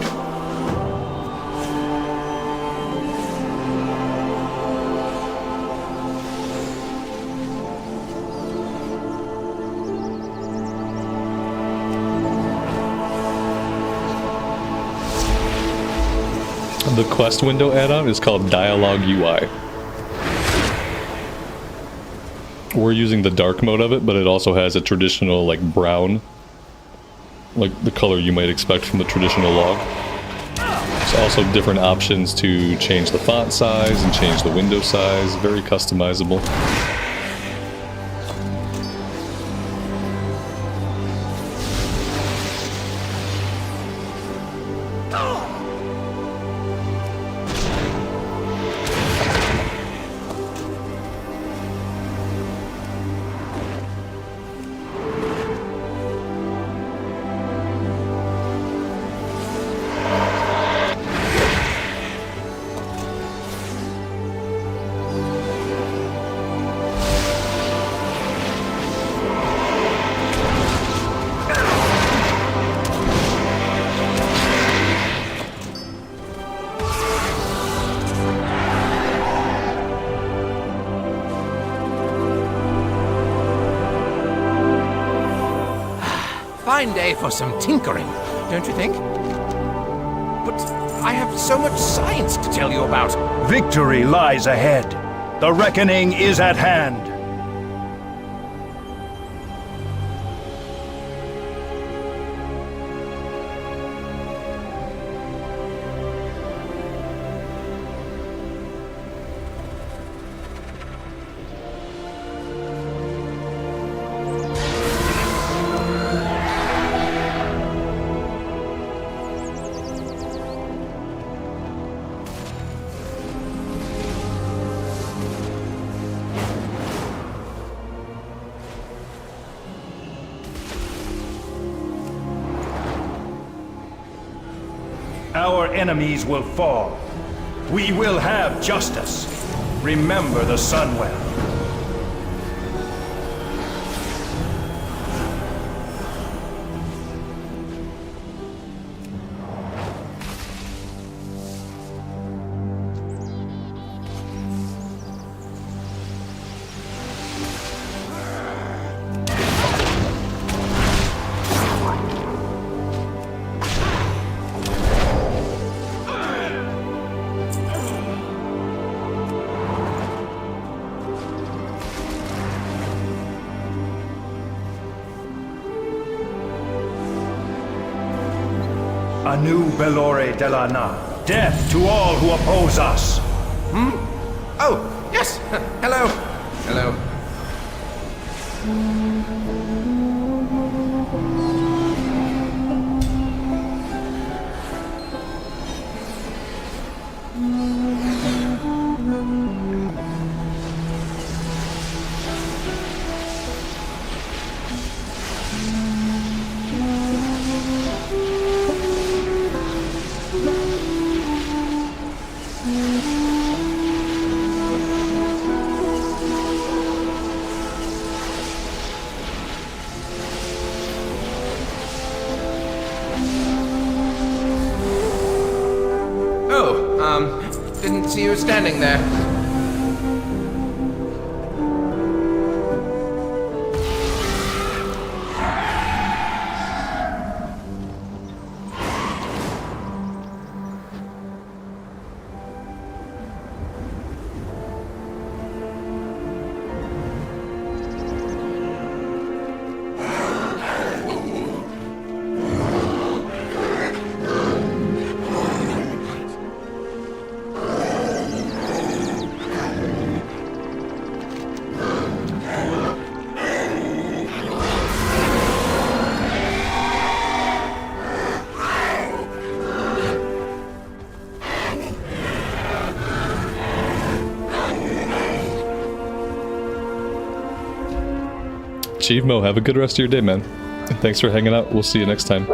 The quest window add-on is called Dialogue UI. We're using the dark mode of it, but it also has a traditional, like, brown. Like, the color you might expect from the traditional log. There's also different options to change the font size and change the window size. Very customizable. Fine day for some tinkering, don't you think? But I have so much science to tell you about. Victory lies ahead. The reckoning is at hand. Our enemies will fall. We will have justice. Remember the Sunwell. Anu Belore Delana. Death to all who oppose us. Hmm? Oh, yes. Hello. Hello. Didn't see you standing there. Chief-Mo, have a good rest of your day, man. Thanks for hanging out. We'll see you next time.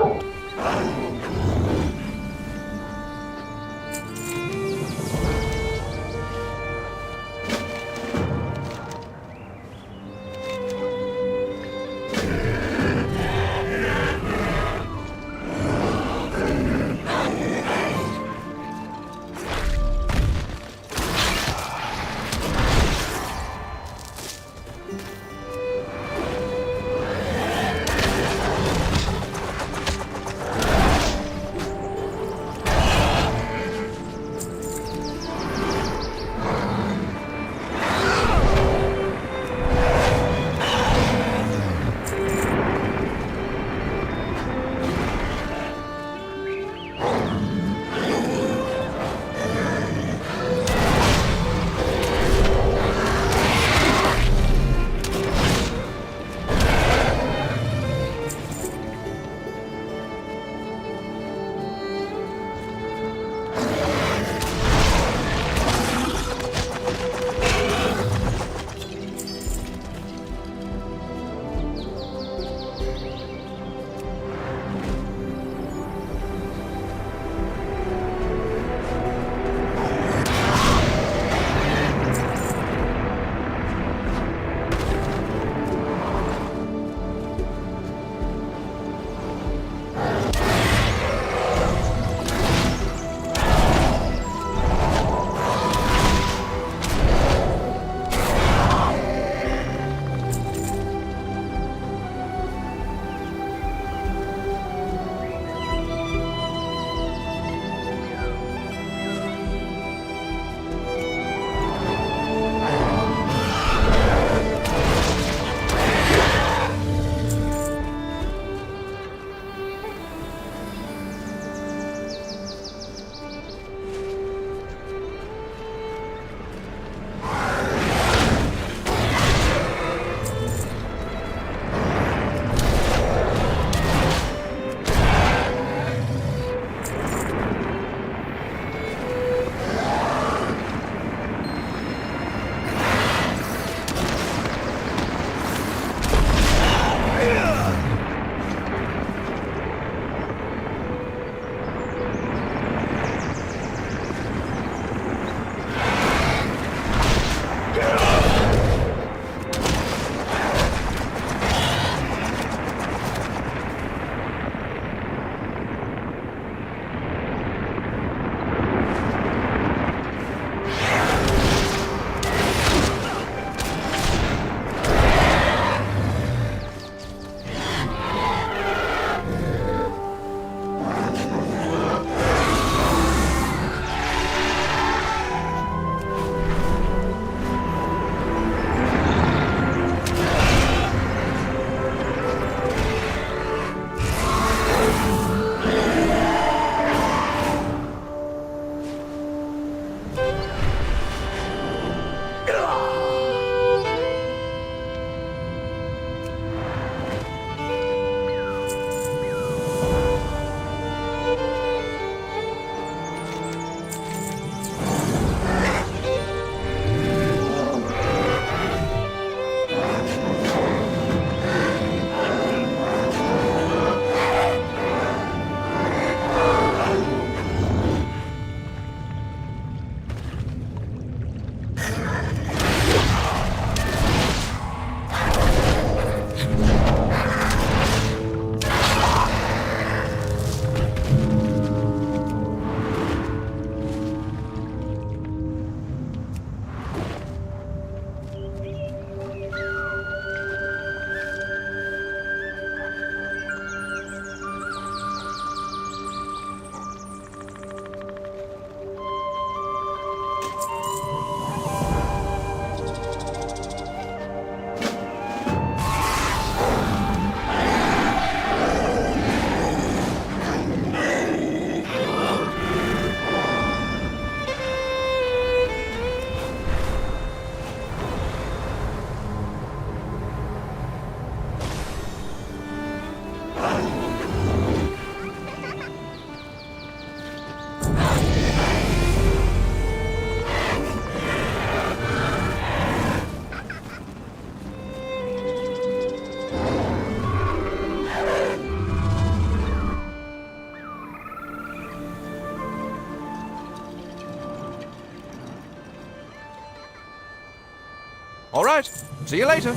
right. See you later.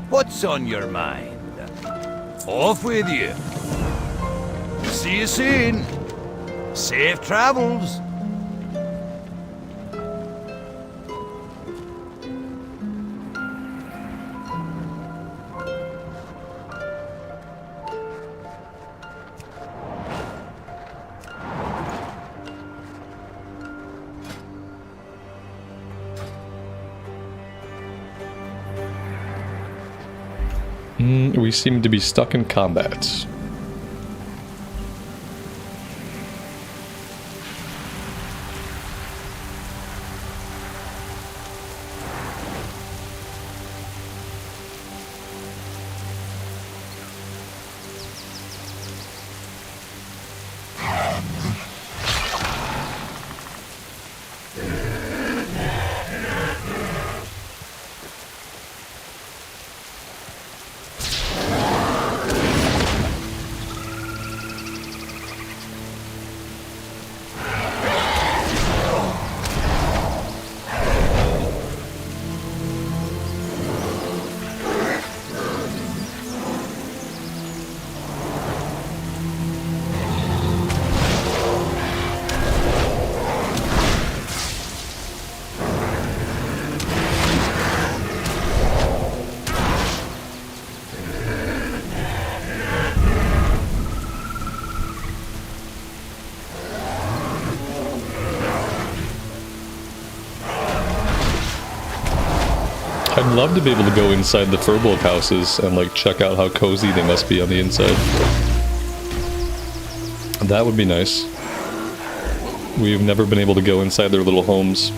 What's on your mind? Off with you. See you soon. Safe travels. We seem to be stuck in combat. I'd love to be able to go inside the Furbolg houses and like check out how cozy they must be on the inside. That would be nice. We've never been able to go inside their little homes.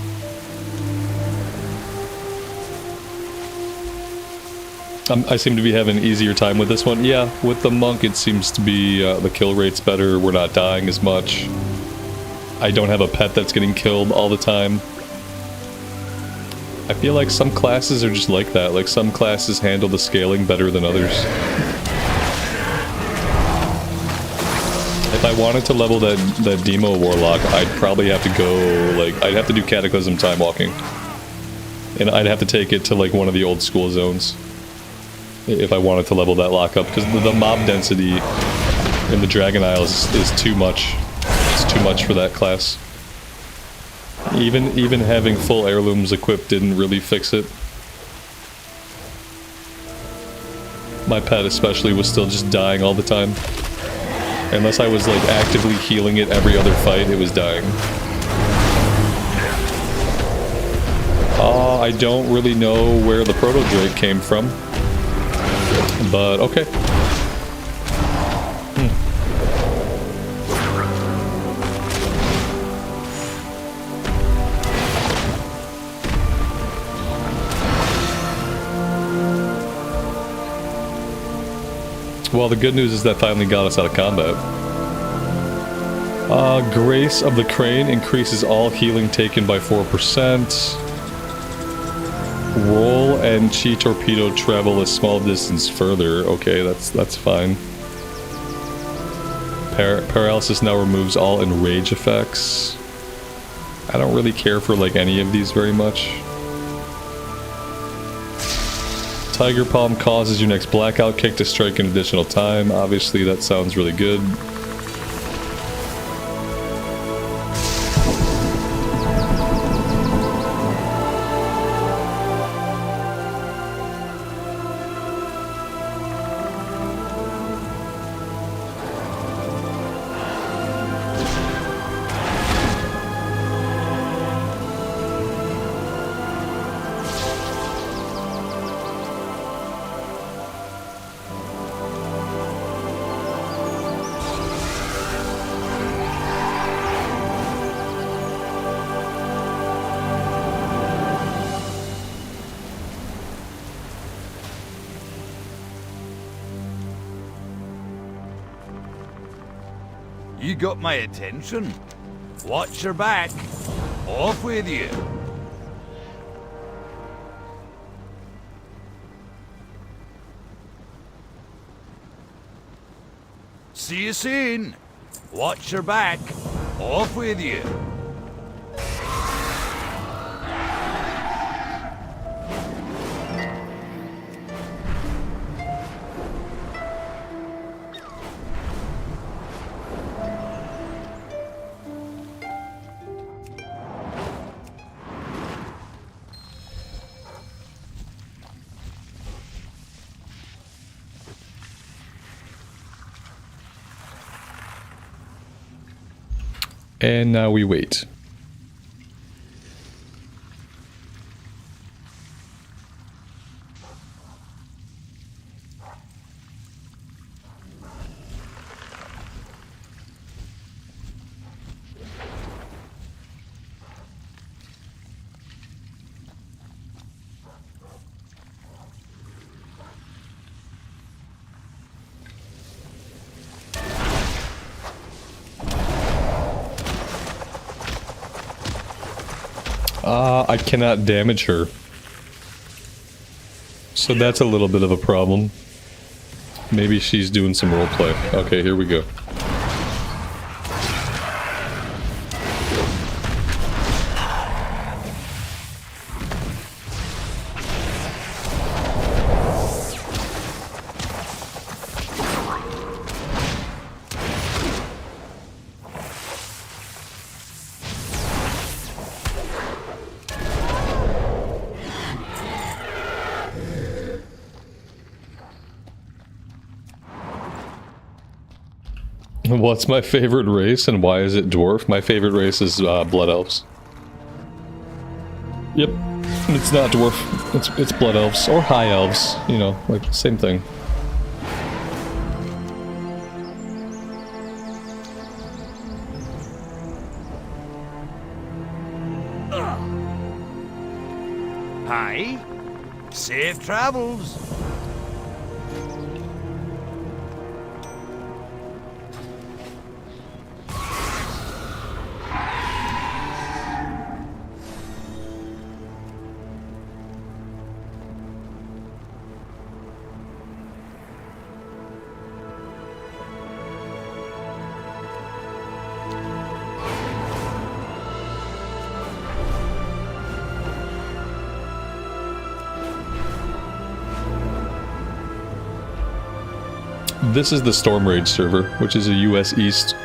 I seem to be having an easier time with this one. Yeah, with the monk it seems to be the kill rate's better, we're not dying as much. I don't have a pet that's getting killed all the time. I feel like some classes are just like that, like some classes handle the scaling better than others. If I wanted to level that Demo Warlock, I'd probably have to go, like, I'd have to do Cataclysm time walking. And I'd have to take it to like one of the old school zones. If I wanted to level that lockup, because the mob density in the Dragon Isles is too much. It's too much for that class. Even having full heirlooms equipped didn't really fix it. My pet especially was still just dying all the time. Unless I was like actively healing it every other fight, it was dying. I don't really know where the Proto Drake came from. But okay. Well, the good news is that finally got us out of combat. Grace of the Crane increases all healing taken by 4%. Roll and Chi Torpedo travel a small distance further. Okay, that's fine. Paralysis now removes all enrage effects. I don't really care for like any of these very much. Tiger Palm causes your next blackout kick to strike an additional time. Obviously that sounds really good. You got my attention. Watch your back. Off with you. See you soon. Watch your back. Off with you. And now we wait. I cannot damage her. So that's a little bit of a problem. Maybe she's doing some roleplay. Okay, here we go. What's my favorite race and why is it dwarf? My favorite race is Blood Elves. Yep, it's not dwarf, it's Blood Elves, or High Elves, you know, like, same thing. Hi. Safe travels. This is the Storm Rage server, which is a US East,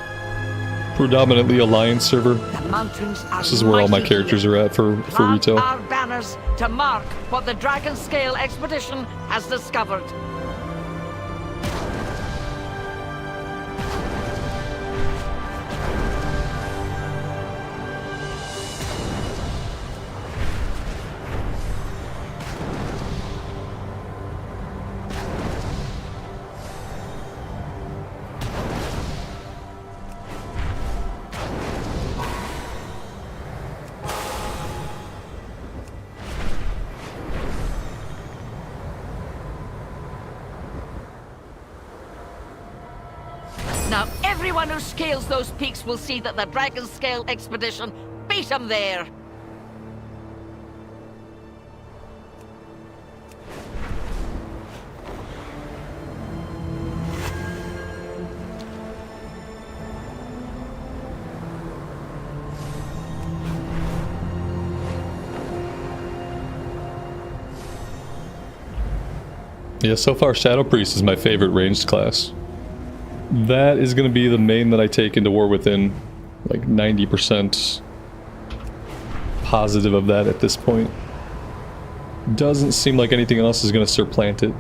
predominantly Alliance server. This is where all my characters are at for retail. Our banners to mark what the Dragon Scale expedition has discovered. Now everyone who scales those peaks will see that the Dragon Scale expedition beat them there. Yeah, so far Shadow Priest is my favorite ranged class. That is going to be the main that I take into War Within. Like 90% positive of that at this point. Doesn't seem like anything else is going to supplant it.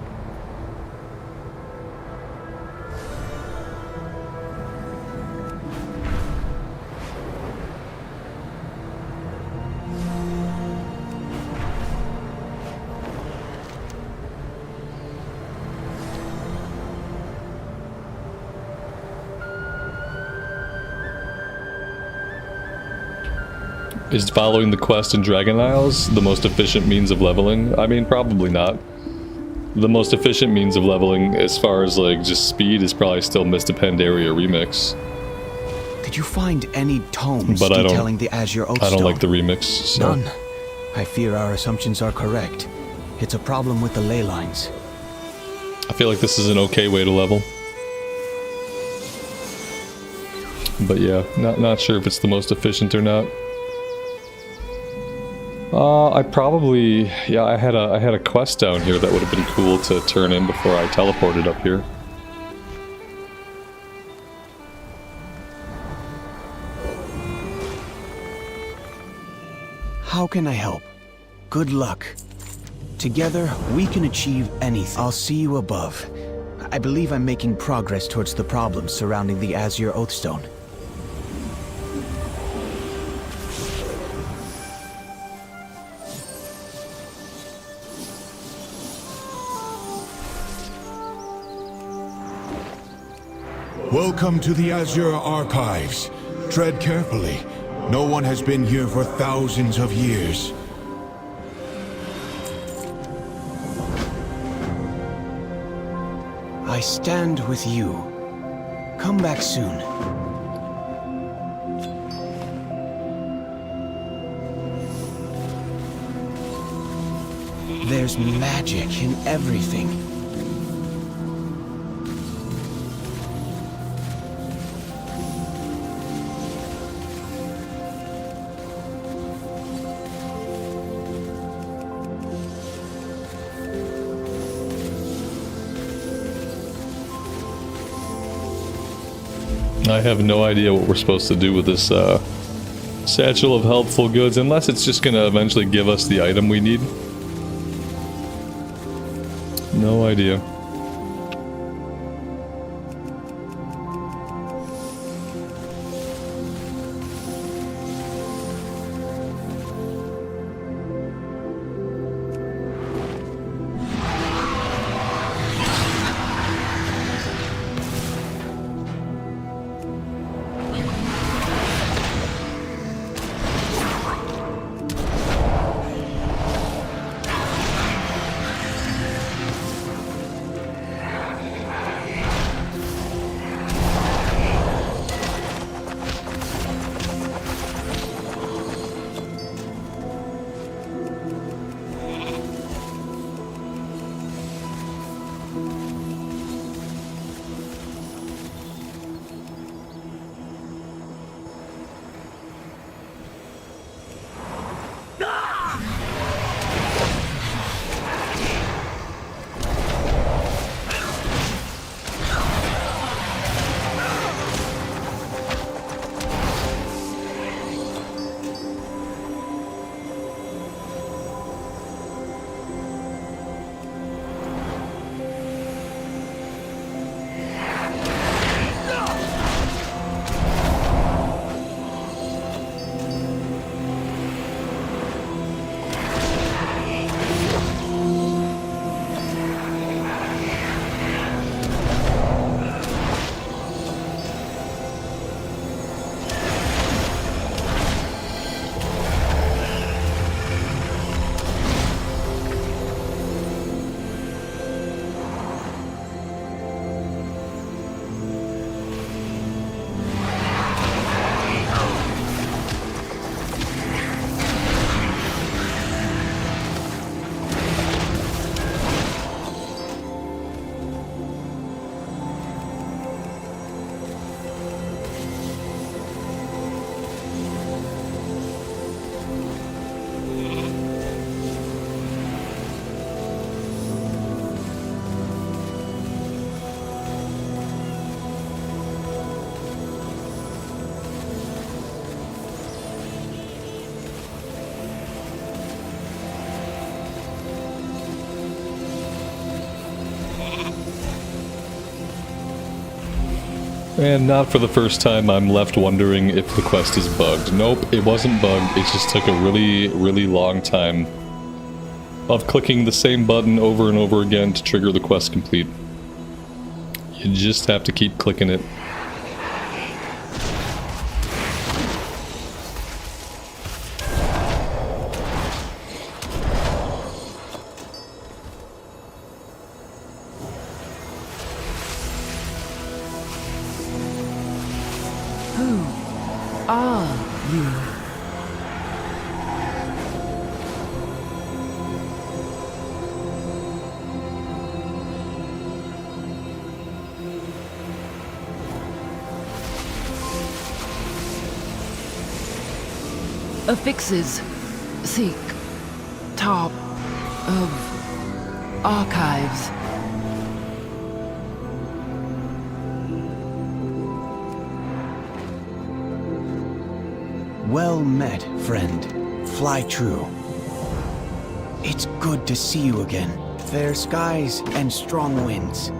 Is following the quest in Dragon Isles the most efficient means of leveling? I mean, probably not. The most efficient means of leveling, as far as like just speed, is probably still Mist of Pandaria Remix. Did you find any tomes detailing the Azure Oathstone? I don't like the remix. So. None. I fear our assumptions are correct. It's a problem with the ley lines. I feel like this is an okay way to level. But yeah, not sure if it's the most efficient or not. I probably, yeah, I had a quest down here that would have been cool to turn in before I teleported up here. How can I help? Good luck. Together, we can achieve anything. I'll see you above. I believe I'm making progress towards the problems surrounding the Azure Oathstone. Welcome to the Azure Archives. Tread carefully. No one has been here for thousands of years. I stand with you. Come back soon. There's magic in everything. I have no idea what we're supposed to do with this satchel of helpful goods, unless it's just gonna eventually give us the item we need. No idea. And not for the first time, I'm left wondering if the quest is bugged. Nope, it wasn't bugged. It just took a really, really long time of clicking the same button over and over again to trigger the quest complete. You just have to keep clicking it. Who are you? Affixes seek top of archives. Well met, friend. Fly true. It's good to see you again. Fair skies and strong winds.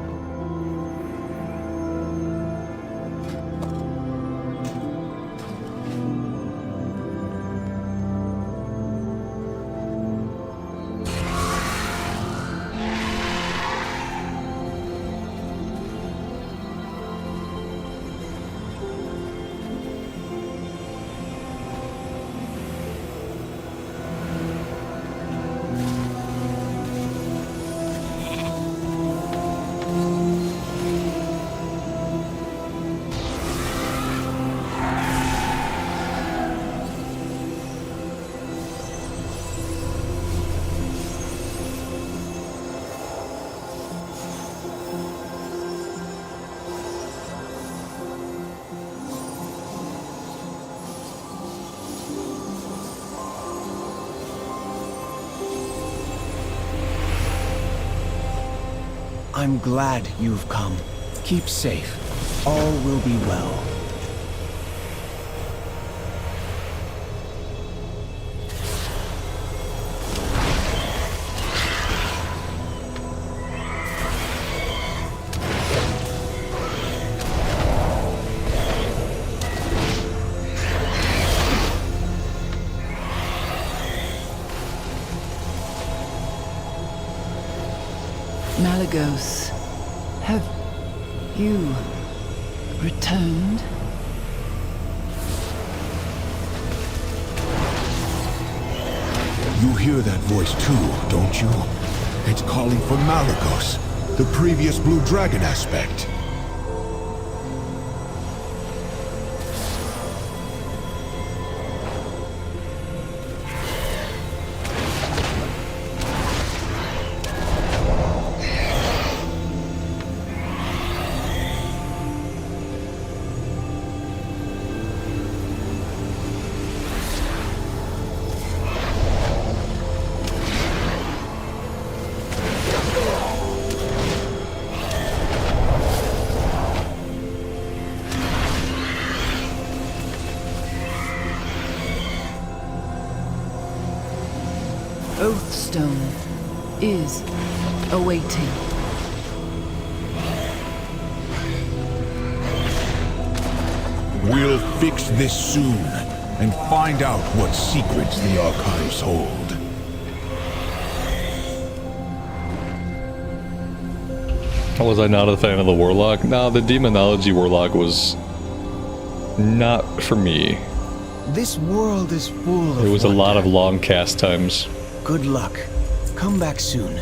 I'm glad you've come. Keep safe. All will be well. Malagos, have you returned? You hear that voice too, don't you? It's calling for Malagos, the previous Blue Dragon aspect. Oathstone is awaiting. We'll fix this soon and find out what secrets the archives hold. Was I not a fan of the Warlock? No, the Demonology Warlock was not for me. This world is full of It was a wonder. lot of long cast times. Good luck. Come back soon.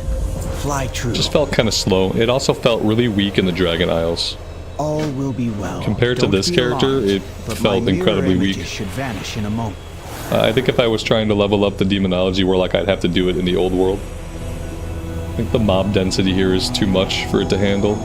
Fly true. Just felt kind of slow. It also felt really weak in the Dragon Isles. All will be well. Compared to Don't this be character, alarmed, it but my felt mirror incredibly images weak. should vanish in a moment. I think if I was trying to level up the Demonology Warlock, I'd have to do it in the old world. I think the mob density here is too much for it to handle.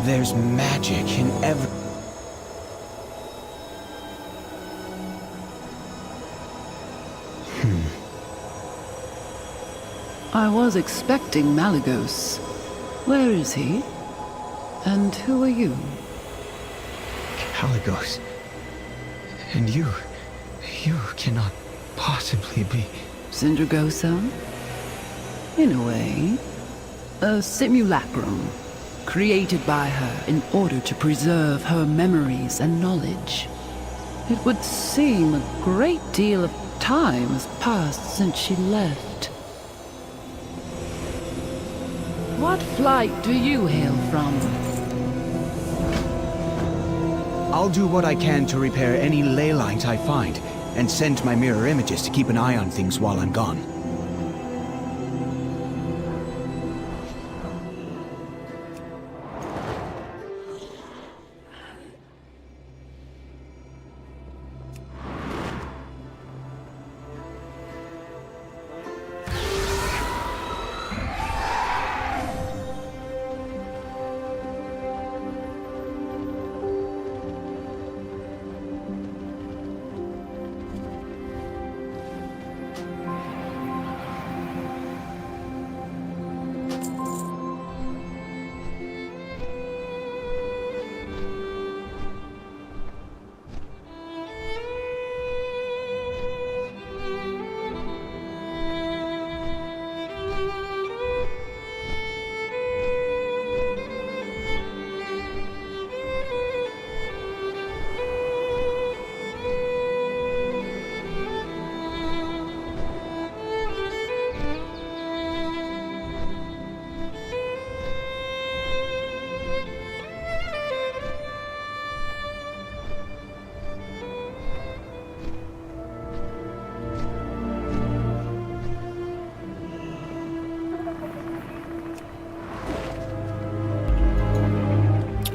There's magic in every... I was expecting Malagos. Where is he? And who are you? Malagos. And you cannot possibly be... Sindragosa? In a way. A simulacrum, created by her in order to preserve her memories and knowledge. It would seem a great deal of time has passed since she left. What flight do you hail from? I'll do what I can to repair any ley lines I find, and send my mirror images to keep an eye on things while I'm gone.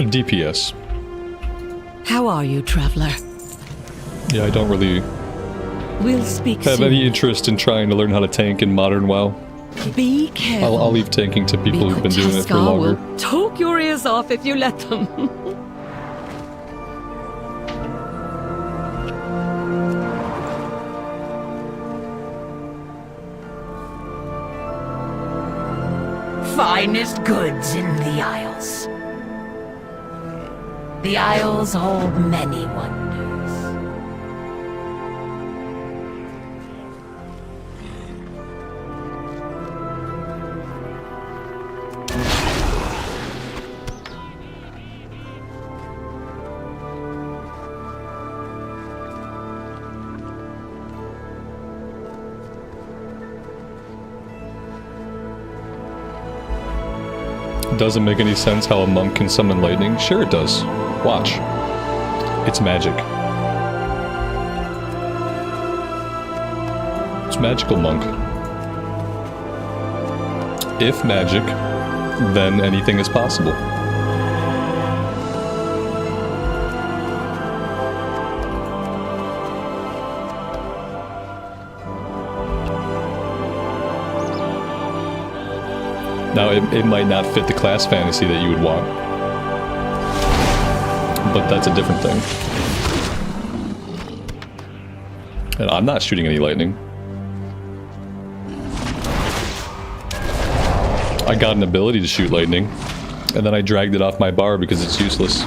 DPS. How are you, traveler? Yeah, I don't really We'll speak have soon. any interest in trying to learn how to tank in modern WoW. Be careful. I'll leave tanking to people who've been doing it for Tuskar longer. will talk your ears off if you let them. Finest goods in the Isles. The Isles hold many wonders. Doesn't make any sense how a monk can summon lightning. Sure it does. Watch. It's magic. It's magical, monk. If magic, then anything is possible. Now, it might not fit the class fantasy that you would want, but that's a different thing. And I'm not shooting any lightning. I got an ability to shoot lightning, and then I dragged it off my bar because it's useless.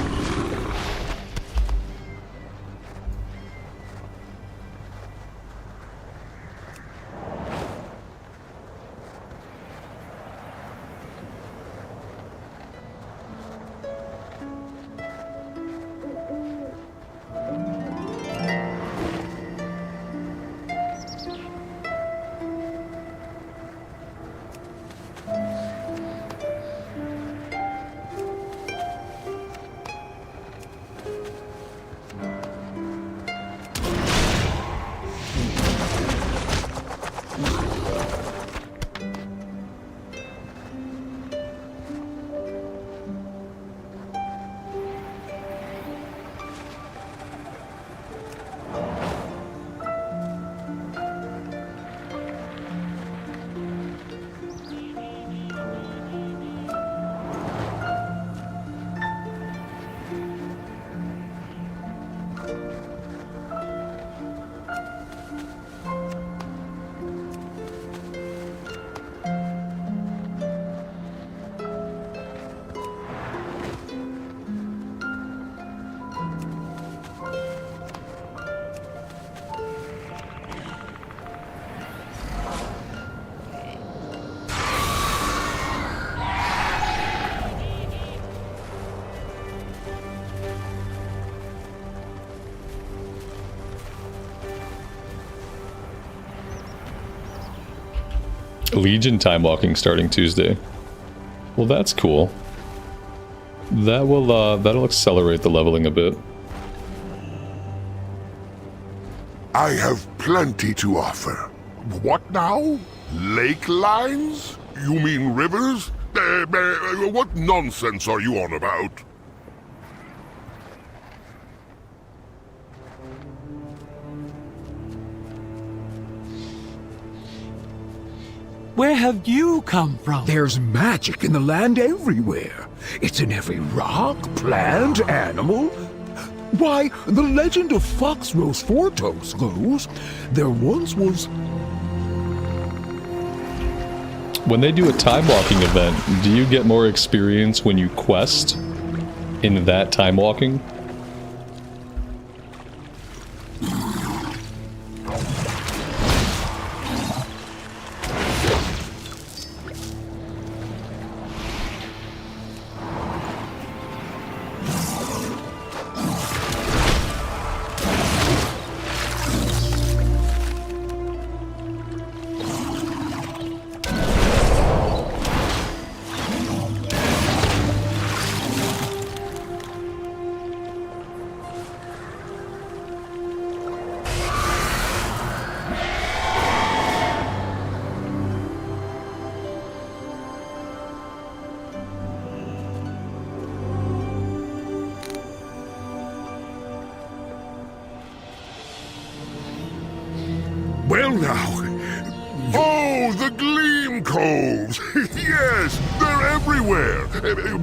Legion time walking starting Tuesday. Well, that's cool. That will that'll accelerate the leveling a bit. I have plenty to offer. What now? Lake lines? You mean rivers? What nonsense are you on about? Where have you come from? There's magic in the land everywhere. It's in every rock, plant, animal. Why, the legend of Foxrose Fortos goes, there once was... When they do a time walking event, do you get more experience when you quest in that time walking? Well now. Oh, the Gleam Coves! Yes, they're everywhere.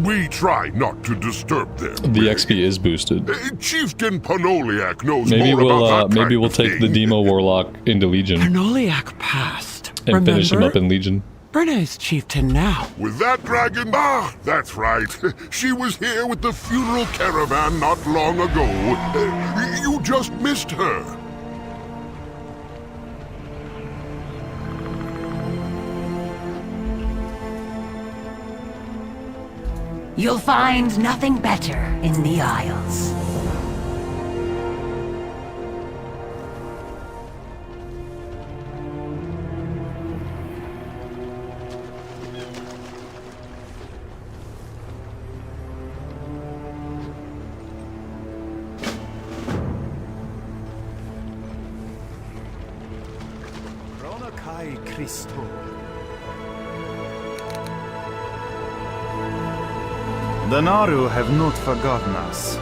We try not to disturb them. The XP is boosted. Chieftain Panoliak knows Maybe more about that maybe kind we'll of take thing. the Demo Warlock into Legion Panoliak passed. and finish him Remember? up in Legion. Brene's chieftain now. With that dragon? Ah, that's right. She was here with the funeral caravan not long ago. You just missed her. You'll find nothing better in the Isles. Christo. The Naru have not forgotten us.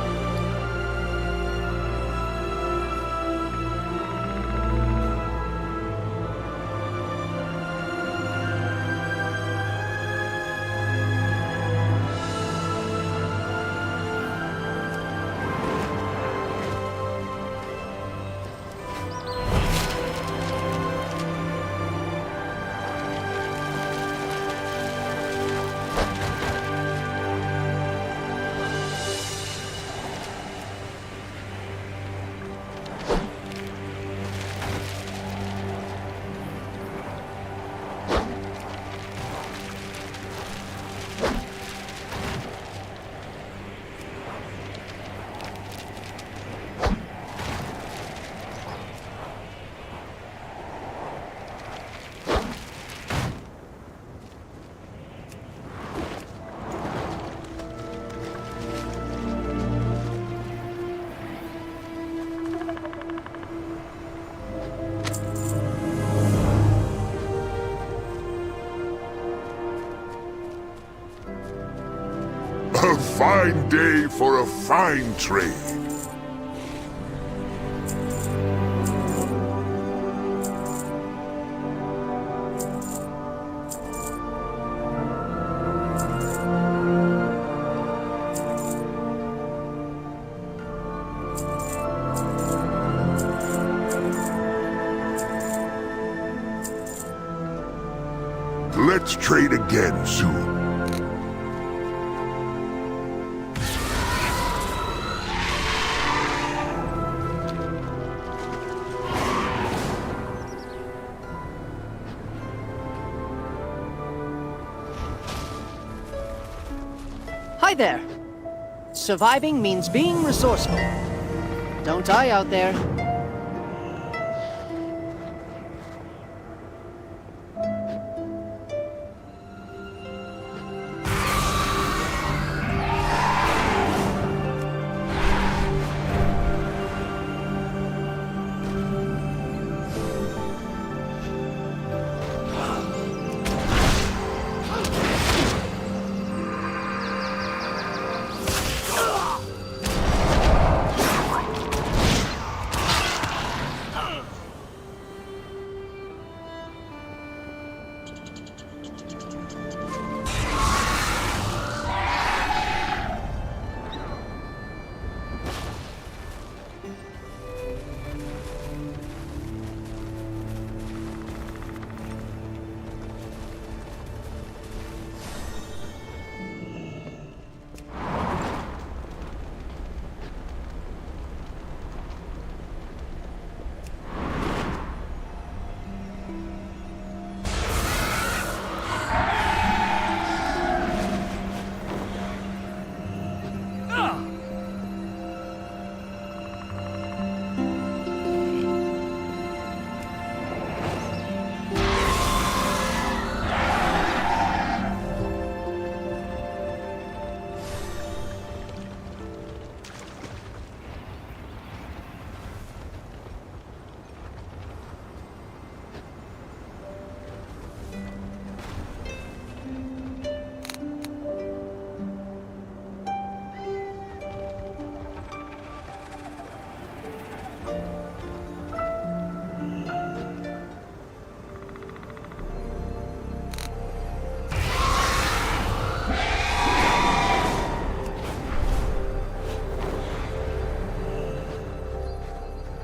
A fine day for a fine trade. Let's trade again soon. Hi there. Surviving means being resourceful. Don't die out there.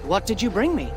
What did you bring me?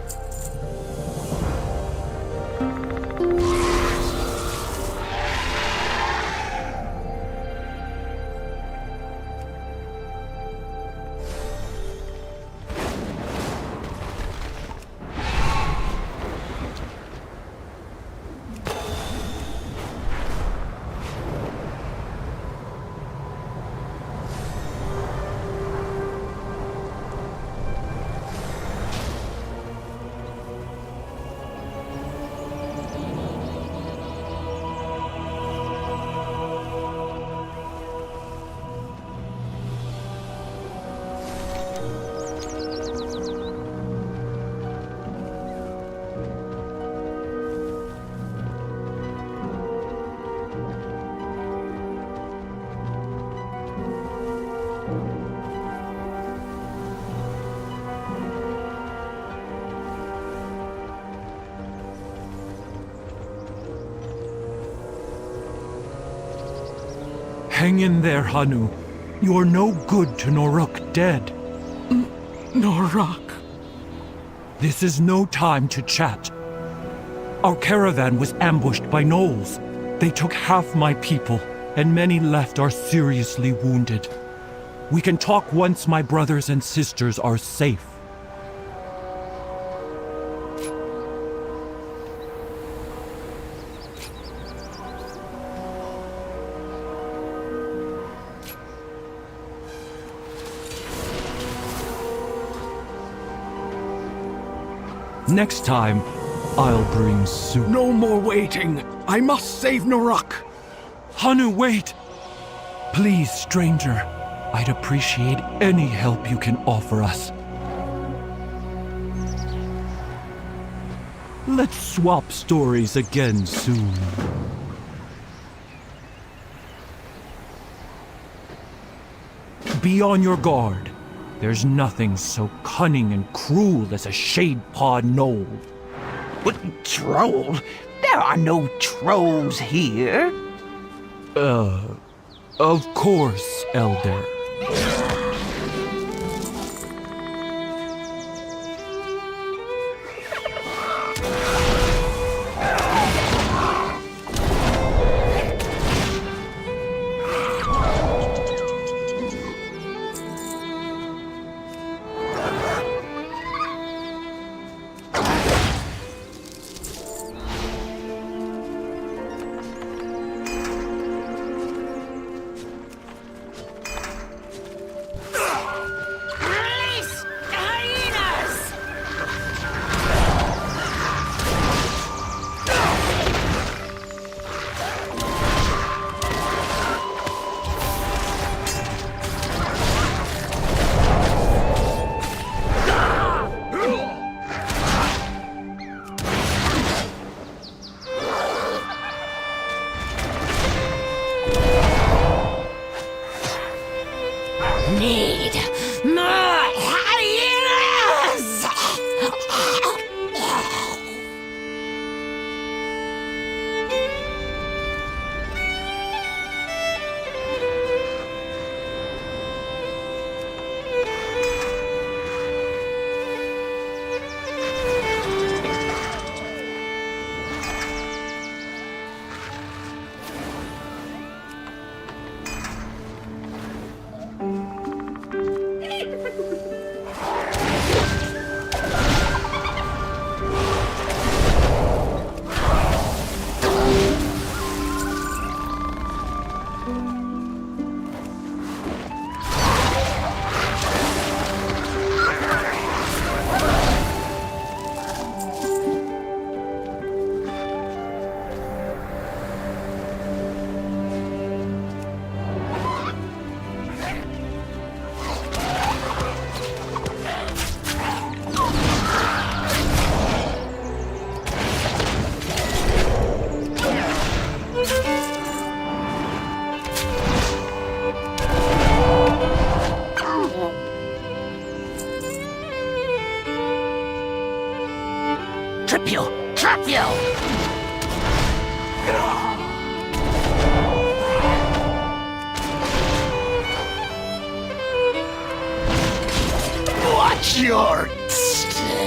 Hang in there, Hanu. You're no good to Noruk dead. Noruk. This is no time to chat. Our caravan was ambushed by gnolls. They took half my people, and many left are seriously wounded. We can talk once my brothers and sisters are safe. Next time, I'll bring soup. No more waiting. I must save Noruk. Hanu, wait! Please, stranger. I'd appreciate any help you can offer us. Let's swap stories again soon. Be on your guard. There's nothing so cunning and cruel as a shade-paw gnoll. But troll? There are no trolls here. Of course, Elder. Need more hyenas! Trap you! Watch your step!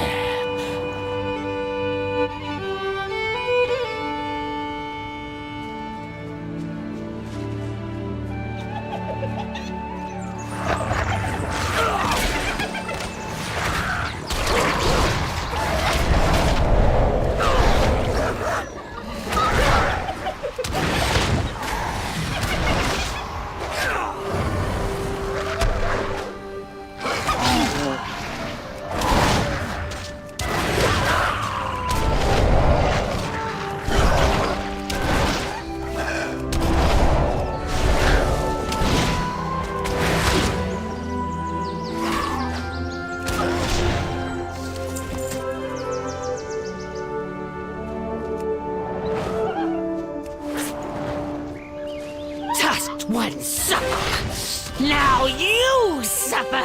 asked one suffer. Now you suffer.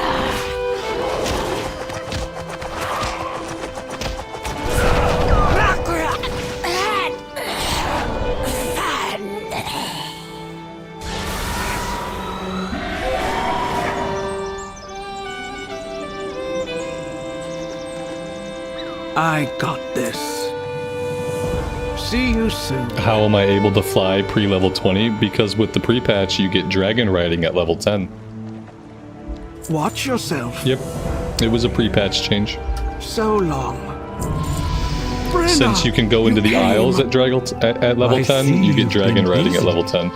I got this. See you soon. How am I able to fly pre-level 20? Because with the pre-patch, you get Dragonriding at level 10. Watch yourself. Yep. It was a pre-patch change. So long. Since you can go into the Isles at level 10, you get Dragonriding at level 10.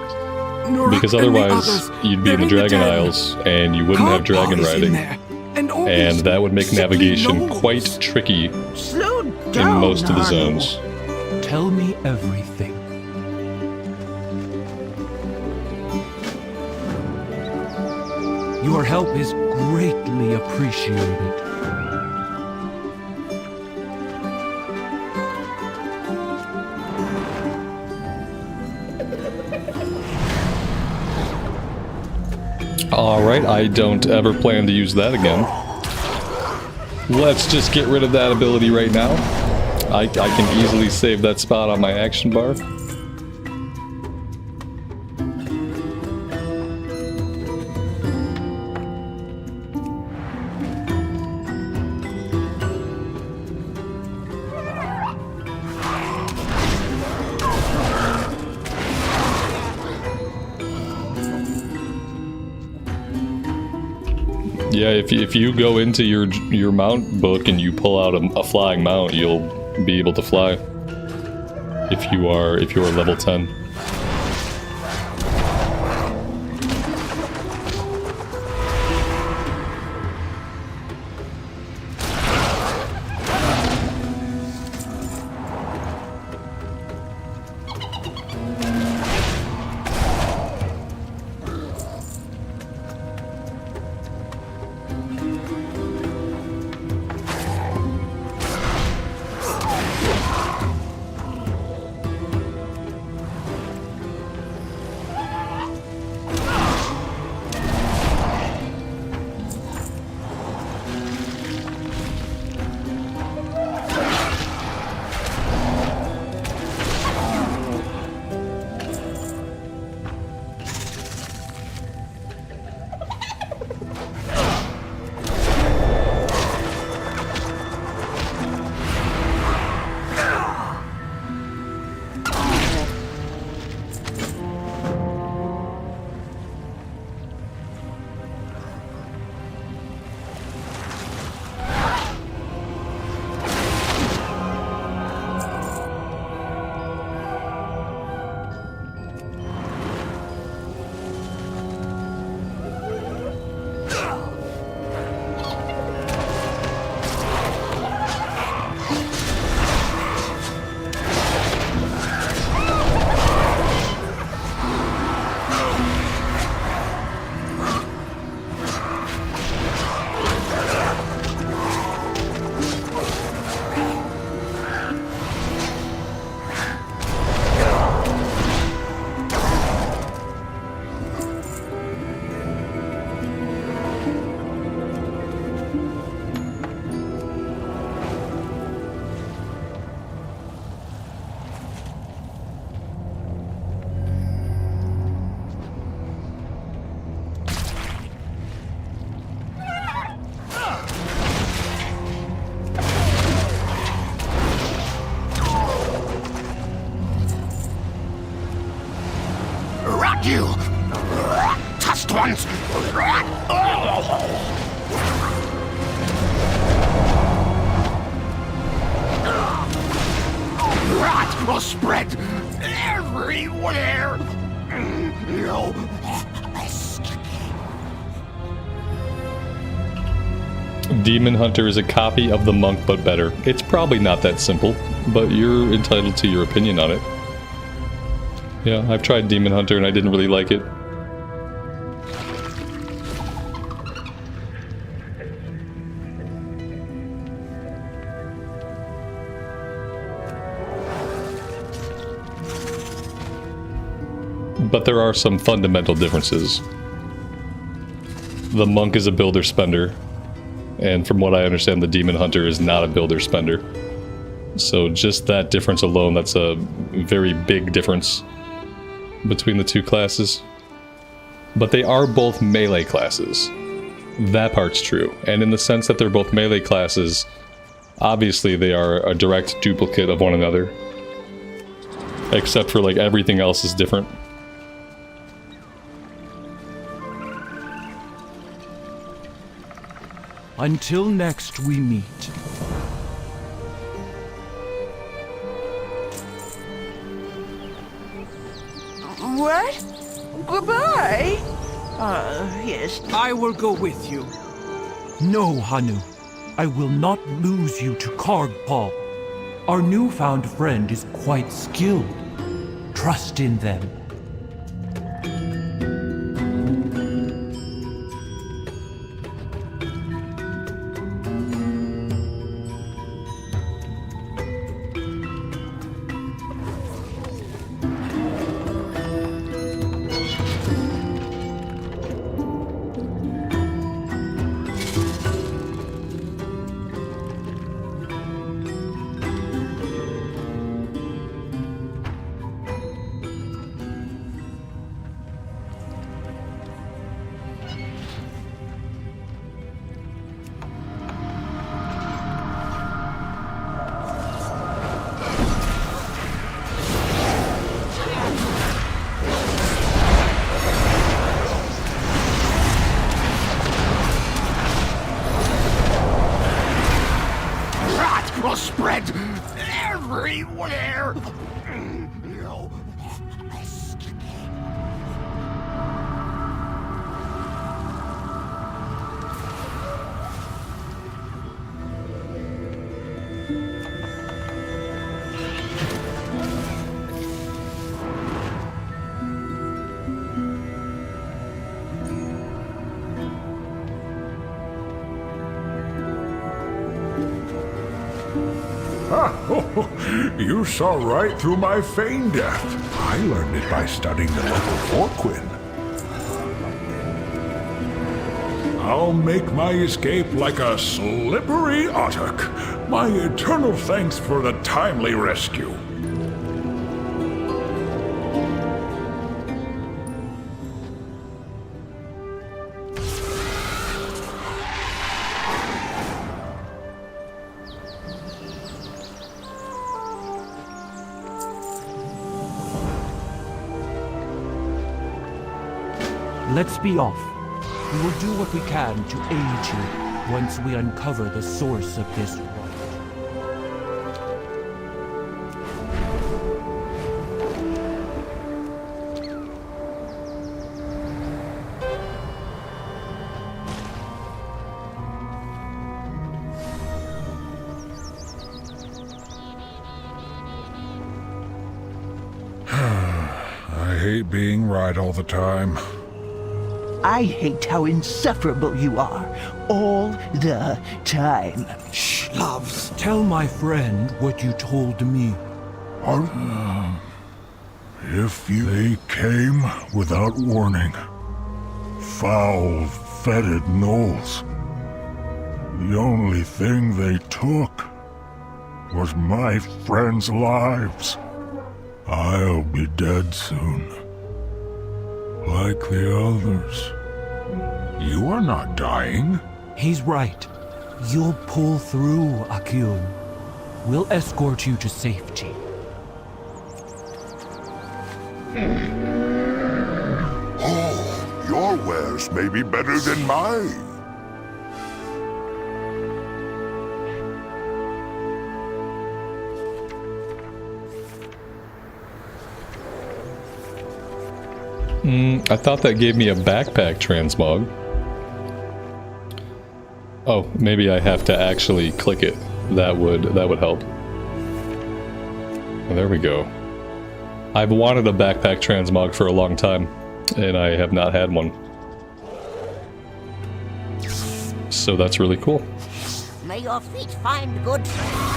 Because otherwise, you'd be in the Dragon Isles, and you wouldn't have Dragonriding. And that would make navigation quite tricky in most of the zones. Tell me everything. Your help is greatly appreciated. Alright, I don't ever plan to use that again. Let's just get rid of that ability right now. I can easily save that spot on my action bar. Yeah, if you go into your mount book and you pull out a flying mount, you'll be able to fly. If you are level 10. You! Tusked ones! Rot will spread everywhere! No escape. Demon Hunter is a copy of the Monk, but better. It's probably not that simple, but you're entitled to your opinion on it. Yeah, I've tried Demon Hunter and I didn't really like it. but there are some fundamental differences. The monk is a builder spender, and from what I understand, the demon hunter is not a builder spender. So just that difference alone, that's a very big difference between the two classes. But they are both melee classes. That part's true. And in the sense that they're both melee classes, obviously they are a direct duplicate of one another. Except for, like, everything else is different. Until next we meet. What? Goodbye? Yes. I will go with you. No, Hanu. I will not lose you to Kargpal. Our newfound friend is quite skilled. Trust in them. Will spread everywhere. You saw right through my feign death. I learned it by studying the local Forquin. I'll make my escape like a slippery ottock. My eternal thanks for the timely rescue. Let's be off. We will do what we can to aid you once we uncover the source of this rot. I hate being right all the time. I hate how insufferable you are, all the time. Shh, loves. Tell my friend what you told me. They came without warning. Foul-fetid gnolls. The only thing they took was my friends' lives. I'll be dead soon. Like the others. You are not dying. He's right. You'll pull through, Akyun. We'll escort you to safety. Oh, your wares may be better than mine. I thought that gave me a backpack transmog. Oh, maybe I have to actually click it. That would help. Well, there we go. I've wanted a backpack transmog for a long time, and I have not had one. So that's really cool. May your feet find good track.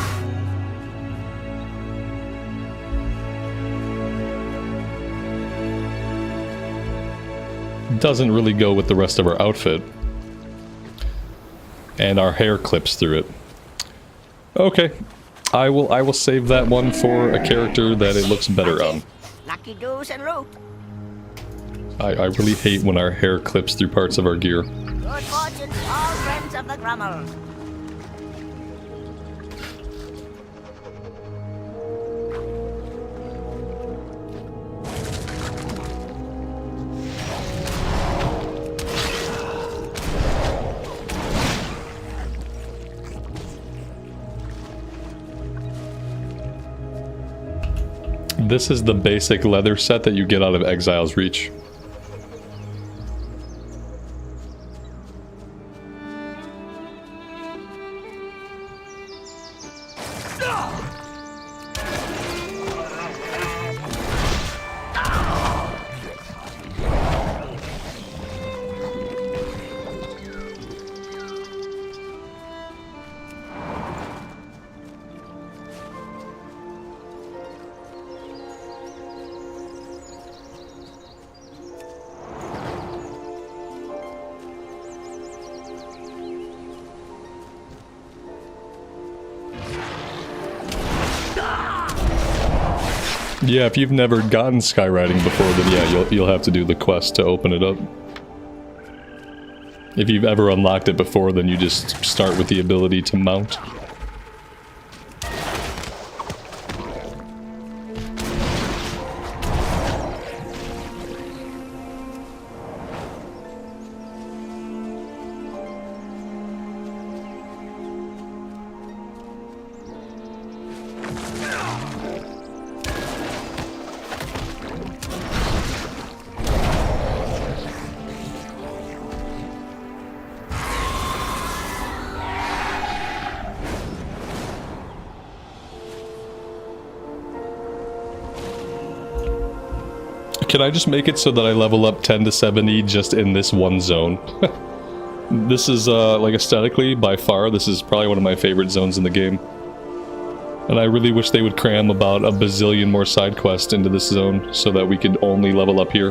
doesn't really go with the rest of our outfit. And our hair clips through it. Okay. I will save that one for a character that it looks better on. Lucky goose and rope. I really hate when our hair clips through parts of our gear. Good fortune to all friends of the Grummel. This is the basic leather set that you get out of Exile's Reach. Yeah, if you've never gotten Skyriding before, then yeah, you'll have to do the quest to open it up. If you've ever unlocked it before, then you just start with the ability to mount. Can I just make it so that I level up 10 to 70 just in this one zone? This is, like, aesthetically, by far, this is probably one of my favorite zones in the game. And I really wish they would cram about a bazillion more side quests into this zone so that we could only level up here.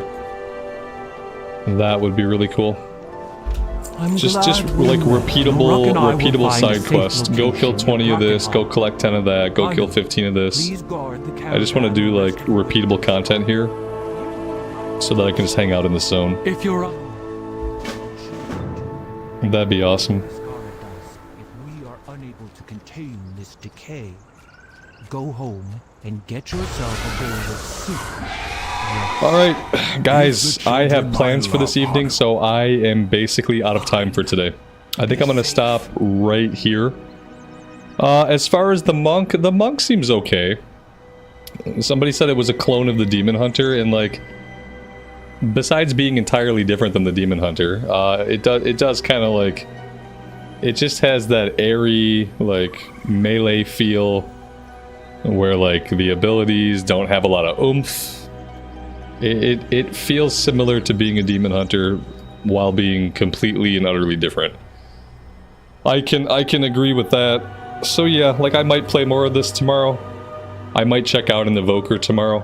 That would be really cool. Just like repeatable side quests. Go kill 20 of this, go collect 10 of that, go kill 15 of this. I just want to do, like, repeatable content here, so that I can just hang out in this zone. If you're That'd be awesome. If we are unable to contain this decay, go home and get yourself a bowl of soup. Alright, guys, I have plans for this evening, so I am basically out of time for today. I think I'm gonna stop right here. As far as the monk seems okay. Somebody said it was a clone of the Demon Hunter, and like, besides being entirely different than the Demon Hunter, it does kind of like, it just has that airy, like, melee feel, where like the abilities don't have a lot of oomph. It feels similar to being a Demon Hunter while being completely and utterly different. I can agree with that. So yeah, like, I might play more of this tomorrow. I might check out an Evoker tomorrow.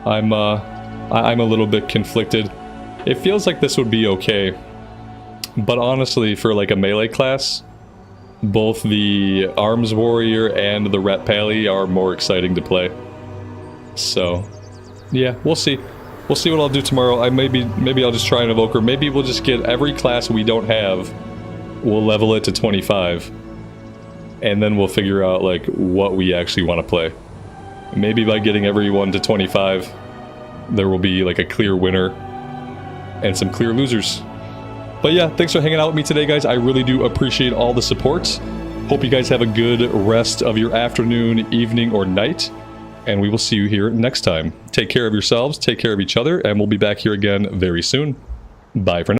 I'm a little bit conflicted. It feels like this would be okay. But honestly, for like a melee class, both the Arms Warrior and the Ret Pally are more exciting to play. So, yeah, we'll see. We'll see what I'll do tomorrow. Maybe I'll just try an Evoker. Maybe we'll just get every class we don't have, we'll level it to 25. And then we'll figure out like what we actually want to play. Maybe by getting everyone to 25, there will be like a clear winner and some clear losers. But yeah, thanks for hanging out with me today, guys. I really do appreciate all the support. Hope you guys have a good rest of your afternoon, evening, or night. And we will see you here next time. Take care of yourselves, take care of each other, and we'll be back here again very soon. Bye for now.